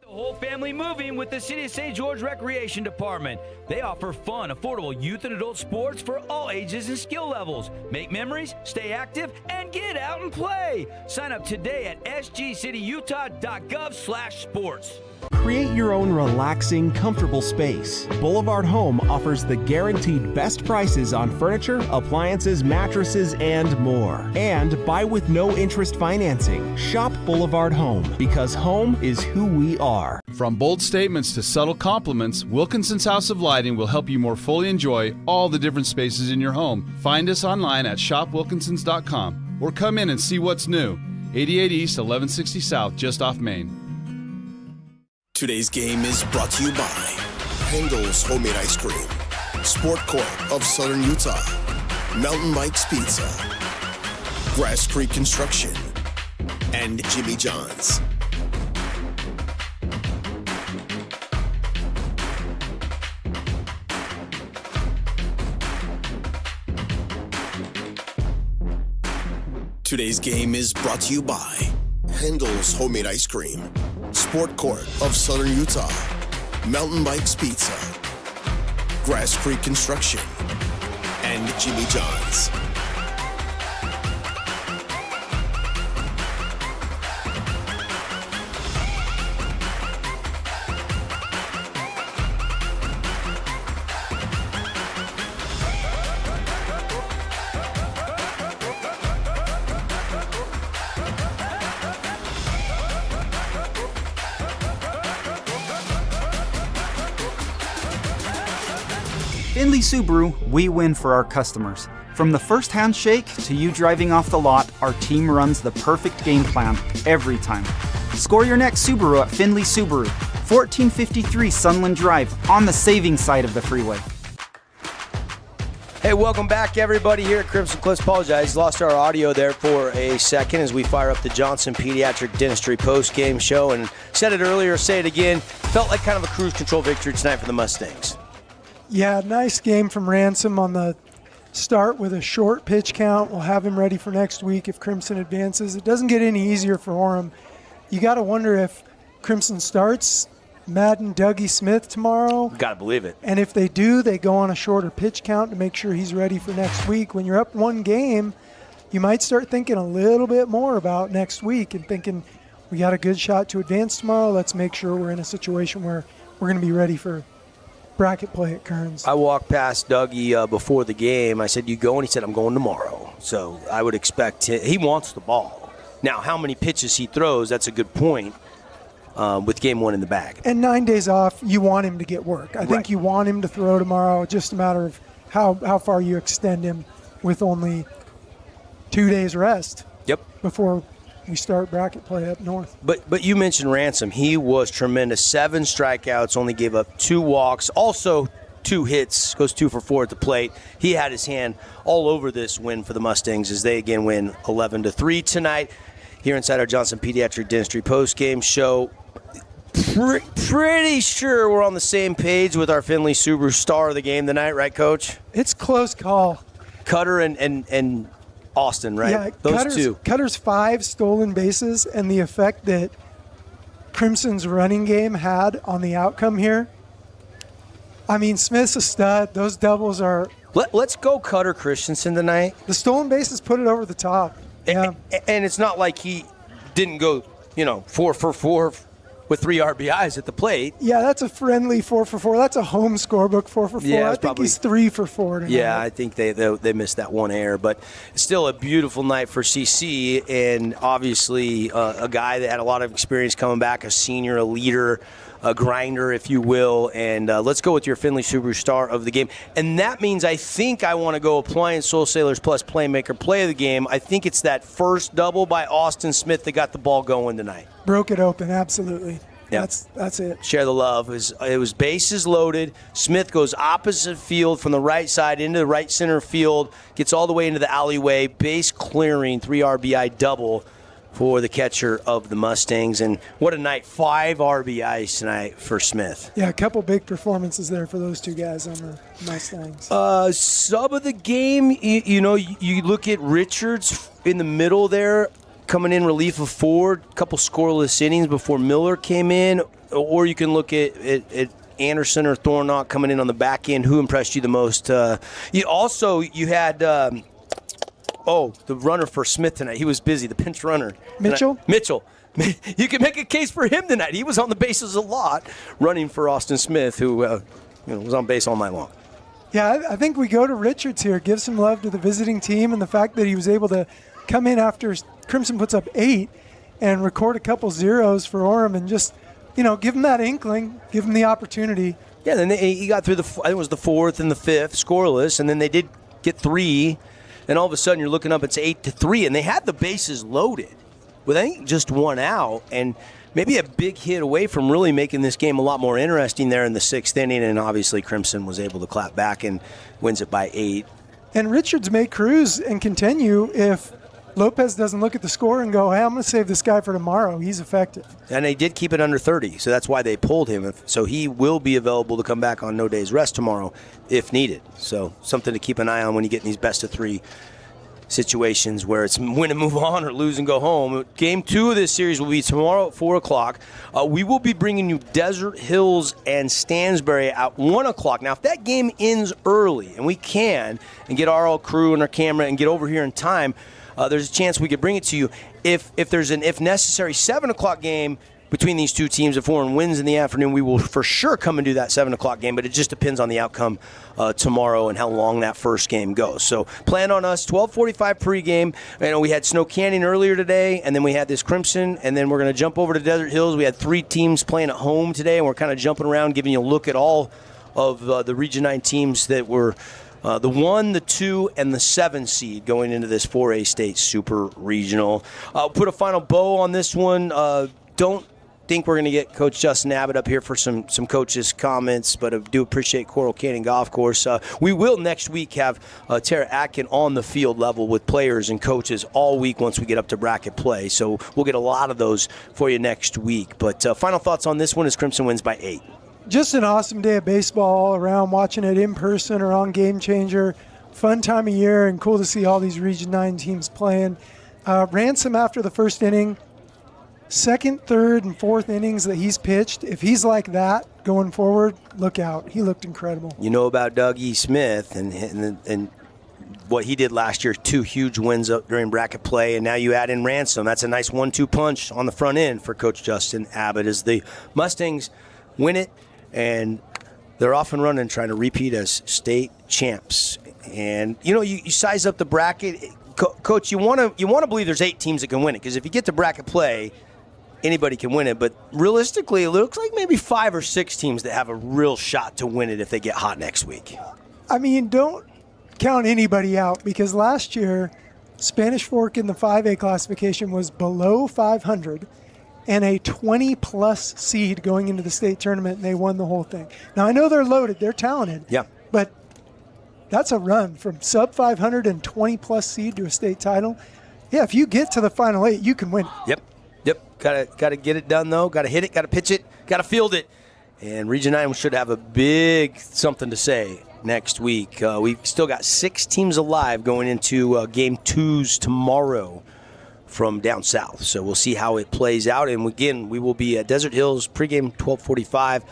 Speaker 13: The whole family moving with the City of St. George Recreation Department. They offer fun, affordable youth and adult sports for all ages and skill levels. Make memories, stay active, and get out and play. Sign up today at sgcityutah.gov/sports.
Speaker 10: Create your own relaxing, comfortable space. Boulevard Home offers the guaranteed best prices on furniture, appliances, mattresses, and more. And buy with no interest financing. Shop Boulevard Home, because home is who we are.
Speaker 12: From bold statements to subtle compliments, Wilkinson's House of Lighting will help you more fully enjoy all the different spaces in your home. Find us online at shopwilkinsons.com or come in and see what's new. 88 East, 1160 South, just off Main.
Speaker 6: Today's game is brought to you by Handel's Homemade Ice Cream, Sport Court of Southern Utah, Mountain Mike's Pizza, Grass Creek Construction, and Jimmy John's. Today's game is brought to you by Handel's Homemade Ice Cream, Sport Court of Southern Utah, Mountain Mike's Pizza, Grass Creek Construction, and Jimmy John's.
Speaker 1: Findlay Subaru, we win for our customers. From the first handshake to you driving off the lot, our team runs the perfect game plan every time. Score your next Subaru at Findlay Subaru, 1453 Sunland Drive, on the saving side of the freeway.
Speaker 14: Hey, welcome back, everybody, here at Crimson Cliffs. Apologize, lost our audio there for a second as we fire up the Johnson Pediatric Dentistry post-game show. And said it earlier, say it again, felt like kind of a cruise control victory tonight for the Mustangs.
Speaker 17: Yeah, nice game from Ransom on the start with a short pitch count. We'll have him ready for next week if Crimson advances. It doesn't get any easier for Orem. You got to wonder if Crimson starts Madden Dougie Smith tomorrow.
Speaker 14: Got to believe it.
Speaker 17: And if they do, they go on a shorter pitch count to make sure he's ready for next week. When you're up one game, you might start thinking a little bit more about next week and thinking, we got a good shot to advance tomorrow. Let's make sure we're in a situation where we're going to be ready for bracket play at Kearns.
Speaker 14: I walked past Dougie before the game. I said, you go? And he said, I'm going tomorrow. So I would expect he wants the ball. Now, how many pitches he throws, that's a good point with game one in the bag.
Speaker 17: And 9 days off, you want him to get work. I think you want him to throw tomorrow. Just a matter of how far you extend him with only 2 days rest.
Speaker 14: Yep.
Speaker 17: Before we start bracket play up north.
Speaker 14: But you mentioned Ransom. He was tremendous. 7 strikeouts, only gave up 2 walks. Also 2 hits, goes 2 for 4 at the plate. He had his hand all over this win for the Mustangs as they again win 11-3 tonight here inside our Johnson Pediatric Dentistry post-game show. Pretty sure we're on the same page with our Findlay Subaru star of the game tonight, right, Coach?
Speaker 17: It's close call.
Speaker 14: Cutter and Austin, right?
Speaker 17: Yeah,
Speaker 14: those two.
Speaker 17: Cutter's 5 stolen bases and the effect that Crimson's running game had on the outcome here. I mean, Smith's a stud. Those doubles are...
Speaker 14: Let's go Cutter Christensen tonight.
Speaker 17: The stolen bases put it over the top. Yeah.
Speaker 14: And it's not like he didn't go, 4 for 4 with 3 RBIs at the plate.
Speaker 17: Yeah, that's a friendly 4 for 4. That's a home scorebook 4 for 4.
Speaker 14: Yeah,
Speaker 17: I think he's 3 for 4 tonight.
Speaker 14: Yeah, I think they missed that one error, but still a beautiful night for CC, and obviously a guy that had a lot of experience coming back, a senior, a leader, a grinder, if you will. And let's go with your Findlay Subaru star of the game. And that means I think I want to go Appliance Soul Sailors plus Playmaker play of the game. I think it's that first double by Austin Smith that got the ball going tonight.
Speaker 17: Broke it open, absolutely.
Speaker 14: Yep.
Speaker 17: That's it.
Speaker 14: Share the love. It was bases loaded. Smith goes opposite field from the right side into the right center field, gets all the way into the alleyway, base clearing, 3 RBI double for the catcher of the Mustangs. And what a night. 5 RBIs tonight for Smith.
Speaker 17: Yeah, a couple big performances there for those two guys on the Mustangs.
Speaker 14: Sub of the game, you look at Richards in the middle there, coming in relief of Ford, a couple scoreless innings before Miller came in, or you can look at Anderson or Thornock coming in on the back end. Who impressed you the most? You had the runner for Smith tonight. He was busy, the pinch runner.
Speaker 17: Mitchell?
Speaker 14: Mitchell. You can make a case for him tonight. He was on the bases a lot, running for Austin Smith, who was on base all night long.
Speaker 17: Yeah, I think we go to Richards here. Give some love to the visiting team and the fact that he was able to come in after Crimson puts up 8 and record a couple zeros for Orem and just, give him that inkling, give him the opportunity.
Speaker 14: Yeah, then he got through I think it was the 4th and the 5th, scoreless, and then they did get 3, and all of a sudden you're looking up, it's 8-3, and they had the bases loaded with, I think, just 1 out, and maybe a big hit away from really making this game a lot more interesting there in the 6th inning, and obviously Crimson was able to clap back and wins it by 8.
Speaker 17: And Richards may cruise and continue if Lopez doesn't look at the score and go, hey, I'm going to save this guy for tomorrow. He's effective.
Speaker 14: And they did keep it under 30, so that's why they pulled him. So he will be available to come back on no days rest tomorrow if needed. So something to keep an eye on when you get in these best-of-3 situations where it's win and move on or lose and go home. Game 2 of this series will be tomorrow at 4 o'clock. We will be bringing you Desert Hills and Stansbury at 1 o'clock. Now, if that game ends early, and we can, and get our crew and our camera and get over here in time, there's a chance we could bring it to you. If there's an if necessary 7 o'clock game between these two teams, if Warren wins in the afternoon, we will for sure come and do that 7 o'clock game, but it just depends on the outcome tomorrow and how long that first game goes. So plan on us, 12:45 pregame. We had Snow Canyon earlier today, and then we had this Crimson, and then we're going to jump over to Desert Hills. We had 3 teams playing at home today, and we're kind of jumping around, giving you a look at all of the Region 9 teams that were the 1, the 2, and the 7 seed going into this 4A state super regional. I'll put a final bow on this one. Don't think we're going to get Coach Justin Abbott up here for some coaches' comments, but I do appreciate Coral Canyon Golf Course. We will next week have Tara Atkin on the field level with players and coaches all week once we get up to bracket play. So we'll get a lot of those for you next week. But final thoughts on this one is Crimson wins by 8.
Speaker 17: Just an awesome day of baseball all around, watching it in person or on Game Changer. Fun time of year and cool to see all these Region 9 teams playing. Ransom after the first inning, second, third, and fourth innings that he's pitched, if he's like that going forward, look out. He looked incredible.
Speaker 14: You know about Doug E. Smith and what he did last year, 2 huge wins up during bracket play, and now you add in Ransom. That's a nice 1-2 punch on the front end for Coach Justin Abbott as the Mustangs win it, and they're off and running trying to repeat as state champs. And, you size up the bracket. Coach, you want to believe there's 8 teams that can win it, because if you get to bracket play, anybody can win it. But realistically, it looks like maybe 5 or 6 teams that have a real shot to win it if they get hot next week.
Speaker 17: I mean, don't count anybody out, because last year, Spanish Fork in the 5A classification was below 500 and a 20-plus seed going into the state tournament, and they won the whole thing. Now, I know they're loaded. They're talented.
Speaker 14: Yeah.
Speaker 17: But that's a run from sub-500 and 20-plus seed to a state title. Yeah, if you get to the final 8, you can win.
Speaker 14: Yep. Got to get it done, though. Got to hit it, got to pitch it, got to field it. And Region 9 should have a big something to say next week. We've still got 6 teams alive going into Game 2s tomorrow from down south. So we'll see how it plays out. And again, we will be at Desert Hills, pregame 12:45.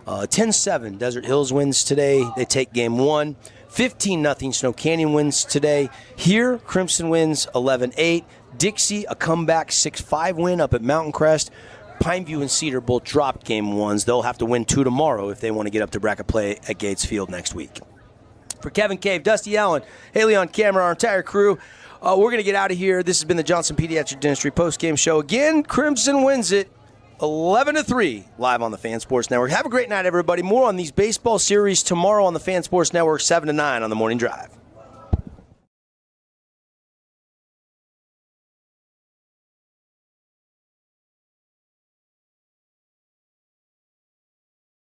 Speaker 14: 10-7, Desert Hills wins today. They take Game 1. 15-0, Snow Canyon wins today. Here, Crimson wins 11-8. Dixie, a comeback 6-5 win up at Mountain Crest. Pineview and Cedar both dropped Game 1s. They'll have to win 2 tomorrow if they want to get up to bracket play at Gates Field next week. For Kevin Cave, Dusty Allen, Haley on camera, our entire crew, we're going to get out of here. This has been the Johnson Pediatric Dentistry postgame show. Again, Crimson wins it 11-3 live on the Fan Sports Network. Have a great night, everybody. More on these baseball series tomorrow on the Fan Sports Network, 7 to 9 on the Morning Drive.